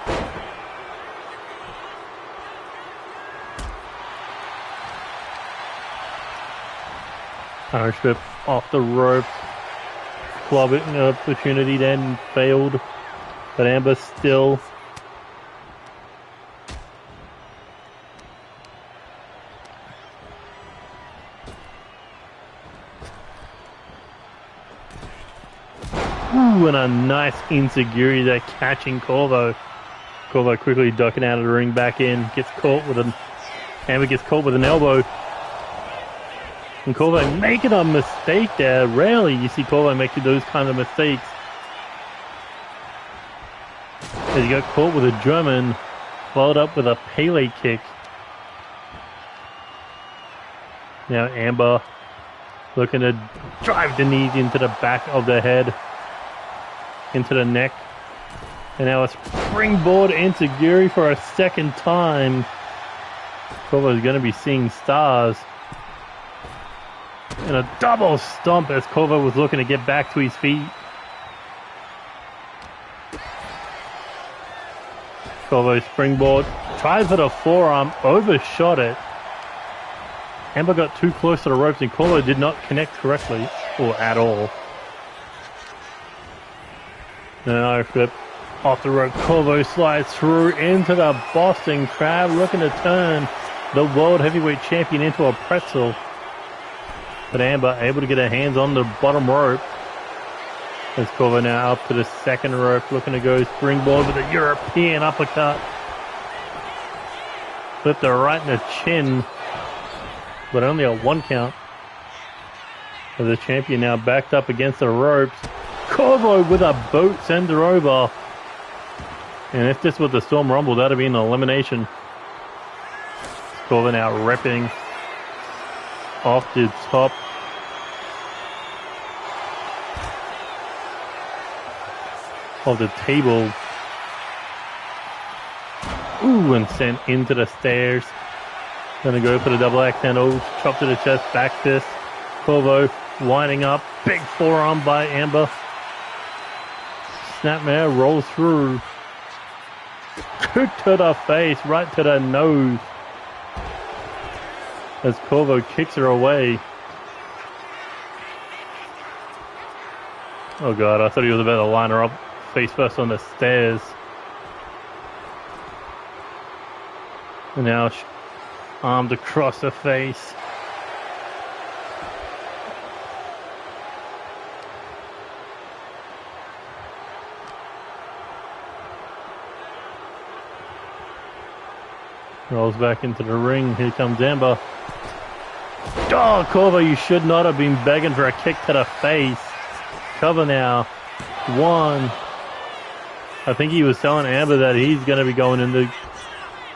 Irish whip off the ropes. Clubbing opportunity then failed. But Amber still. Ooh, and a nice insecurity there catching Corvo. Corvo quickly ducking out of the ring, back in, gets caught with an... Amber gets caught with an elbow. And Corvo making a mistake there. Rarely you see Corvo making those kind of mistakes. As he got caught with a German, followed up with a Pele kick. Now Amber looking to drive the knees into the back of the head, into the neck. And now a springboard into Guri for a second time. Corvo is going to be seeing stars. And a double stomp as Corvo was looking to get back to his feet. Corvo springboard, tried for the forearm, overshot it. Amber got too close to the ropes and Corvo did not connect correctly, or at all. And an Irish whip off the rope. Corvo slides through into the Boston Crab, looking to turn the World Heavyweight Champion into a pretzel. But Amber able to get her hands on the bottom rope. As Corvo now up to the second rope, looking to go springboard with a European uppercut. Flipped her right in the chin, but only a 1 count. So the champion now backed up against the ropes. Corvo with a boot sends her over. And if this was the Storm Rumble, that would be an elimination. Corvo now repping off the top. Of the table. Ooh, and sent into the stairs. Gonna go for the double axe handle. Chop to the chest, back fist. Corvo winding up. Big forearm by Amber. Snapmare rolls through. Kick to the face, right to the nose. As Corvo kicks her away. Oh god, I thought he was about to line her up face first on the stairs. And now armed across the face. Rolls back into the ring. Here comes Amber. Oh, Corvo, you should not have been begging for a kick to the face. Cover now. 1. I think he was telling Amber that he's going to be going into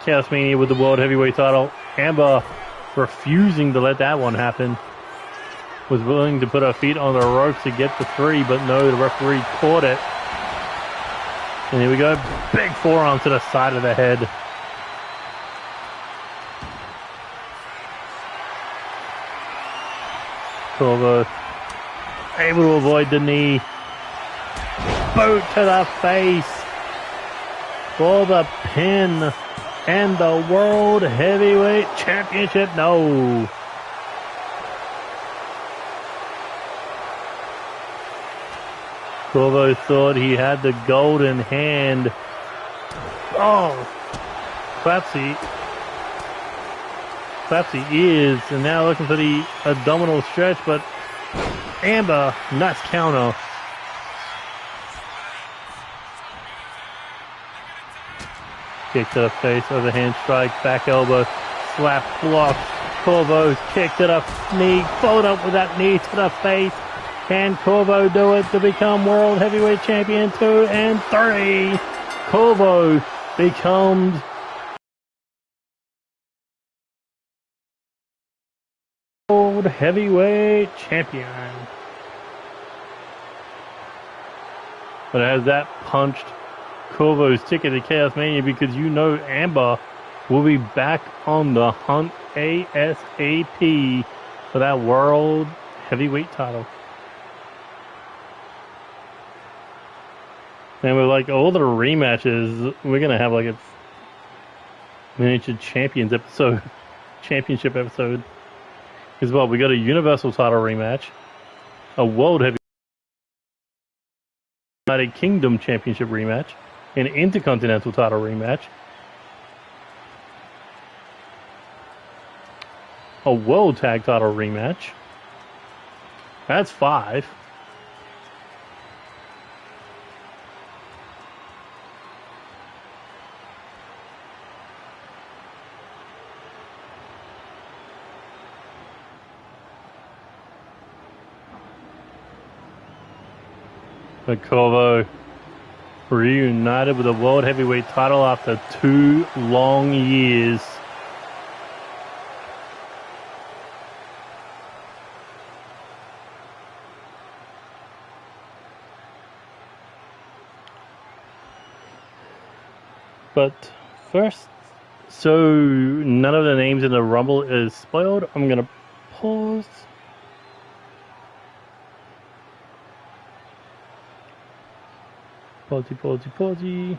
Chaos Mania with the World Heavyweight title. Amber refusing to let that one happen. Was willing to put her feet on the ropes to get the 3, but no, the referee caught it. And here we go. Big forearm to the side of the head. Corvo able to avoid the knee. Boot to the face for the pin and the World Heavyweight Championship. No. Corvo thought he had the golden hand. Oh, Clapsy ears, and now looking for the abdominal stretch, but Amber, nice counter. Kick to the face, overhand strike, back elbow, slap, block. Corvo kick to the knee, followed up with that knee to the face. Can Corvo do it to become World Heavyweight Champion? 2 and 3. Corvo becomes World Heavyweight Champion. But has that punched Corvo's ticket to Chaos Mania, because you know Amber will be back on the hunt ASAP for that World Heavyweight title. And with like all the rematches, we're gonna have like a miniature champions episode, championship episode. as well. We got a Universal title rematch, a World Heavy United Kingdom Championship rematch, an Intercontinental title rematch, a World Tag title rematch. That's 5. Corvo reunited with the World Heavyweight title after 2 long years. But first, so none of the names in the Rumble is spoiled. I'm going to pause. Pause.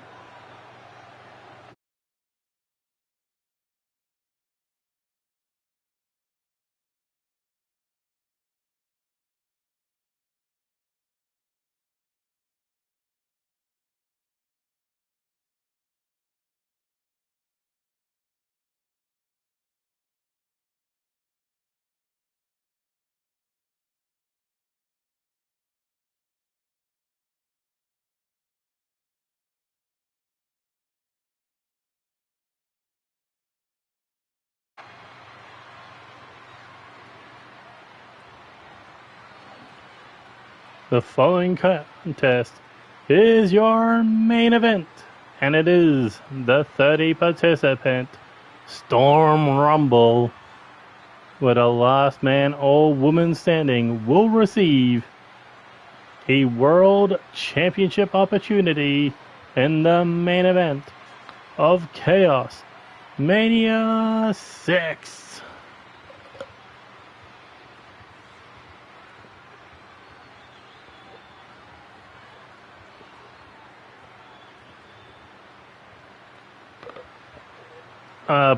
The following contest is your main event, and it is the 30-participant Storm Rumble, where the last man or woman standing will receive a World Championship opportunity in the main event of Chaos Mania 6.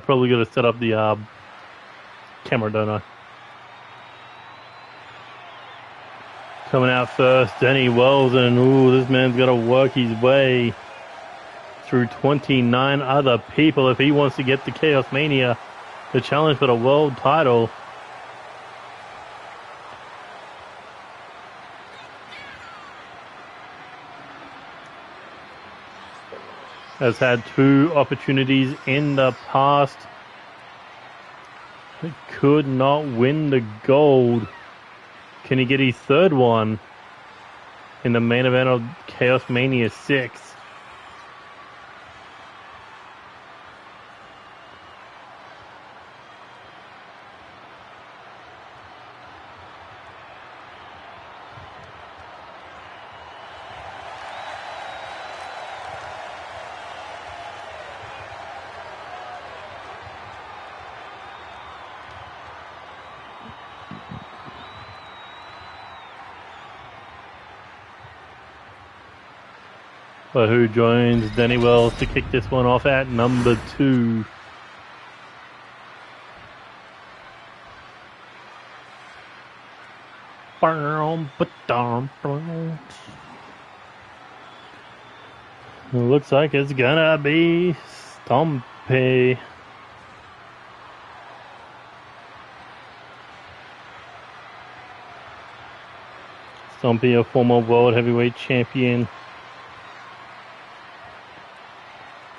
Probably gonna set up the camera, don't I? Coming out first, Danny Wells, and ooh, this man's gotta work his way through 29 other people if he wants to get to Chaos Mania, the challenge for the world title. Has had 2 opportunities in the past. Could not win the gold. Can he get his 3rd one in the main event of Chaos Mania 6? But who joins Danny Wells to kick this one off at number 2? Looks like it's gonna be Stompy. Stompy, a former World Heavyweight Champion.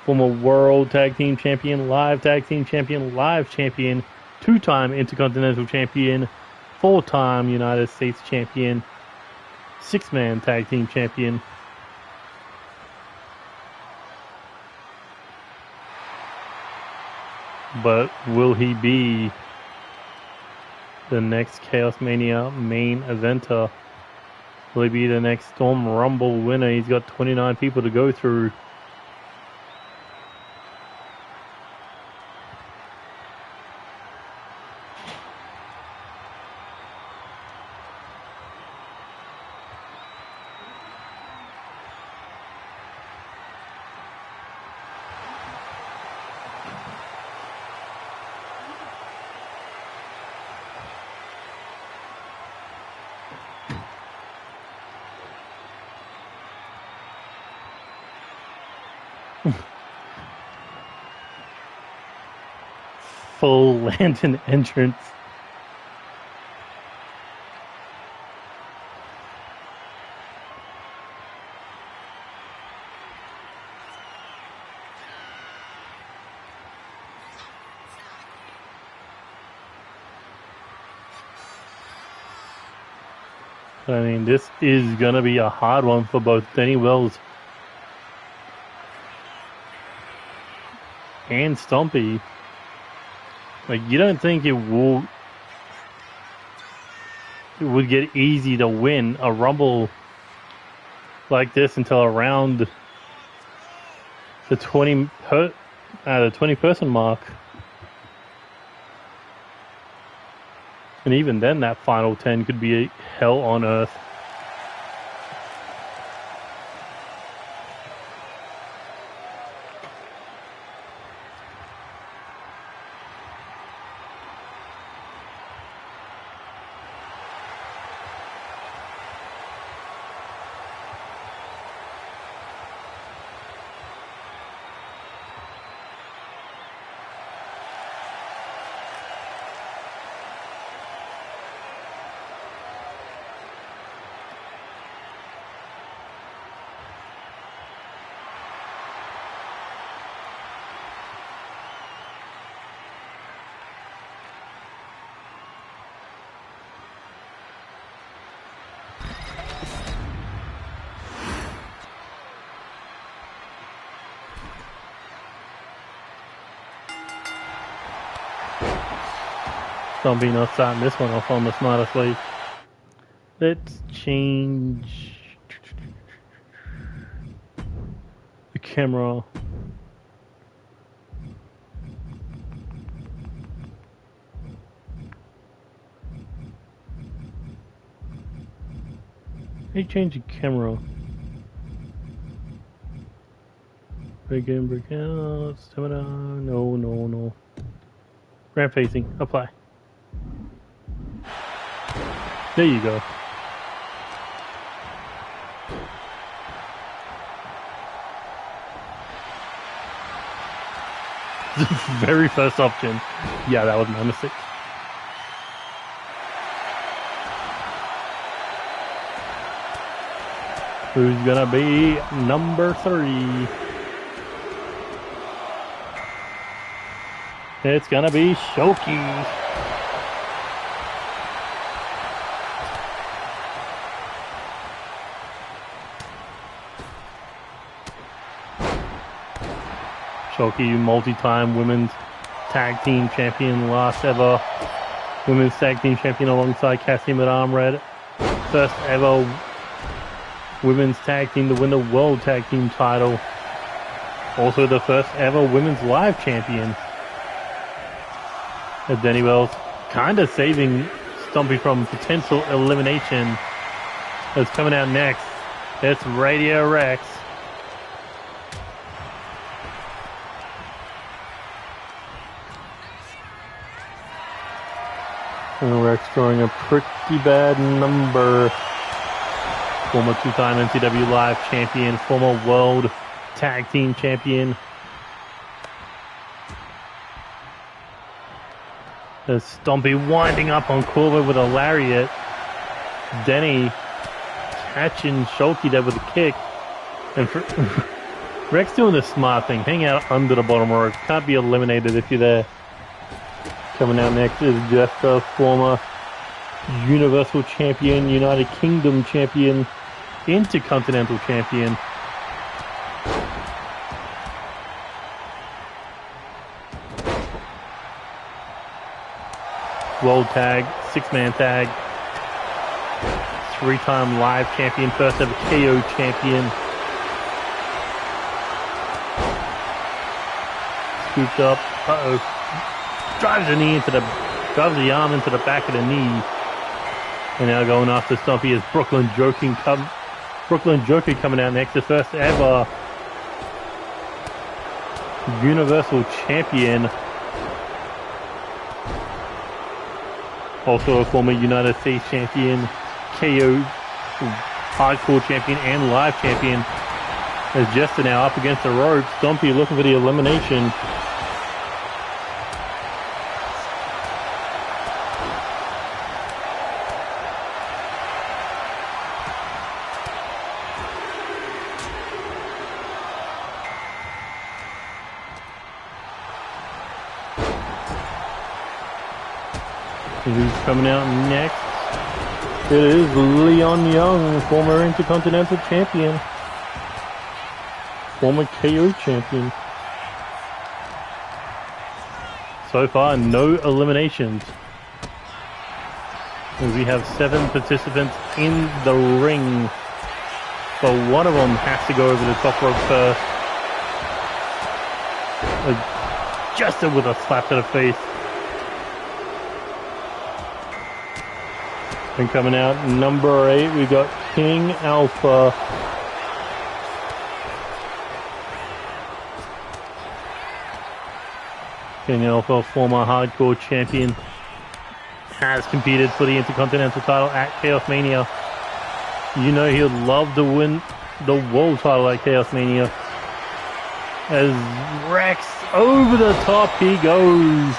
Former World Tag Team Champion, Live Tag Team Champion, Live Champion, 2-time Intercontinental Champion, 4-time United States Champion, 6-man Tag Team Champion. But will he be the next Chaos Mania main eventer? Will he be the next Storm Rumble winner? He's got 29 people to go through. full lantern entrance. I mean, this is going to be a hard one for both Denny Wells and Stompy. Like, you don't think it would get easy to win a Rumble like this until around the 20 person mark. And even then, that final 10 could be a hell on earth. Stompy not starting this one off on the smartest way. Let's change the camera. Hey, change the camera. Break in, break out, stamina. No. Ramp facing, apply. There you go. The very first option. Yeah, that was my mistake. Who's gonna be number 3? It's gonna be Shoki. Shoki, multi-time women's tag team champion, last ever women's tag team champion alongside Cassity with Arm Red. First ever women's tag team to win the world tag team title. Also the first ever women's live champion. As Denny Wells kind of saving Stompy from potential elimination. That's coming out next. It's Radio Rex. And Rex drawing a pretty bad number. Former 2-time NCW Live champion, former World Tag Team champion. There's Stompy winding up on Corvo with a lariat. Denny catching Shoki there with a kick. And Rex doing the smart thing. Hang out under the bottom rope. Can't be eliminated if you're there. Coming out next is Jessica, former Universal Champion, United Kingdom Champion, Intercontinental Champion. World Tag, 6-man tag, 3-time Live Champion, first ever KO Champion. Scooped up, drives the arm into the back of the knee. And now going after Stompy is Brooklyn Joker coming out next, the first ever Universal Champion. Also a former United States Champion, KO Hardcore Champion and Live Champion. As Jester now up against the ropes, Stompy looking for the elimination. And who's coming out next? It is Leon Young, former Intercontinental Champion. Former KO Champion. So far, no eliminations. And we have 7 participants in the ring. But one of them has to go over the top rope first. Adjusted with a slap to the face. And coming out number 8, we got King Alpha. King Alpha, former hardcore champion, has competed for the Intercontinental title at Chaos Mania. You know he'd love to win the world title at Chaos Mania. As Rex over the top he goes.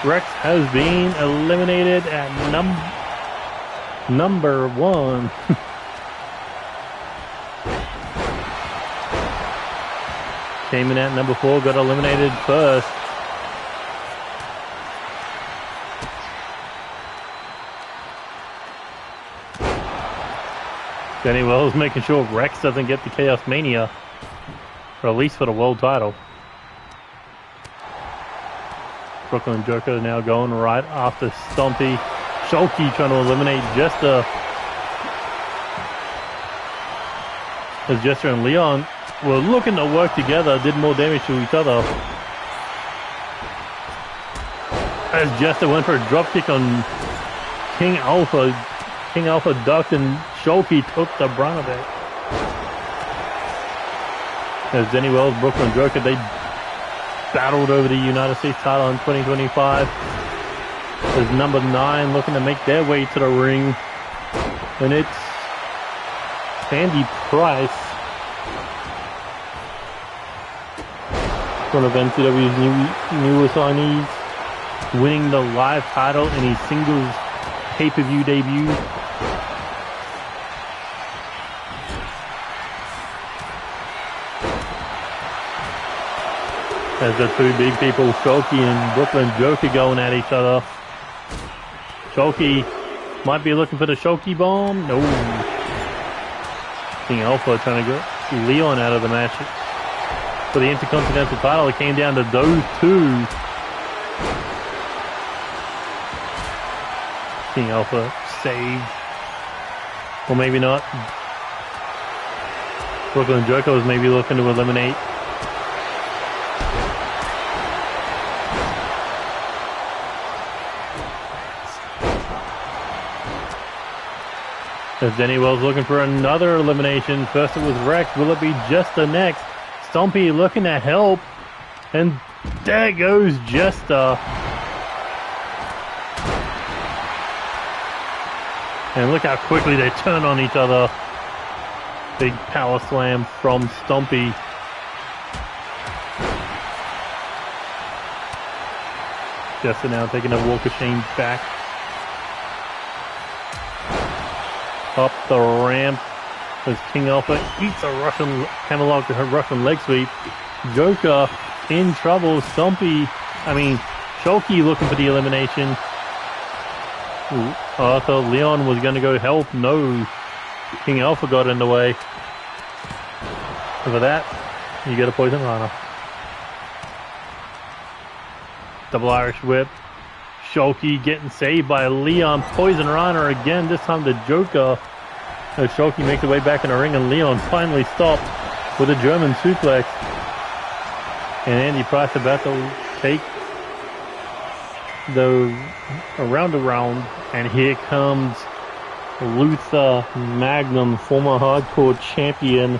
Rex has been eliminated at number 1. Came in at number 4, got eliminated first. Danny Wells making sure Rex doesn't get the Chaos Mania, or at least for the world title. Brooklyn Joker now going right after Stompy. Shulky trying to eliminate Jester. As Jester and Leon were looking to work together, did more damage to each other. As Jester went for a dropkick on King Alpha. King Alpha ducked and Shulky took the brunt of it. As Denny Wells, Brooklyn Joker, they battled over the United States title in 2025. As number 9 looking to make their way to the ring. And it's Andy Price, one of NCW's new assignees, winning the live title in his singles pay-per-view debut. As the 2 big people, Shulky and Brooklyn Joker, going at each other. Shulky might be looking for the Shulky bomb. No. King Alpha trying to get Leon out of the match for the Intercontinental title. It came down to those 2. King Alpha saved. Or maybe not. Brooklyn Joker was maybe looking to eliminate. As Denny Wells looking for another elimination. First it was Rex. Will it be Jester next? Stompy looking to help. And there goes Jester. And look how quickly they turn on each other. Big power slam from Stompy. Jester now taking a walk of shame back. Up the ramp as King Alpha eats a Russian hammerlock to her Russian leg sweep. Joker in trouble. Shulky looking for the elimination. Ooh, I thought Leon was going to go help. No. King Alpha got in the way. Over that, you get a poison rana. Double Irish whip. Shulky getting saved by Leon. Poison Rana again, this time the Joker. As Shulky makes the way back in the ring and Leon finally stopped with a German suplex. And Andy Price about to take the around. And here comes Luther Magnum, former hardcore champion.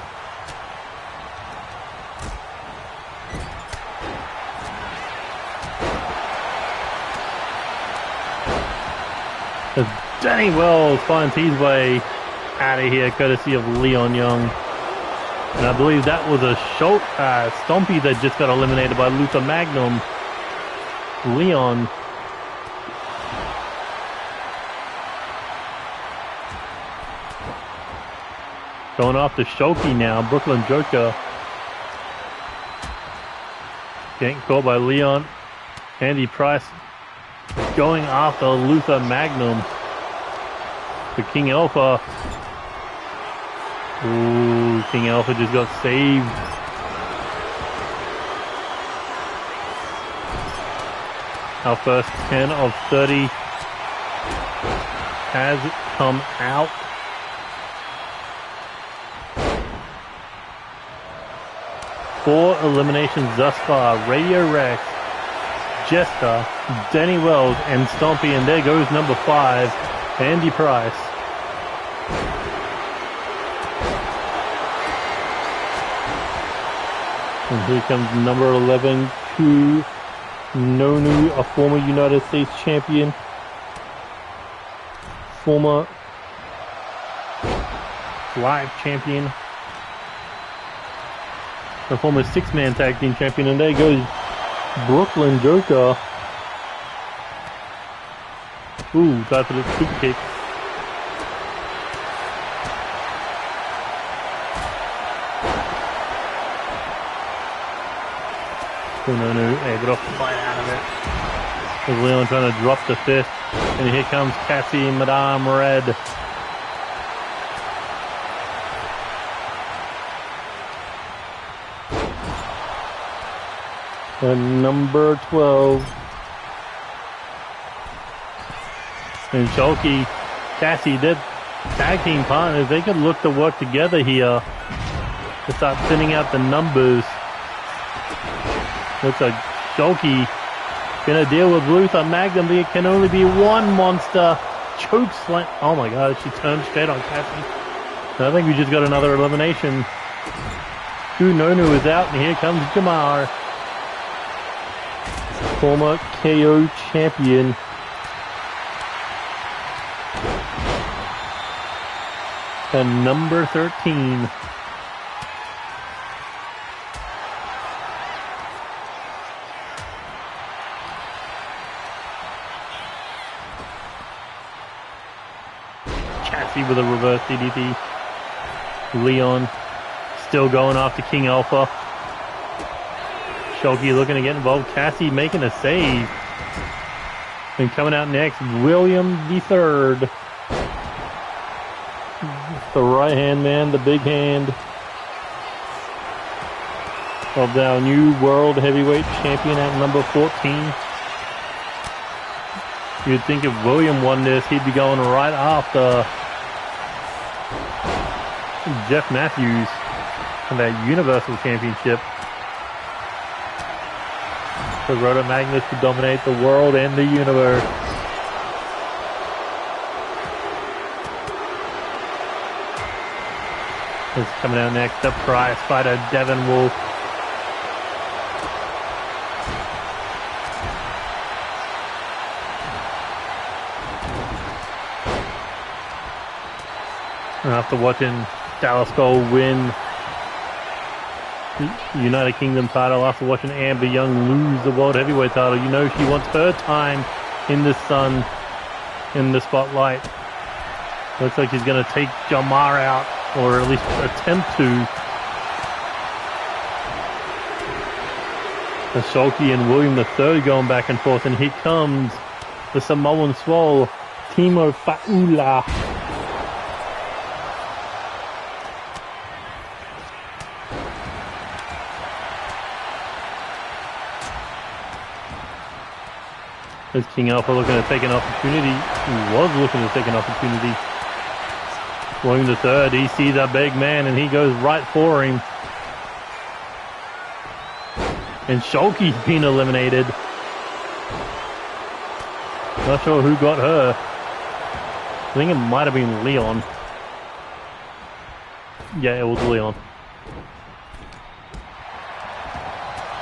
As Danny Wells finds his way out of here, courtesy of Leon Young. And I believe that was a Stompy that just got eliminated by Luther Magnum. Leon. Going off to Shulky now, Brooklyn Joker. Getting caught by Leon. Andy Price going after Luther Magnum. The King Alpha. Ooh, King Alpha just got saved. Our first 10 of 30 has come out. Four eliminations thus far. Radio Rex, Jester, Danny Wells, and Stompy. And there goes number 5, Andy Price. And here comes number 11, Ku Nonu, a former United States champion. Former live champion. A former 6-man tag team champion. And there goes Brooklyn Joker. Ooh, got for the super kick. Kunonu able to fight out of it. As Leon trying to drop the fist. And here comes Cassie Madame Red. And number 12. And Shulky, Cassie, they're tag team partners. They could look to work together here to start thinning out the numbers. Looks like Shulky gonna deal with Luther Magnum. There can only be one monster. Choke slam. Oh my god, she turned straight on Cassie. I think we just got another elimination. Ku Nonu is out, and here comes Jamar. Former KO champion. And number 13. Cassie with a reverse DDT. Leon still going after King Alpha. Shulky looking to get involved. Cassie making a save. And coming out next, William III. The right hand man, the big hand of our new world heavyweight champion at number 14. You'd think if William won this, he'd be going right after Jeff Matthews and that Universal Championship. So Roto Magnus to dominate the world and the universe. Is coming out next, the prize fighter, Devin Wolf. And after watching Dallas Cole win the United Kingdom title, after watching Amber Young lose the World Heavyweight title, you know she wants her time in the sun, in the spotlight. Looks like she's going to take Jamar out, or at least attempt to. And Shulky and William III going back and forth, and here comes the Samoan Swole, Timo Fa'ula. As King Alpha looking to take an opportunity. He was looking to take an opportunity. William III, he sees a big man and he goes right for him. And Shulky's been eliminated. Not sure who got her. I think it might have been Leon. Yeah, it was Leon.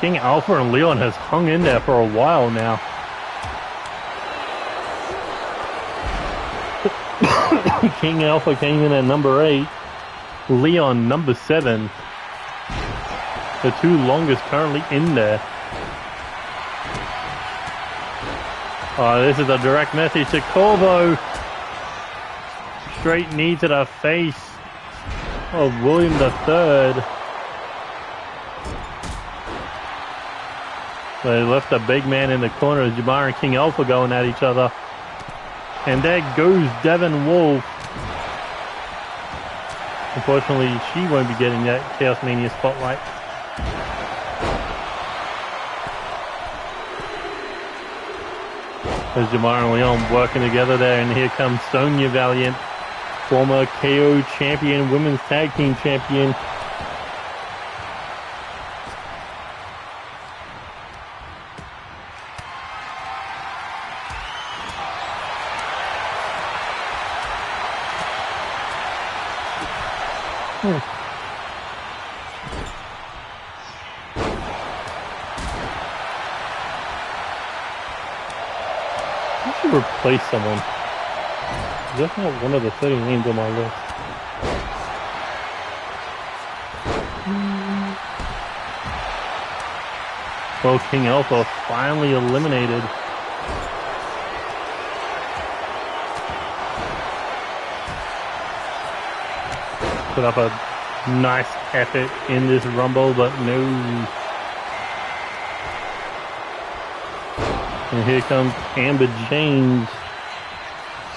King Alpha and Leon has hung in there for a while now. King Alpha came in at number 8. Leon number 7. The two longest currently in there. This is a direct message to Corvo. Straight knee to the face of William III. They left the big man in the corner as Jamar and King Alpha going at each other. And there goes Devin Wolf. Unfortunately, she won't be getting that Chaos Mania spotlight. There's Jamar and Leon working together there, and here comes Sonya Valiant, former KO champion, women's tag team champion. I should replace someone. That's not one of the 30 names on my list. Well, King Alpha finally eliminated. Put up a nice effort in this Rumble, but no. And here comes Amber James.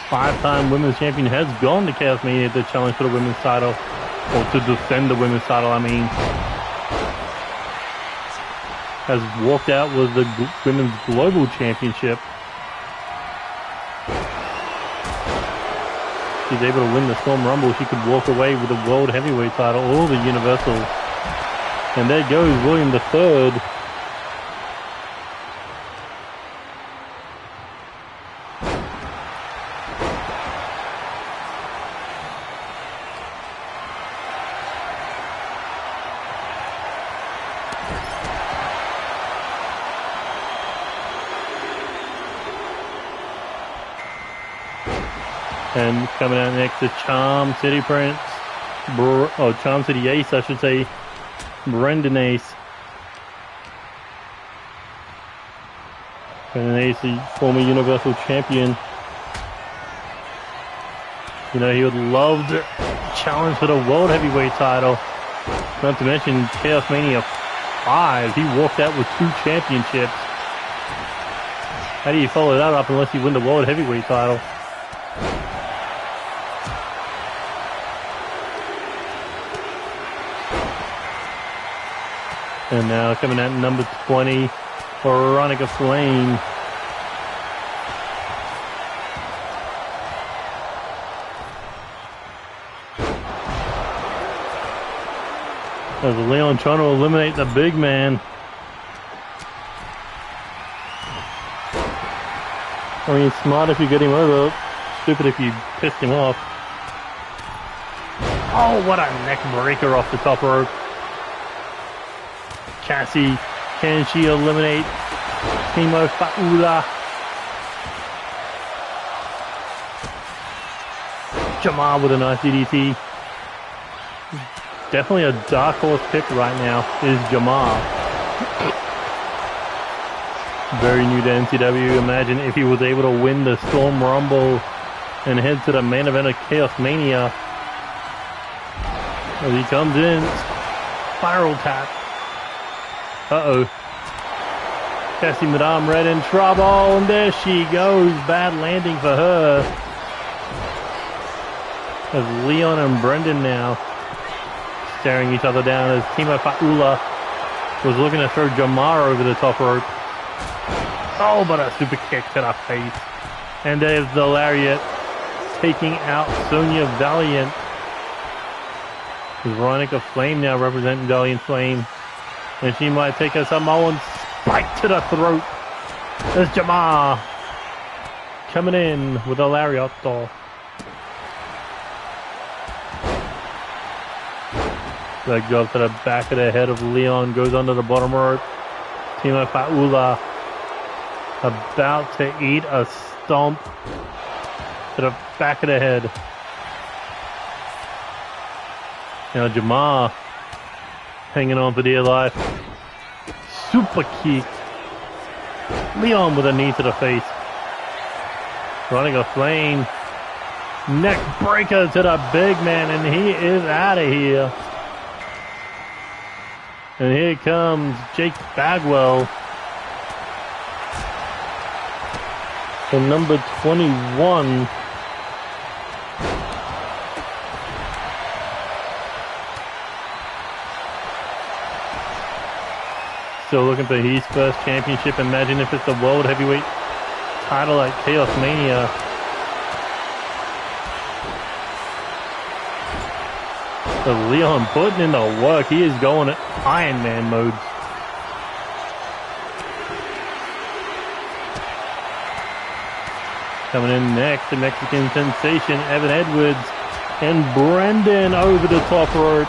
5-time women's champion, has gone to Chaos Mania to challenge for the women's title. Or to defend the women's title, I mean. Has walked out with the women's global championship. She's able to win the Storm Rumble. She could walk away with the World Heavyweight title or the Universal. And there goes William III. And coming out next to Charm City Prince, Charm City Ace, I should say, Brendan Ace. Brendan Ace, the former Universal Champion. You know, he would love to challenge for the World Heavyweight title. Not to mention Chaos Mania 5, he walked out with 2 championships. How do you follow that up unless you win the World Heavyweight title? And now coming out number 20, Veronica Flame. As Leon trying to eliminate the big man. I mean, smart if you get him over, stupid if you pissed him off. Oh, what a neck breaker off the top rope. Cassie, can she eliminate Timo Fa'ula? Jamar with a nice DDT. Definitely a dark horse pick right now is Jamar. Very new to NCW. Imagine if he was able to win the Storm Rumble and head to the main event of Chaos Mania. As he comes in, spiral tap. Uh-oh. Cassie Madame Red in trouble, and there she goes. Bad landing for her. As Leon and Brendan now staring each other down as Timo Fa'ula was looking to throw Jamar over the top rope. Oh, but a super kick to the face. And there's the lariat taking out Sonya Valiant. Veronica Flame now representing Valiant Flame. And she might take a Samoan spike to the throat. There's Jamar coming in with a lariat. Leg drop to the back of the head of Leon, goes under the bottom rope. Timo Fa'ula about to eat a stomp to the back of the head. Now Jamar hanging on for dear life. Super kick. Leon with a knee to the face. Running a flame. Neck breaker to the big man, and he is out of here. And here comes Jake Bagwell The number 21. Still looking for his first championship. Imagine if it's the World Heavyweight title at Chaos Mania. So Leon putting in the work. He is going at Iron Man mode. Coming in next, the Mexican sensation, Evan Edwards, and Brendan over the top rope.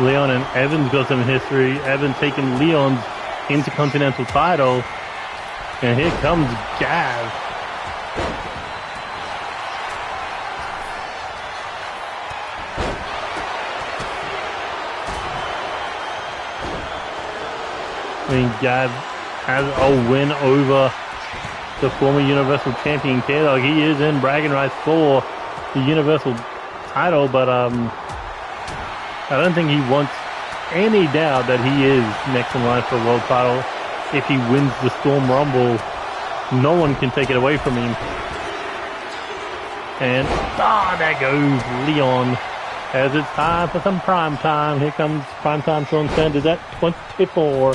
Leon and Evan's got some history. Evan taking Leon's Intercontinental title. And here comes Gav. I mean, Gav has a win over the former Universal Champion KDog. He is in bragging rights for the Universal title, but I don't think he wants any doubt that he is next in line for a world title. If he wins the Storm Rumble, no one can take it away from him. And, there goes Leon. As it's time for some prime time. Here comes prime time Sean Sanders at 24.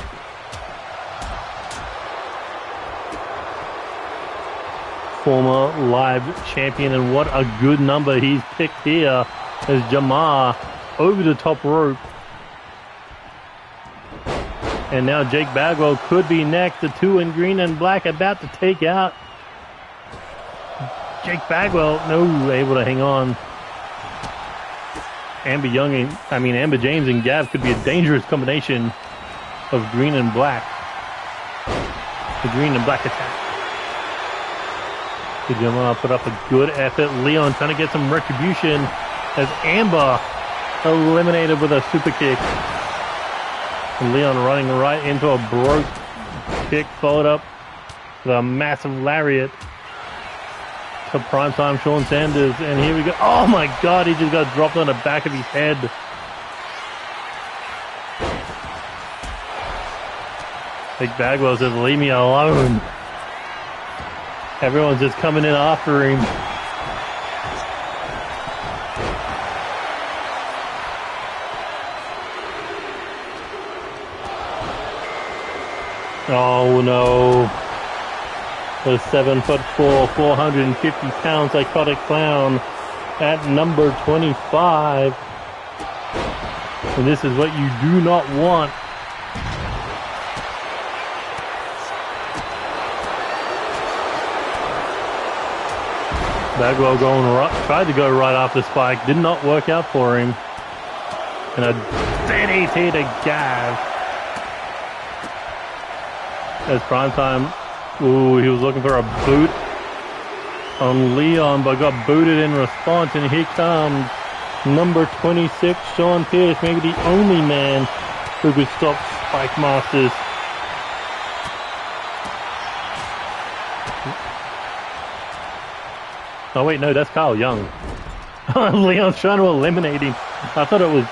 Former live champion, and what a good number he's picked here as Jamar over the top rope. And now Jake Bagwell could be next. The two in green and black about to take out Jake Bagwell. No, able to hang on. Amber James and Gav could be a dangerous combination of green and black. The green and black attack. The Jamar put up a good effort. Leon trying to get some retribution as Amber eliminated with a super kick. And Leon running right into a broke kick, followed up with a massive lariat to primetime Sean Sanders. And here we go. Oh my God, he just got dropped on the back of his head. Big Bagwell says, leave me alone. Everyone's just coming in after him. Oh no. The 7'4", 450 pound psychotic clown at number 25. And this is what you do not want. Bagwell tried to go right after Spike, did not work out for him. And a DDT to Gav. As primetime, he was looking for a boot on Leon, but got booted in response. And here comes number 26, Sean Pierce, maybe the only man who could stop Spike Masters. Oh wait, no, that's Kyle Young. Leon's trying to eliminate him. I thought it was...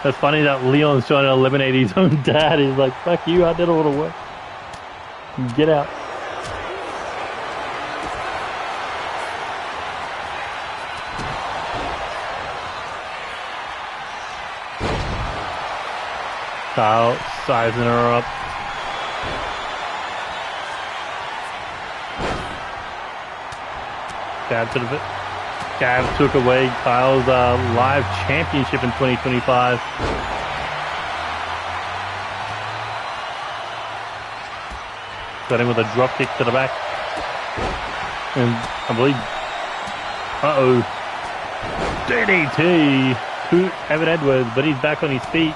That's funny that Leon's trying to eliminate his own dad. He's like, fuck you, I did all the work. Get out. Kyle sizing her up. Gav took away Kyle's live championship in 2025. Got him with a drop kick to the back. And I believe... DDT to Evan Edwards, but he's back on his feet.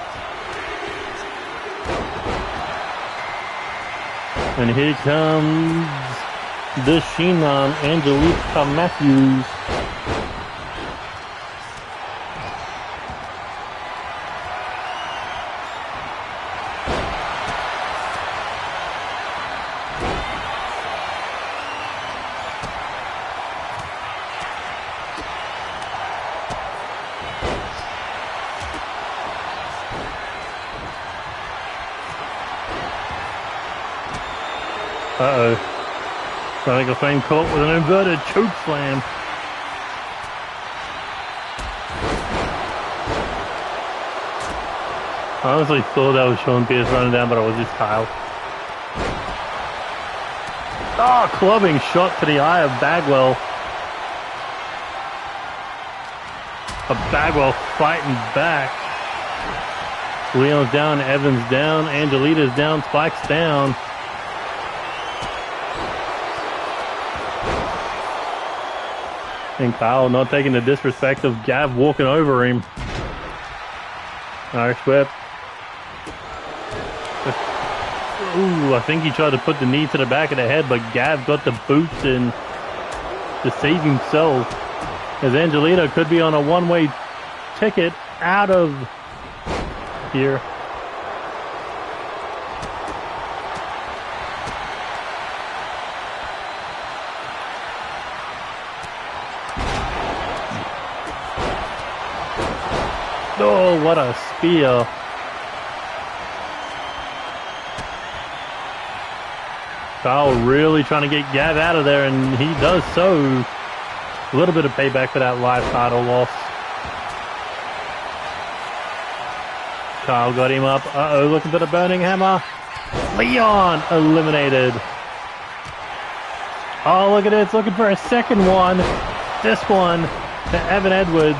And here comes the Sheenan, Angelica Matthews. Uh-oh. Veronica Flame caught with an inverted choke slam. I honestly thought that was Sean Pierce running down, but it was just Kyle. Oh, clubbing shot to the eye of Bagwell. Bagwell fighting back. Leon's down, Evans down, Angelita's down, Spike's down. And Kyle not taking the disrespect of Gav walking over him. Irish whip. Ooh, I think he tried to put the knee to the back of the head, but Gav got the boots in to save himself. As Angelita could be on a one-way ticket out of here. Oh, what a spear. Kyle really trying to get Gav out of there, and he does so. A little bit of payback for that live title loss. Kyle got him up. Uh-oh, looking for the burning hammer. Leon eliminated. Oh, look at it. It's looking for a second one. This one to Evan Edwards.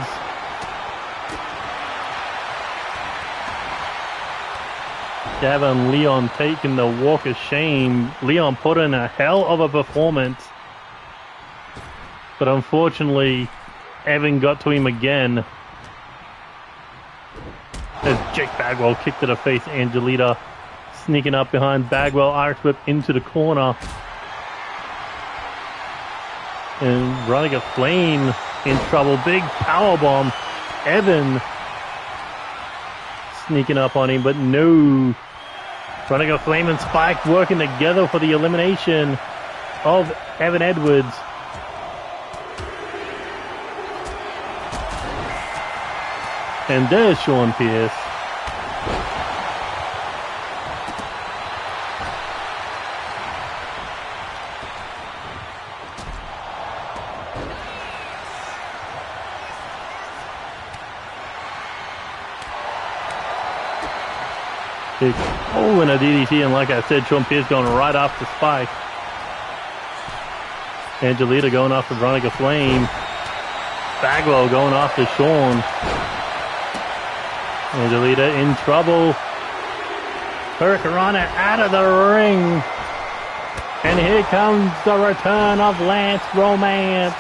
Gavin Leon taking the walk of shame. Leon put in a hell of a performance. But unfortunately, Evan got to him again. As Jake Bagwell kicked to the face, Angelita sneaking up behind Bagwell, Irish whip into the corner. And running a flame in trouble. Big powerbomb. Evan sneaking up on him, but no. Running a flame and Spike working together for the elimination of Evan Edwards. And there's Sean Pierce. Oh, and a DDT, and like I said, Sean Pierce going right after Spike. Angelita going after Veronica Flame. Bagwell going after Sean. Angelita in trouble. Hurricanrana out of the ring. And here comes the return of Lance Romance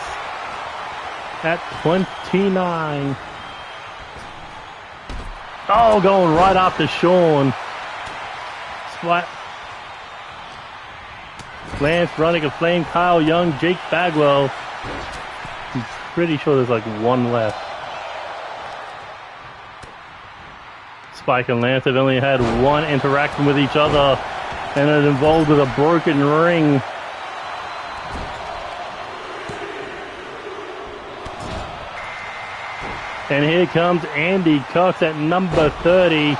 at 29. Oh, going right after Sean. What? Lance, Veronica Flame, Kyle Young, Jake Bagwell. I'm pretty sure there's like one left. Spike and Lance have only had one interaction with each other, and it involved with a broken ring. And here comes Andy Cox at number 30.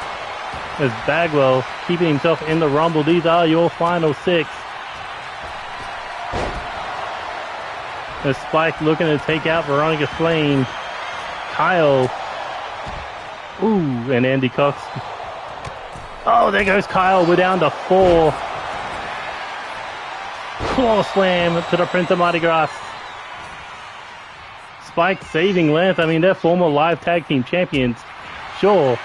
As Bagwell keeping himself in the Rumble. These are your final six. As Spike looking to take out Veronica Flame. Kyle. Ooh, and Andy Cox. Oh, there goes Kyle. We're down to 4. Claw slam to the Prince of Mardi Gras. Spike saving Lance. I mean, they're former live tag team champions. Sure.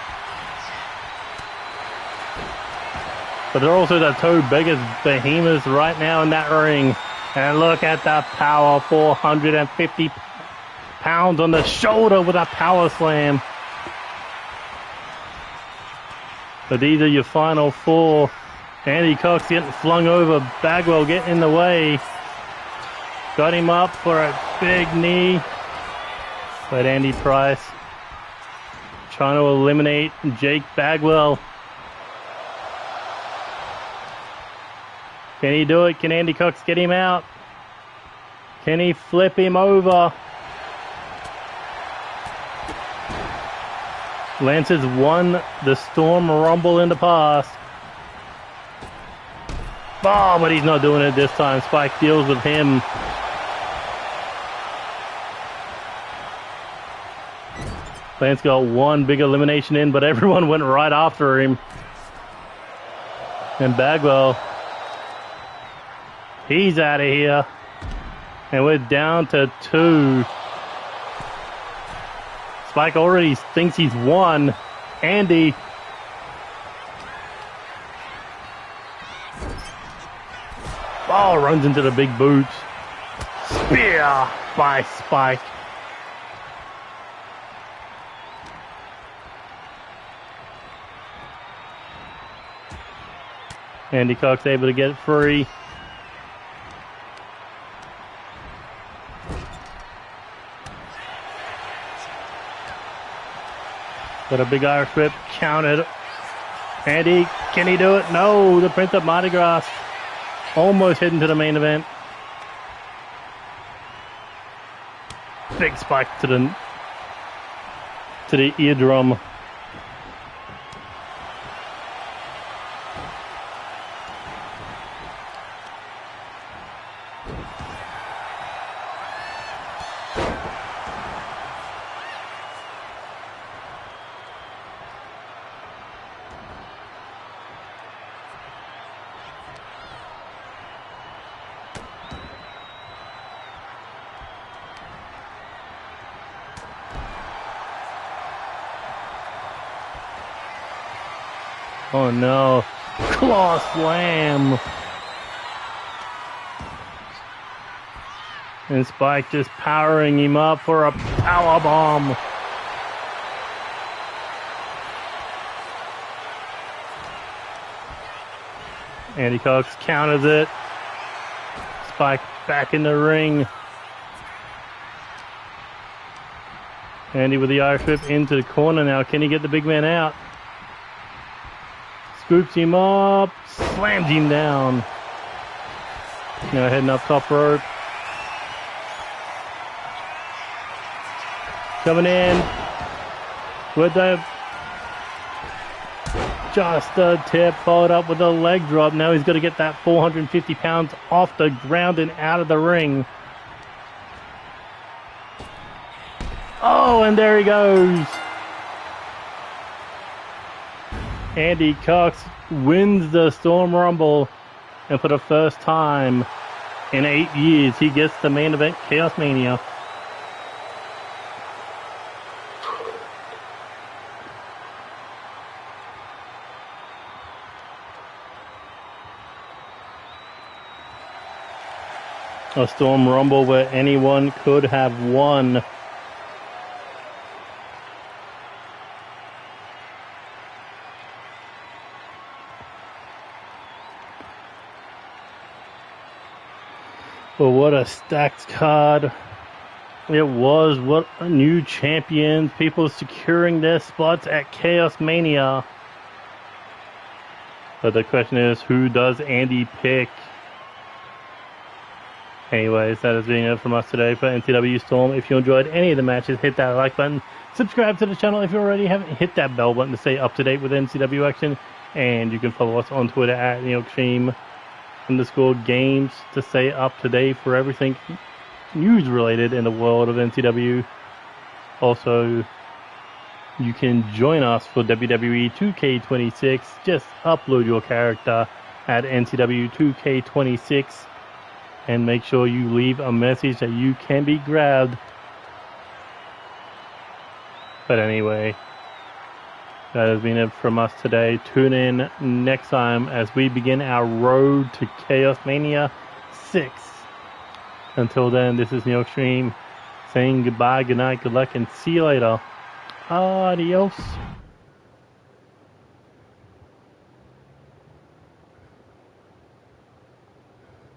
But they're also the two biggest behemoths right now in that ring. And look at the power, 450 pounds on the shoulder with a power slam. But these are your final 4. Andy Cox getting flung over, Bagwell getting in the way. Got him up for a big knee. But Andy Price trying to eliminate Jake Bagwell. Can he do it? Can Andy Cox get him out? Can he flip him over? Lance has won the Storm Rumble in the past. Oh, but he's not doing it this time. Spike deals with him. Lance got one big elimination in, but everyone went right after him. And Bagwell, he's out of here. And we're down to 2. Spike already thinks he's won. Andy. Oh, runs into the big boots. Spear by Spike. Andy Cox able to get it free. Got a big Irish whip, counted. Andy, can he do it? No, the Prince of Mardi Gras almost heading to the main event. Big spike to the eardrum. Oh no, claw slam. And Spike just powering him up for a power bomb. Andy Cox counters it. Spike back in the ring. Andy with the Irish whip into the corner now. Can he get the big man out? Scoops him up, slams him down. Now heading up top rope. Coming in with the just a tip, followed up with a leg drop. Now he's got to get that 450 pounds off the ground and out of the ring. Oh, and there he goes. Andy Cox wins the Storm Rumble, and for the first time in 8 years, he gets the main event Chaos Mania. A Storm Rumble where anyone could have won. But what a stacked card it was. What a new champions. People securing their spots at Chaos Mania. But the question is, who does Andy pick? Anyways, that has been it from us today for NCW Storm. If you enjoyed any of the matches, hit that like button. Subscribe to the channel if you already haven't. Hit that bell button to stay up to date with NCW action. And you can follow us on Twitter at @NeoXtreme_games to stay up to date for everything news related in the world of NCW. Also, you can join us for WWE 2K26. Just upload your character at NCW 2K26 and make sure you leave a message that you can be grabbed. But anyway, that has been it from us today. Tune in next time as we begin our road to Chaos Mania 6. Until then, this is NeoXtreme saying goodbye, good night, good luck, and see you later. Adios.